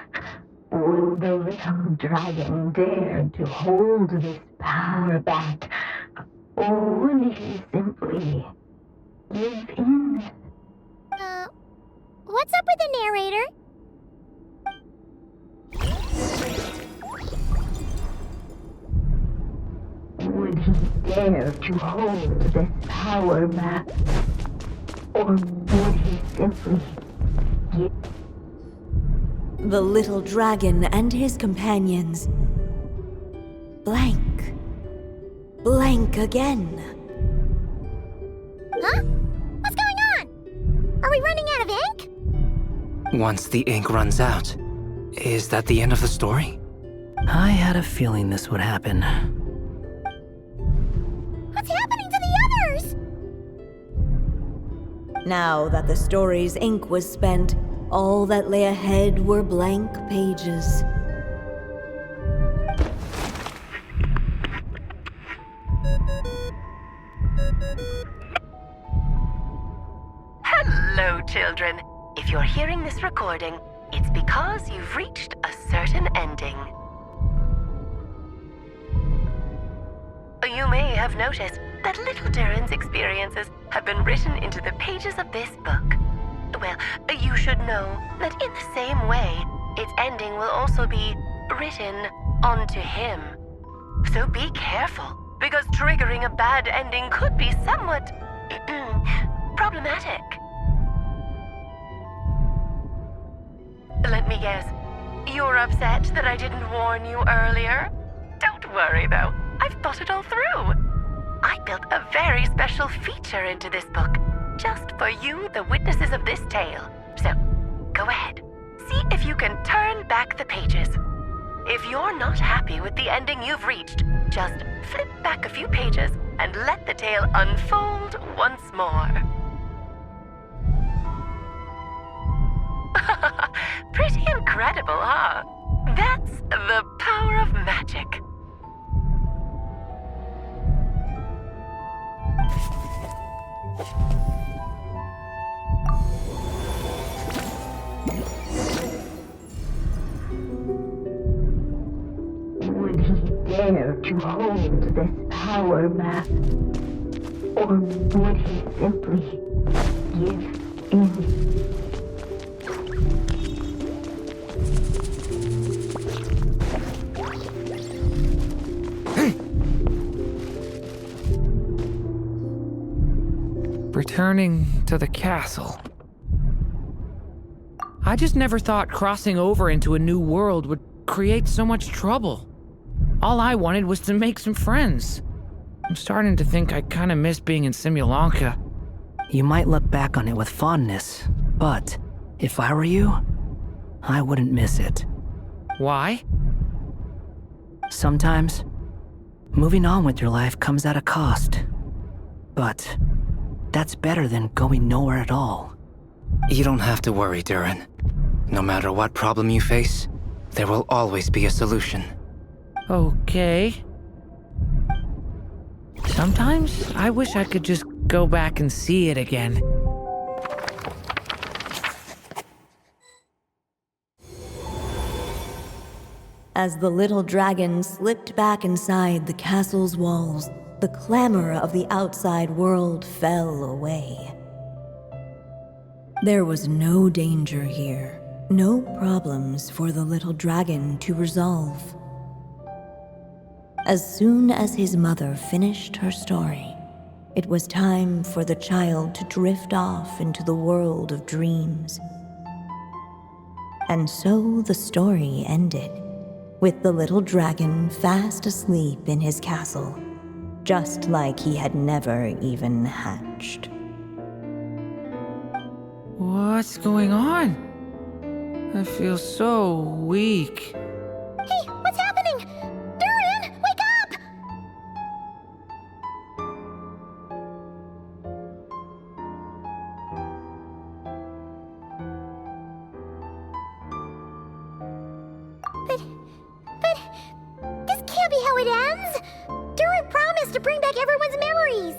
will the little dragon dare to hold this power back? Or will he simply give in? What's up with the narrator? Would he dare to hold this power back? Or would he simply give? The little dragon and his companions blank. Blank again. Huh? What's going on? Are we running out of ink? Once the ink runs out, is that the end of the story? I had a feeling this would happen. What's happening to the others? Now that the story's ink was spent, all that lay ahead were blank pages. Hello, children. If you're hearing this recording, it's because you've reached a certain ending. You may have noticed that little Durin's experiences have been written into the pages of this book. Well, you should know that in the same way, its ending will also be written onto him. So be careful, because triggering a bad ending could be somewhat problematic. Let me guess, you're upset that I didn't warn you earlier? Don't worry though, I've thought it all through. I built a very special feature into this book, just for you, the witnesses of this tale. So, go ahead, see if you can turn back the pages. If you're not happy with the ending you've reached, just flip back a few pages and let the tale unfold once more. Pretty incredible, huh? That's the power of magic. Would he dare to hold this power back? Or would he simply give in? Returning to the castle. I just never thought crossing over into a new world would create so much trouble. All I wanted was to make some friends. I'm starting to think I kinda miss being in Simulanka. You might look back on it with fondness, but if I were you, I wouldn't miss it. Why? Sometimes, moving on with your life comes at a cost. But that's better than going nowhere at all. You don't have to worry, Durin. No matter what problem you face, there will always be a solution. Okay. Sometimes I wish I could just go back and see it again. As the little dragon slipped back inside the castle's walls, the clamor of the outside world fell away. There was no danger here, no problems for the little dragon to resolve. As soon as his mother finished her story, it was time for the child to drift off into the world of dreams. And so the story ended, with the little dragon fast asleep in his castle, just like he had never even hatched. What's going on? I feel so weak. Hey, what's happening? Durin, wake up! But this can't be how it ends. Durin promised to bring back everyone's memories.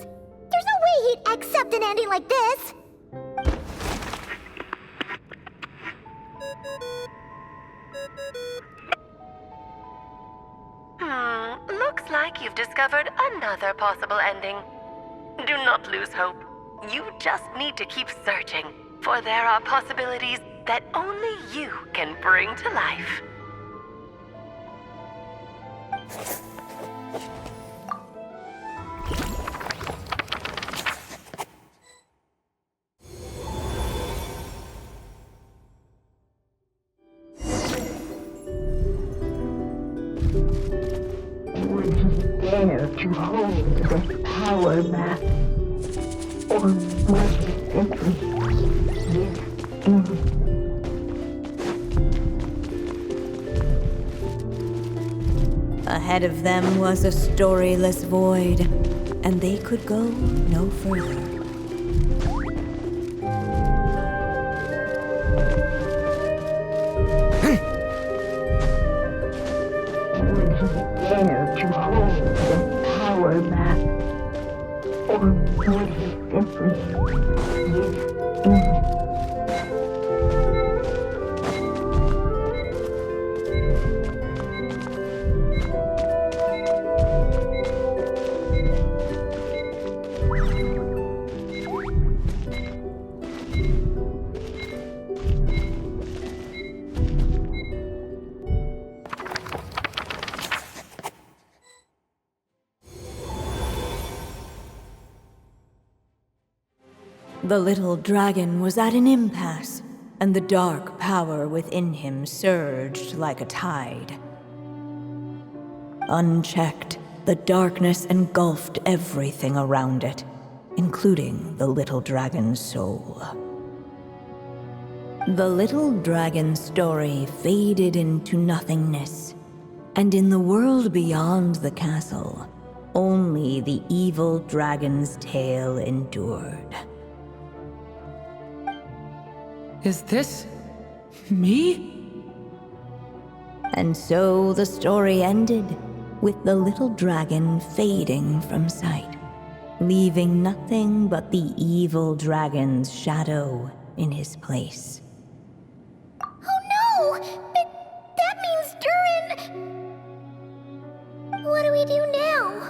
There's no way he'd accept an ending like this. Looks like you've discovered another possible ending. Do not lose hope. You just need to keep searching, for there are possibilities that only you can bring to life. Would he dare to hold this power map? Or would he simply give in? Ahead of them was a storyless void, and they could go no further. Would he dare to hold this power map? Or would he simply give in? The little dragon was at an impasse, and the dark power within him surged like a tide. Unchecked, the darkness engulfed everything around it, including the little dragon's soul. The little dragon's story faded into nothingness, and in the world beyond the castle, only the evil dragon's tale endured. Is this me? And so the story ended, with the little dragon fading from sight, leaving nothing but the evil dragon's shadow in his place. Oh no! That means Durin... What do we do now?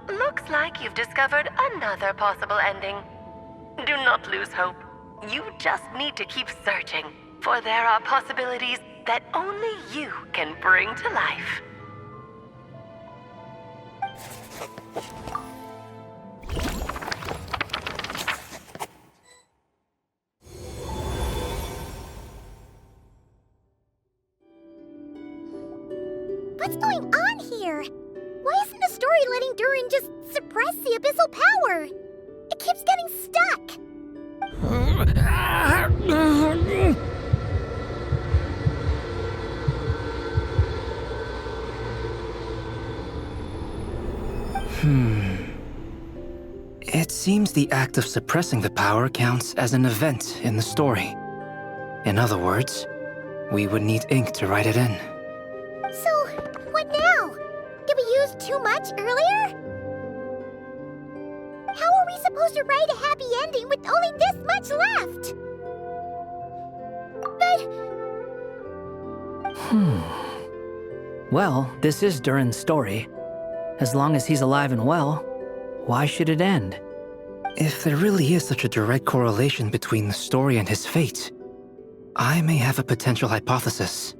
Looks like you've discovered another possible ending. Do not lose hope. You just need to keep searching, for there are possibilities that only you can bring to life. What's going on here? Why isn't the story letting Durin just suppress the abyssal power? It keeps getting stuck. It seems the act of suppressing the power counts as an event in the story. In other words, we would need ink to write it in. So, what now? Did we use too much earlier? How are we supposed to write a happy ending with only this much left? Well, this is Durin's story. As long as he's alive and well, why should it end? If there really is such a direct correlation between the story and his fate, I may have a potential hypothesis.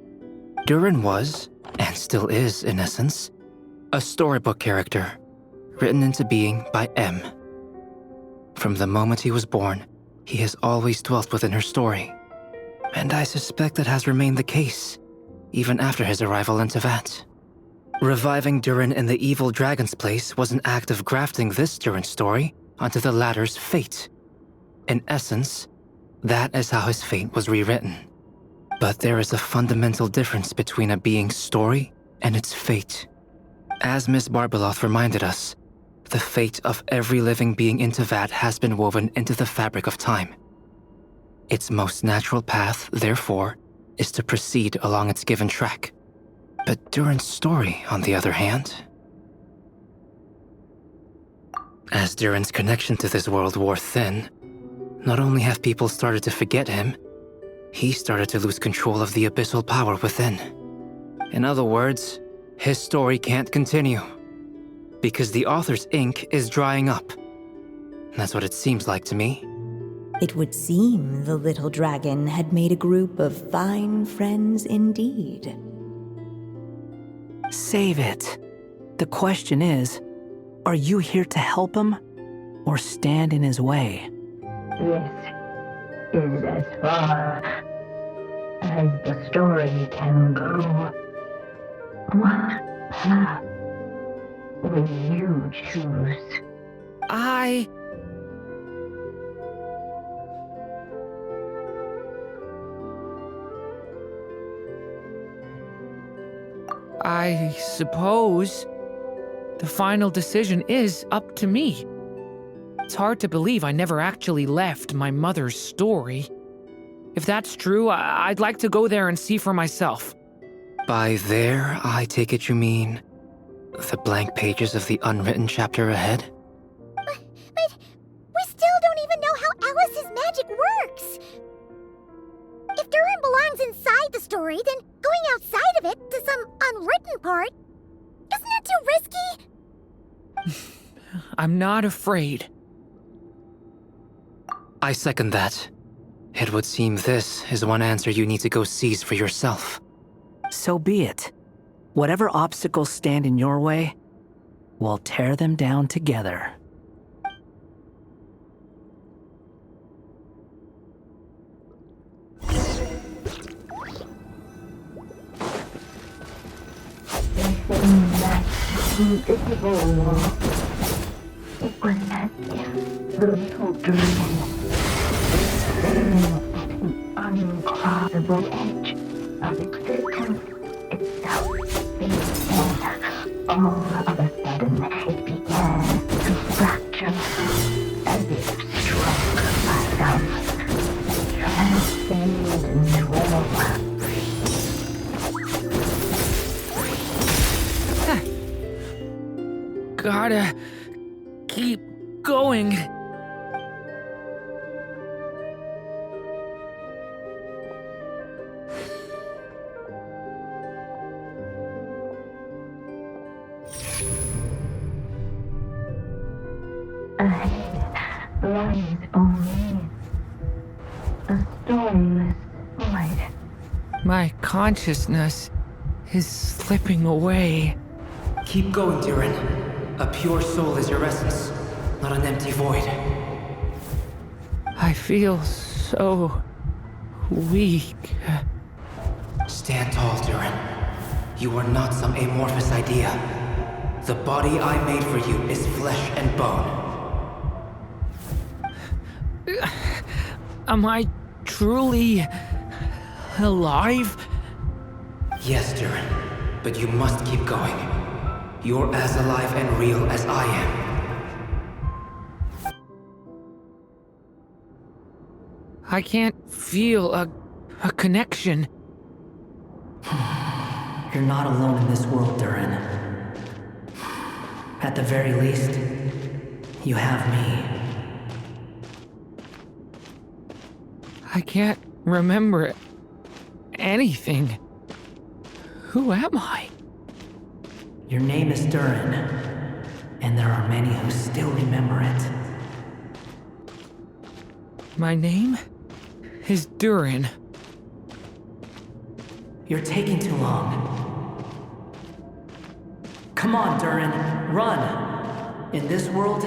Durin was, and still is in essence, a storybook character, written into being by M. From the moment he was born, he has always dwelt within her story. And I suspect that has remained the case, even after his arrival in Tevat. Reviving Durin in the evil dragon's place was an act of grafting this Durin story onto the latter's fate. In essence, that is how his fate was rewritten. But there is a fundamental difference between a being's story and its fate. As Miss Barbeloth reminded us, the fate of every living being in Tevat has been woven into the fabric of time. Its most natural path, therefore, is to proceed along its given track. But Durin's story, on the other hand, as Durin's connection to this world wore thin, not only have people started to forget him, he started to lose control of the abyssal power within. In other words, his story can't continue, because the author's ink is drying up. That's what it seems like to me. It would seem the little dragon had made a group of fine friends indeed. Save it. The question is, are you here to help him, or stand in his way? This is as far as the story can go. What path will you choose? I suppose the final decision is up to me. It's hard to believe I never actually left my mother's story. If that's true, I'd like to go there and see for myself. By there, I take it you mean the blank pages of the unwritten chapter ahead? But we still don't even know how Alice's magic works. If Durin belongs inside the story, then going outside of it to some unwritten part, isn't it too risky? I'm not afraid. I second that. It would seem this is one answer you need to go seize for yourself. So be it. Whatever obstacles stand in your way, we'll tear them down together. Invisible wall. It was as if the little dragon staring at an uncrossable edge of existence itself. And all of a sudden it began to fracture, as if struck by some transcendent wall. Gotta keep going. Lies only a stormless void. My consciousness is slipping away. Keep going, Durin. A pure soul is your essence, not an empty void. I feel so weak. Stand tall, Durin. You are not some amorphous idea. The body I made for you is flesh and bone. Am I truly alive? Yes, Durin, but you must keep going. You're as alive and real as I am. I can't feel a connection. You're not alone in this world, Durin. At the very least, you have me. I can't remember anything. Who am I? Your name is Durin, and there are many who still remember it. My name is Durin. You're taking too long. Come on, Durin, run! In this world,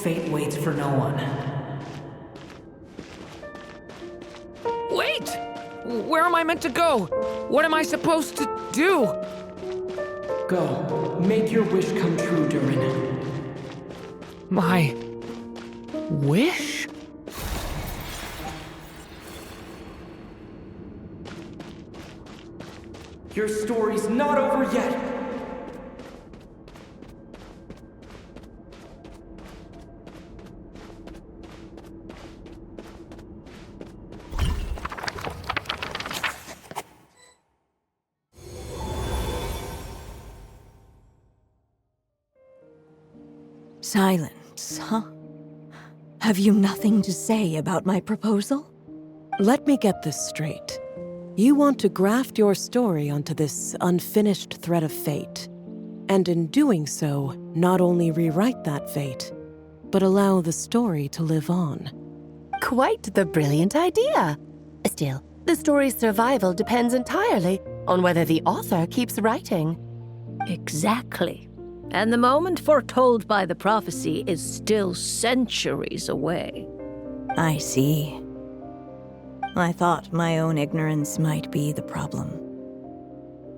fate waits for no one. Wait! Where am I meant to go? What am I supposed to do? Go. Make your wish come true, Durin. My wish? Your story's not over yet! Silence, huh? Have you nothing to say about my proposal? Let me get this straight. You want to graft your story onto this unfinished thread of fate, and in doing so, not only rewrite that fate, but allow the story to live on. Quite the brilliant idea. Still, the story's survival depends entirely on whether the author keeps writing. Exactly. And the moment foretold by the prophecy is still centuries away. I see. I thought my own ignorance might be the problem.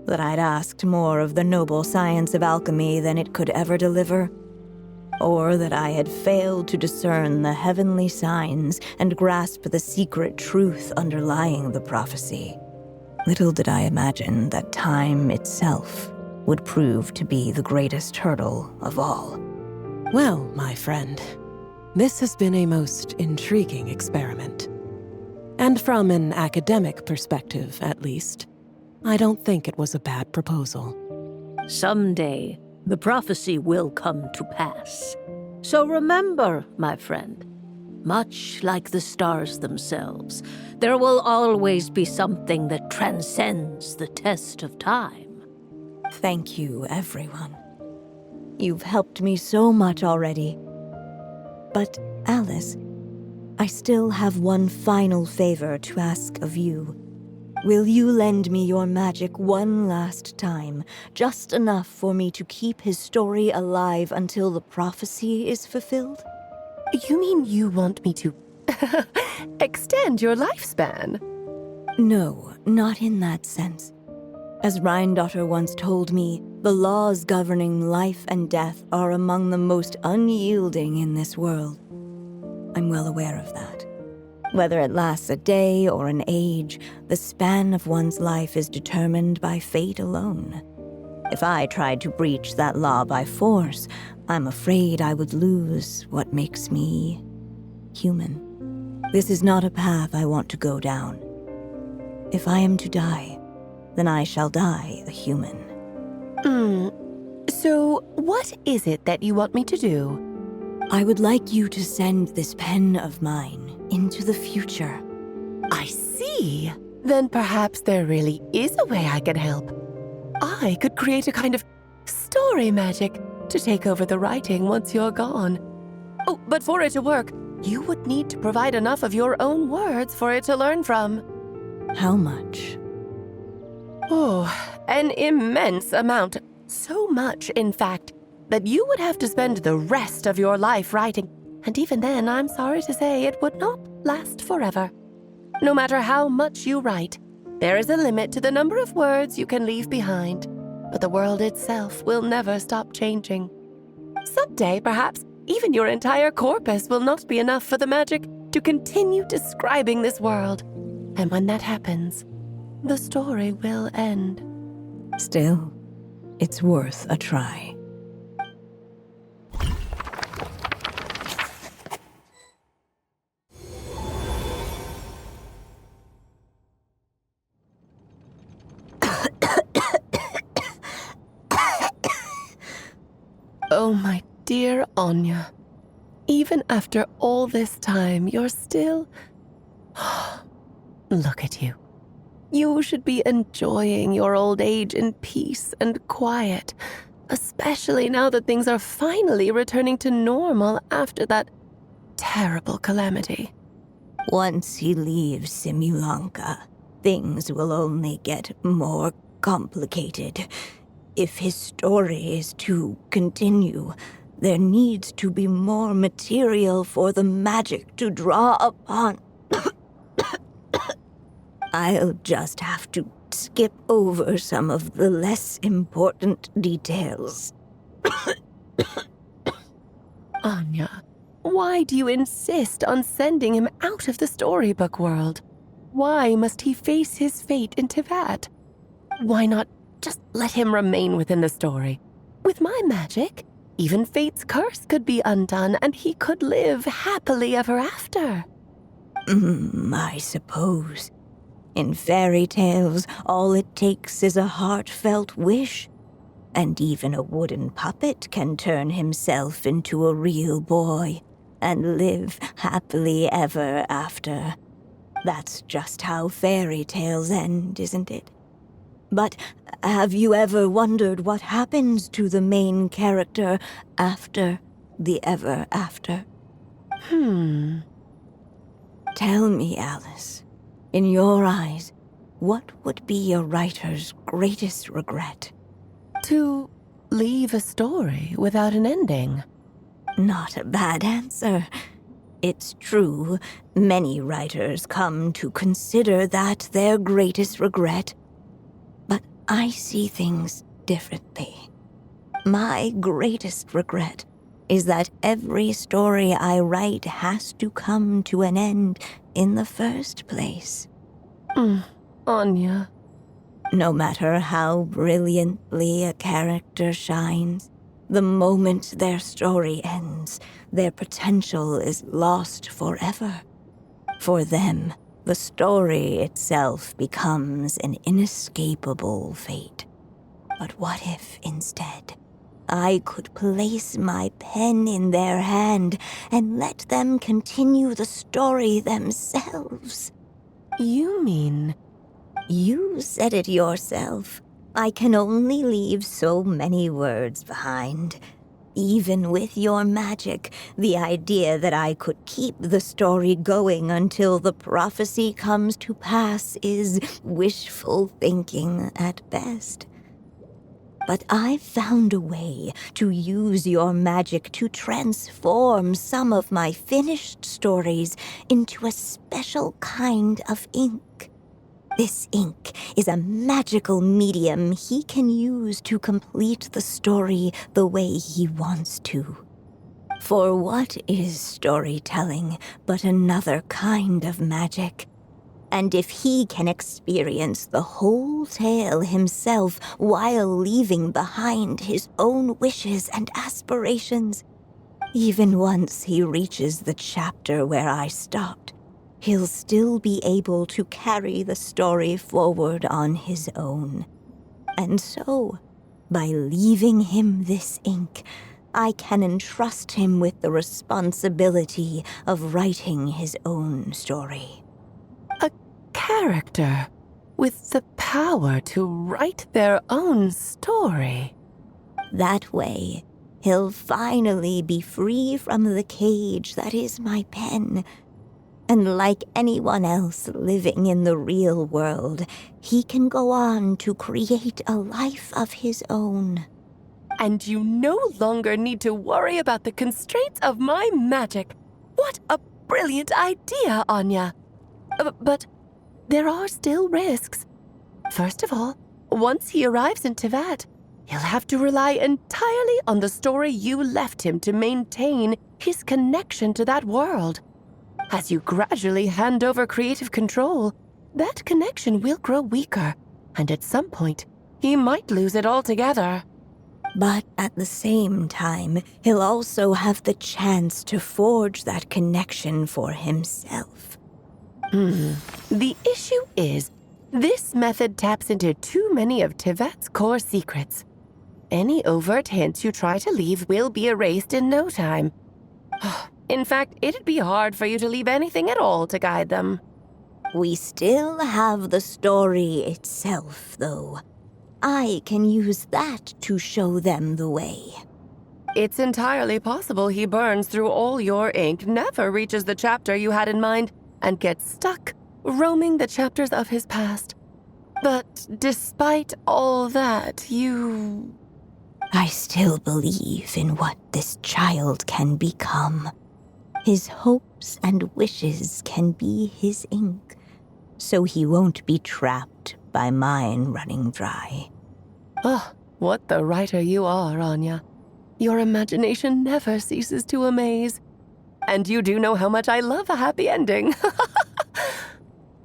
That I'd asked more of the noble science of alchemy than it could ever deliver. Or that I had failed to discern the heavenly signs and grasp the secret truth underlying the prophecy. Little did I imagine that time itself would prove to be the greatest hurdle of all. Well, my friend, this has been a most intriguing experiment. And from an academic perspective, at least, I don't think it was a bad proposal. Someday, the prophecy will come to pass. So remember, my friend, much like the stars themselves, there will always be something that transcends the test of time. Thank you, everyone. You've helped me so much already. But, Alice, I still have one final favor to ask of you. Will you lend me your magic one last time, just enough for me to keep his story alive until the prophecy is fulfilled? You mean you want me to extend your lifespan? No, not in that sense. As Rheindotter once told me, the laws governing life and death are among the most unyielding in this world. I'm well aware of that. Whether it lasts a day or an age, the span of one's life is determined by fate alone. If I tried to breach that law by force, I'm afraid I would lose what makes me human. This is not a path I want to go down. If I am to die, then I shall die a human. So what is it that you want me to do? I would like you to send this pen of mine into the future. I see. Then perhaps there really is a way I can help. I could create a kind of story magic to take over the writing once you're gone. Oh, but for it to work, you would need to provide enough of your own words for it to learn from. How much? Oh, an immense amount. So much, in fact, that you would have to spend the rest of your life writing, and even then, I'm sorry to say, it would not last forever. No matter how much you write, there is a limit to the number of words you can leave behind, but the world itself will never stop changing. Someday, perhaps, even your entire corpus will not be enough for the magic to continue describing this world. And when that happens, the story will end. Still, it's worth a try. Oh, my dear Anya. Even after all this time, you're still... Look at you. You should be enjoying your old age in peace and quiet, especially now that things are finally returning to normal after that terrible calamity. Once he leaves Simulanka, things will only get more complicated. If his story is to continue, there needs to be more material for the magic to draw upon. I'll just have to skip over some of the less important details. Anya, why do you insist on sending him out of the storybook world? Why must he face his fate in Teyvat? Why not just let him remain within the story? With my magic, even fate's curse could be undone and he could live happily ever after. I suppose. In fairy tales, all it takes is a heartfelt wish. And even a wooden puppet can turn himself into a real boy and live happily ever after. That's just how fairy tales end, isn't it? But have you ever wondered what happens to the main character after the ever after? Tell me, Alice, in your eyes, what would be a writer's greatest regret? To leave a story without an ending. Not a bad answer. It's true, many writers come to consider that their greatest regret. But I see things differently. My greatest regret is that every story I write has to come to an end in the first place. Anya. No matter how brilliantly a character shines, the moment their story ends, their potential is lost forever. For them, the story itself becomes an inescapable fate. But what if, instead, I could place my pen in their hand and let them continue the story themselves? You mean? You said it yourself. I can only leave so many words behind. Even with your magic, the idea that I could keep the story going until the prophecy comes to pass is wishful thinking at best. But I've found a way to use your magic to transform some of my finished stories into a special kind of ink. This ink is a magical medium he can use to complete the story the way he wants to. For what is storytelling but another kind of magic? And if he can experience the whole tale himself while leaving behind his own wishes and aspirations, even once he reaches the chapter where I stopped, he'll still be able to carry the story forward on his own. And so, by leaving him this ink, I can entrust him with the responsibility of writing his own story. A character with the power to write their own story. That way, he'll finally be free from the cage that is my pen. And like anyone else living in the real world, he can go on to create a life of his own. And you no longer need to worry about the constraints of my magic. What a brilliant idea, Anya. But there are still risks. First of all, once he arrives in Teyvat, he'll have to rely entirely on the story you left him to maintain his connection to that world. As you gradually hand over creative control, that connection will grow weaker, and at some point, he might lose it altogether. But at the same time, he'll also have the chance to forge that connection for himself. The issue is, this method taps into too many of Tevet's core secrets. Any overt hints you try to leave will be erased in no time. In fact, it'd be hard for you to leave anything at all to guide them. We still have the story itself, though. I can use that to show them the way. It's entirely possible he burns through all your ink, never reaches the chapter you had in mind, and gets stuck, roaming the chapters of his past. But despite all that, I still believe in what this child can become. His hopes and wishes can be his ink, so he won't be trapped by mine running dry. Oh, what the writer you are, Anya. Your imagination never ceases to amaze. And you do know how much I love a happy ending.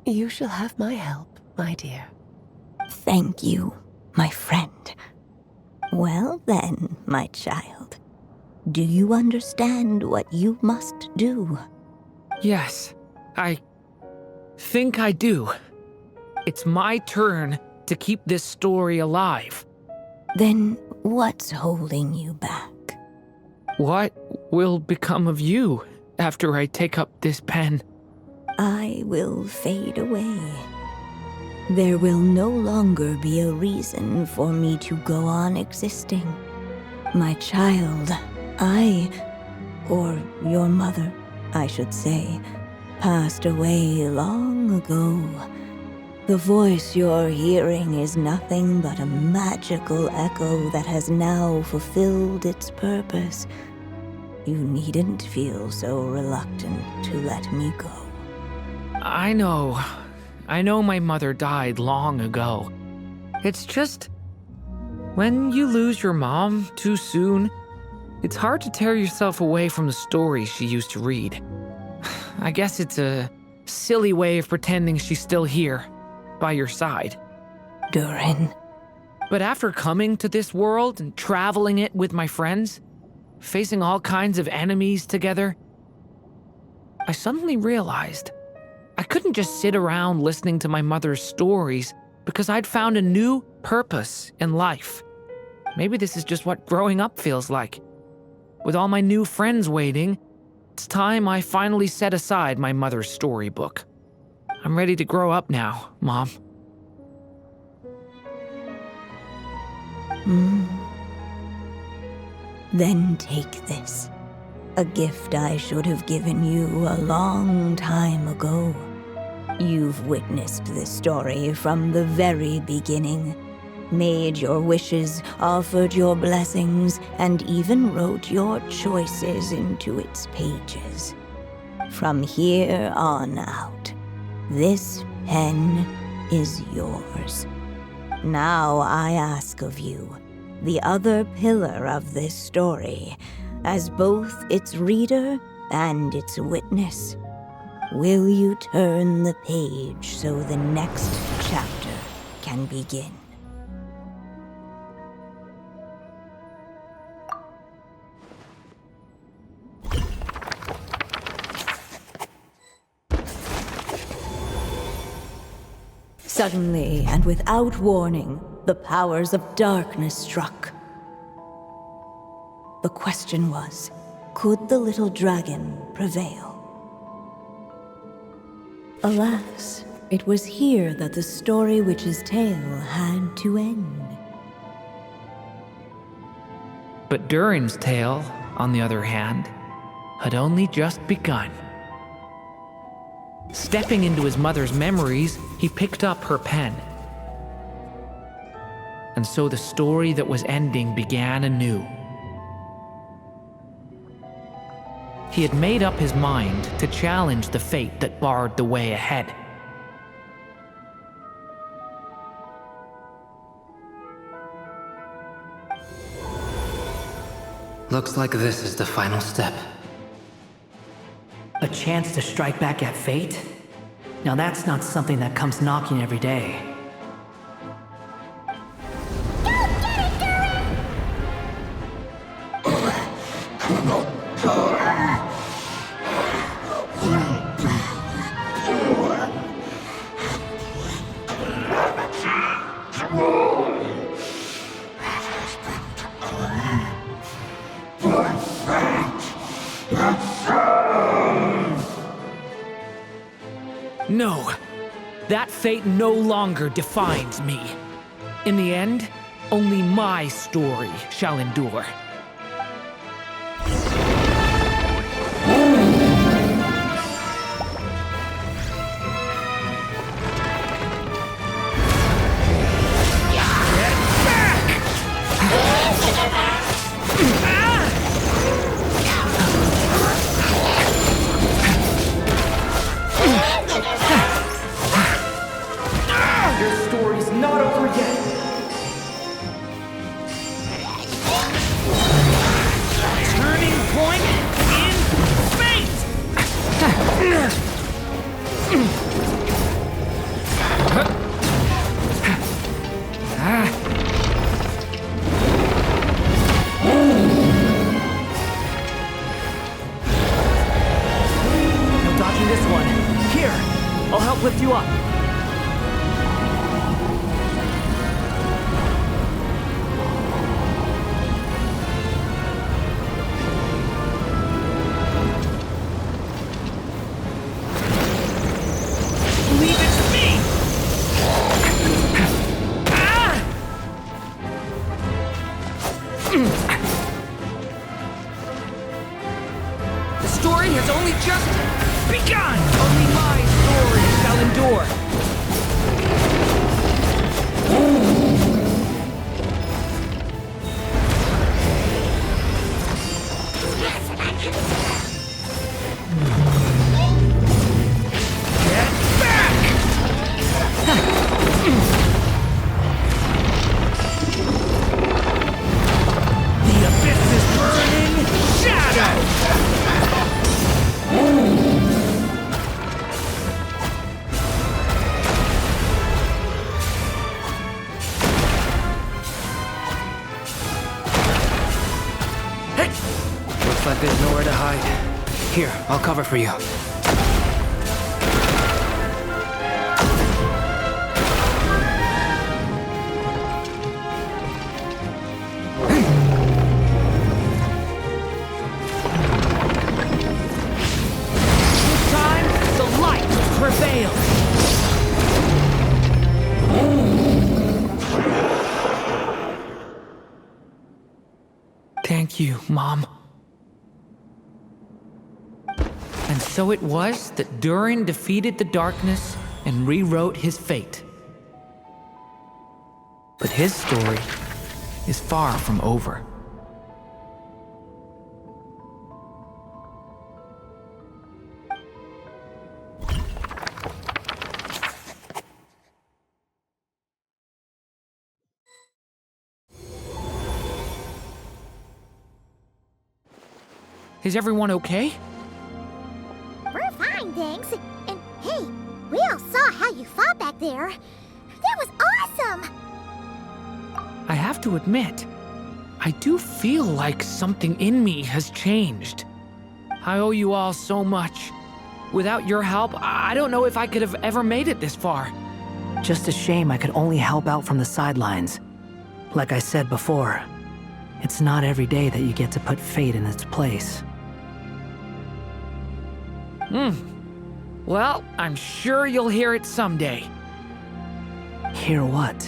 You shall have my help, my dear. Thank you, my friend. Well then, my child. Do you understand what you must do? Yes, I think I do. It's my turn to keep this story alive. Then what's holding you back? What will become of you after I take up this pen? I will fade away. There will no longer be a reason for me to go on existing. My child, or your mother, I should say, passed away long ago. The voice you're hearing is nothing but a magical echo that has now fulfilled its purpose. You needn't feel so reluctant to let me go. I know my mother died long ago. It's just, when you lose your mom too soon, it's hard to tear yourself away from the stories she used to read. I guess it's a silly way of pretending she's still here, by your side. Durin. But after coming to this world and traveling it with my friends, facing all kinds of enemies together, I suddenly realized I couldn't just sit around listening to my mother's stories because I'd found a new purpose in life. Maybe this is just what growing up feels like. With all my new friends waiting, it's time I finally set aside my mother's storybook. I'm ready to grow up now, Mom. Then take this. A gift I should have given you a long time ago. You've witnessed this story from the very beginning. Made your wishes, offered your blessings, and even wrote your choices into its pages. From here on out, this pen is yours. Now I ask of you, the other pillar of this story, as both its reader and its witness, will you turn the page so the next chapter can begin? Suddenly, and without warning, the powers of darkness struck. The question was, could the little dragon prevail? Alas, it was here that the story witch's tale had to end. But Durin's tale, on the other hand, had only just begun. Stepping into his mother's memories, he picked up her pen. And so the story that was ending began anew. He had made up his mind to challenge the fate that barred the way ahead. Looks like this is the final step. A chance to strike back at fate? Now that's not something that comes knocking every day. No, that fate no longer defines me. In the end, only my story shall endure. Lift you up. Leave it to me! The story has only just begun! Only my story shall endure. Get back! The abyss is burning shadow! Looks like there's nowhere to hide. Here, I'll cover for you. This time, the light prevails. Thank you, Mom. And so it was that Durin defeated the darkness and rewrote his fate. But his story is far from over. Is everyone okay? We're fine, thanks. And hey, we all saw how you fought back there. That was awesome! I have to admit, I do feel like something in me has changed. I owe you all so much. Without your help, I don't know if I could have ever made it this far. Just a shame I could only help out from the sidelines. Like I said before, it's not every day that you get to put fate in its place. Well, I'm sure you'll hear it someday. Hear what?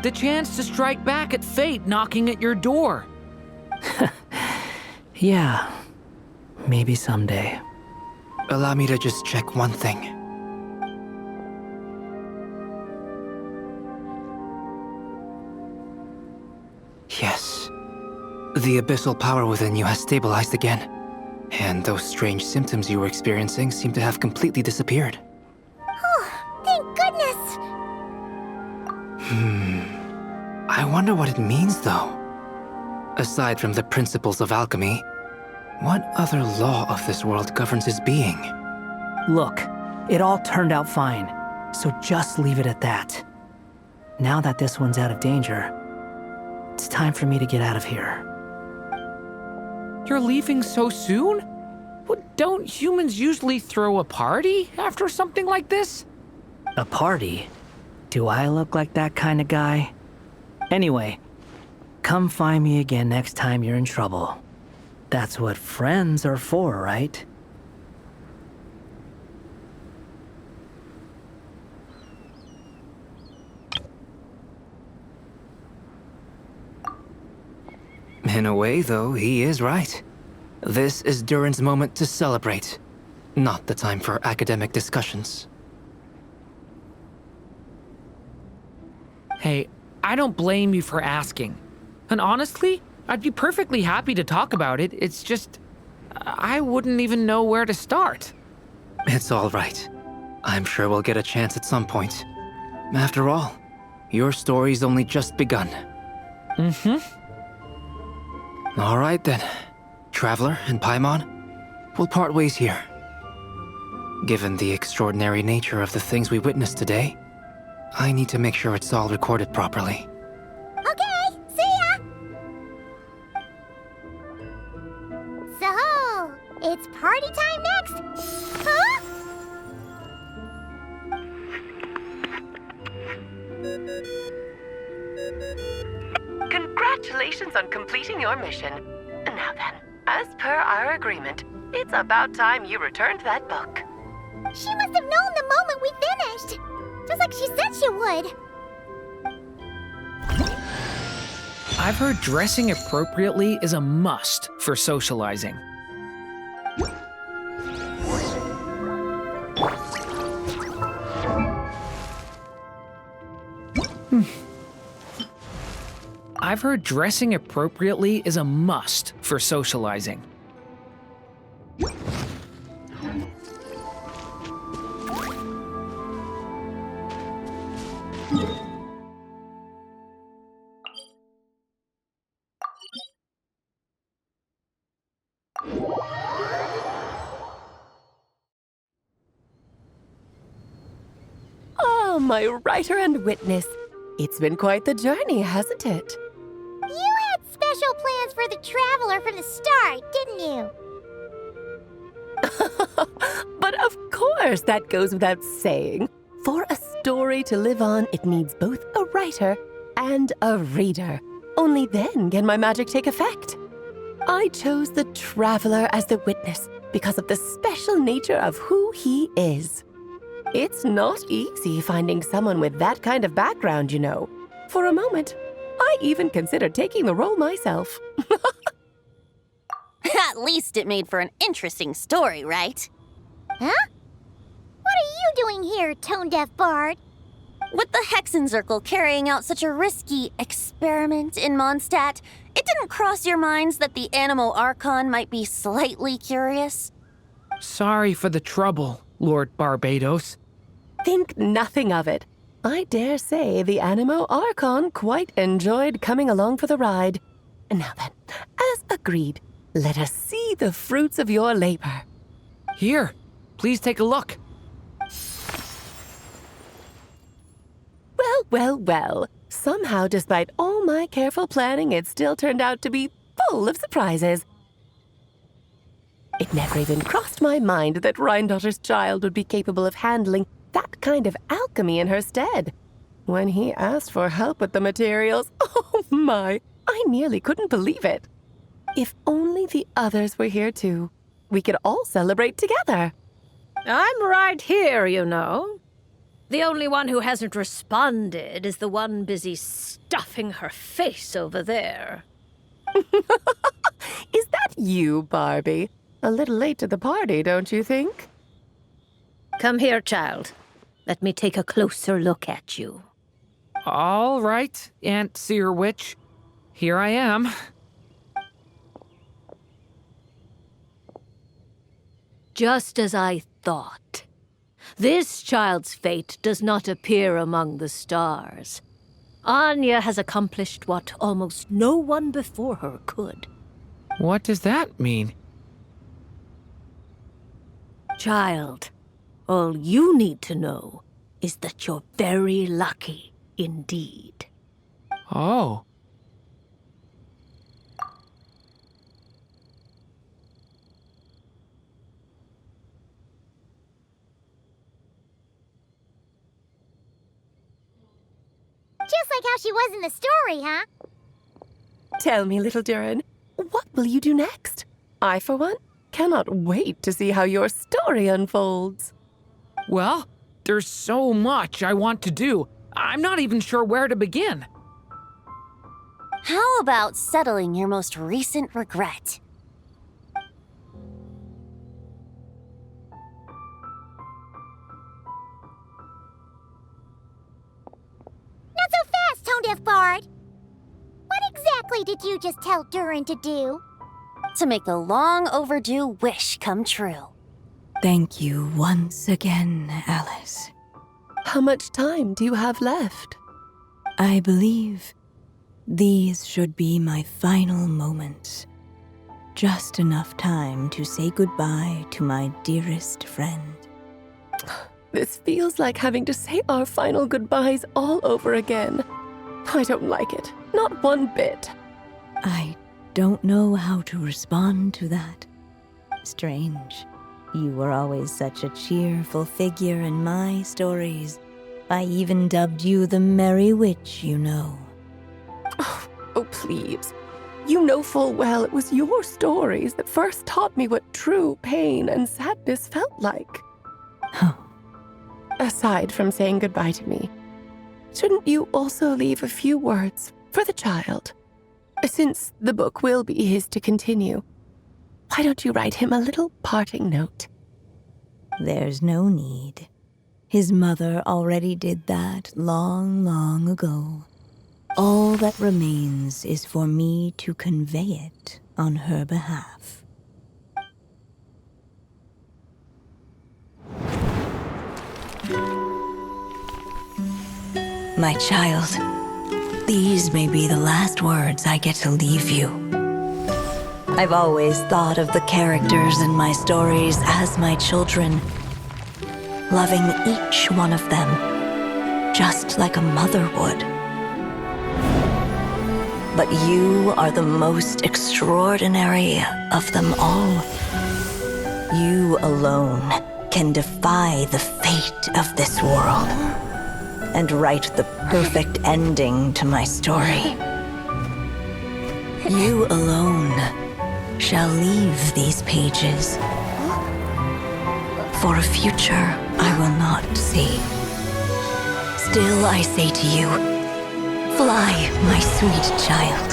The chance to strike back at fate knocking at your door. Yeah, maybe someday. Allow me to just check one thing. Yes. The abyssal power within you has stabilized again. And those strange symptoms you were experiencing seem to have completely disappeared. Oh, thank goodness! I wonder what it means, though. Aside from the principles of alchemy, What other law of this world governs his being? Look, it all turned out fine, so just leave it at that. Now that this one's out of danger, it's time for me to get out of here. You're leaving so soon? Don't humans usually throw a party after something like this? A party? Do I look like that kind of guy? Anyway, come find me again next time you're in trouble. That's what friends are for, right? In a way, though, he is right. This is Durin's moment to celebrate, not the time for academic discussions. Hey, I don't blame you for asking. And honestly, I'd be perfectly happy to talk about it. It's just, I wouldn't even know where to start. It's all right. I'm sure we'll get a chance at some point. After all, your story's only just begun. All right then. Traveler and Paimon, we'll part ways here. Given the extraordinary nature of the things we witnessed today, I need to make sure it's all recorded properly. Okay, see ya! So, it's party time next? Huh? Congratulations on completing your mission. Now then, as per our agreement, it's about time you returned that book. She must have known the moment we finished. Just like she said she would. I've heard dressing appropriately is a must for socializing. I've heard dressing appropriately is a must for socializing. Oh, my writer and witness. It's been quite the journey, hasn't it? You had special plans for the Traveler from the start, didn't you? But of course, that goes without saying. For a story to live on, it needs both a writer and a reader. Only then can my magic take effect. I chose the Traveler as the witness because of the special nature of who he is. It's not easy finding someone with that kind of background, you know. For a moment, I even considered taking the role myself. At least it made for an interesting story, right? Huh? What are you doing here, tone-deaf bard? With the Hexenzirkel carrying out such a risky experiment in Mondstadt, it didn't cross your minds that the Animo Archon might be slightly curious? Sorry for the trouble, Lord Barbados. Think nothing of it. I dare say the Animo Archon quite enjoyed coming along for the ride. Now then, as agreed, let us see the fruits of your labor. Here, please take a look. Well. Somehow, despite all my careful planning, it still turned out to be full of surprises. It never even crossed my mind that Rhindotter's child would be capable of handling that kind of alchemy in her stead. When he asked for help with the materials, oh my, I nearly couldn't believe it. If only the others were here too, we could all celebrate together. I'm right here, you know. The only one who hasn't responded is the one busy stuffing her face over there. Is that you, Barbie? A little late to the party, don't you think? Come here, child. Let me take a closer look at you. All right, Aunt Seer Witch. Here I am. Just as I thought. This child's fate does not appear among the stars. Anya has accomplished what almost no one before her could. What does that mean? Child, all you need to know is that you're very lucky indeed. Oh. Just like how she was in the story, huh? Tell me, little Durin, what will you do next? I, for one, cannot wait to see how your story unfolds. Well, there's so much I want to do. I'm not even sure where to begin. How about settling your most recent regret? Not so fast, Tone-Deaf Bard! What exactly did you just tell Durin to do? To make the long overdue wish come true. Thank you once again, Alice. How much time do you have left? I believe these should be my final moments. Just enough time to say goodbye to my dearest friend. This feels like having to say our final goodbyes all over again. I don't like it. Not one bit. I don't know how to respond to that. Strange. You were always such a cheerful figure in my stories. I even dubbed you the Merry Witch, you know. Oh, please. You know full well it was your stories that first taught me what true pain and sadness felt like. Aside from saying goodbye to me, shouldn't you also leave a few words for the child? Since the book will be his to continue, why don't you write him a little parting note? There's no need. His mother already did that long, long ago. All that remains is for me to convey it on her behalf. My child, these may be the last words I get to leave you. I've always thought of the characters in my stories as my children, loving each one of them, just like a mother would. But you are the most extraordinary of them all. You alone can defy the fate of this world and write the perfect ending to my story. You alone shall leave these pages for a future I will not see. Still I say to you, fly, my sweet child.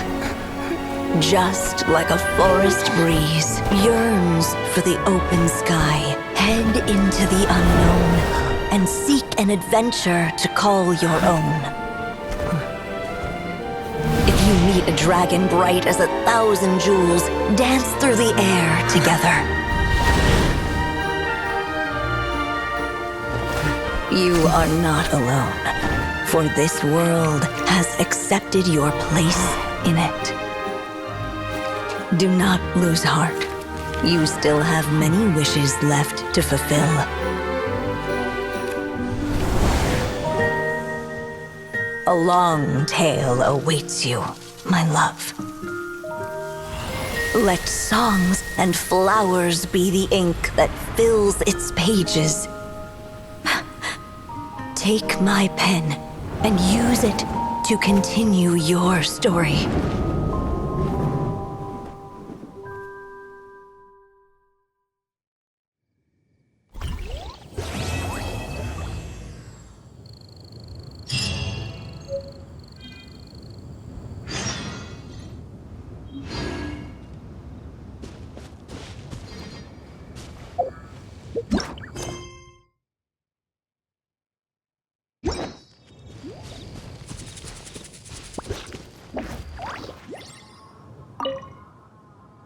Just like a forest breeze yearns for the open sky, head into the unknown and seek an adventure to call your own. If you meet a dragon bright as 1,000 jewels, dance through the air together. You are not alone, for this world has accepted your place in it. Do not lose heart. You still have many wishes left to fulfill. A long tale awaits you, my love. Let songs and flowers be the ink that fills its pages. Take my pen and use it to continue your story.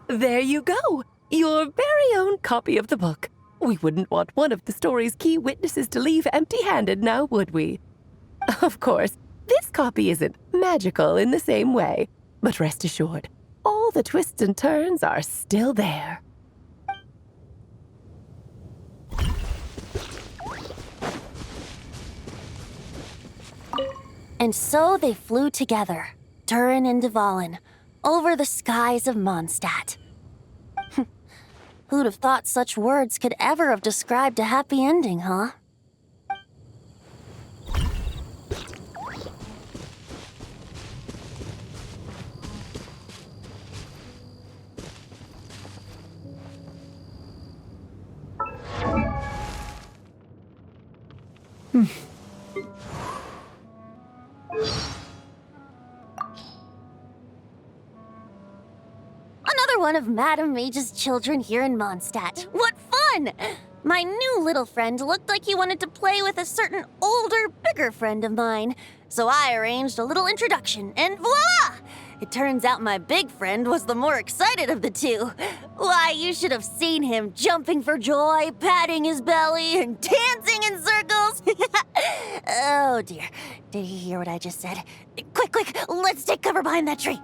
There you go! Your very own copy of the book. We wouldn't want one of the story's key witnesses to leave empty-handed now, would we? Of course, this copy isn't magical in the same way, but rest assured, all the twists and turns are still there. And so they flew together, Durin and Dvalin, over the skies of Mondstadt. Who'd have thought such words could ever have described a happy ending, huh? Another one of Madame Mage's children here in Mondstadt. What fun! My new little friend looked like he wanted to play with a certain older, bigger friend of mine. So I arranged a little introduction, and voila! It turns out my big friend was the more excited of the two. Why, you should have seen him jumping for joy, patting his belly, and dancing in circles. Oh dear, did he hear what I just said? Quick, quick, let's take cover behind that tree.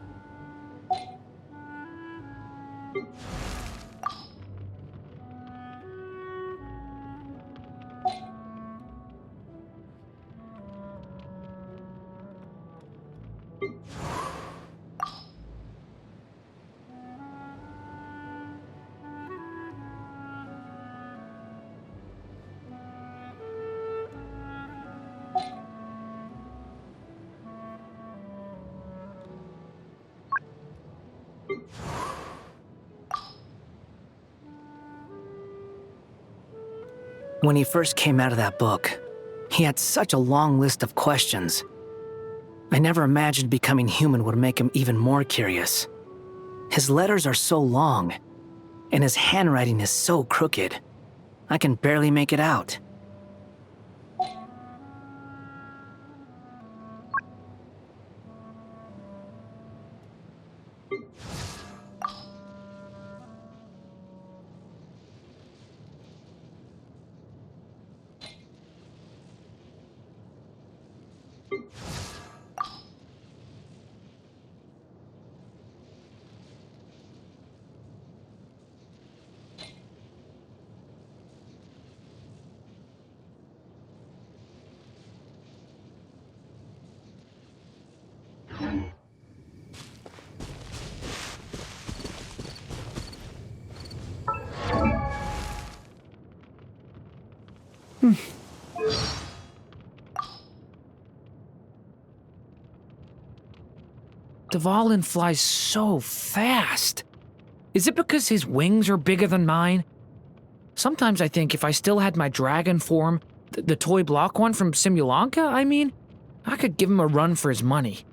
When he first came out of that book, he had such a long list of questions. I never imagined becoming human would make him even more curious. His letters are so long, and his handwriting is so crooked. I can barely make it out. Dvalin flies so fast. Is it because his wings are bigger than mine? Sometimes I think if I still had my dragon form, the toy block one from Simulanka, I mean, I could give him a run for his money.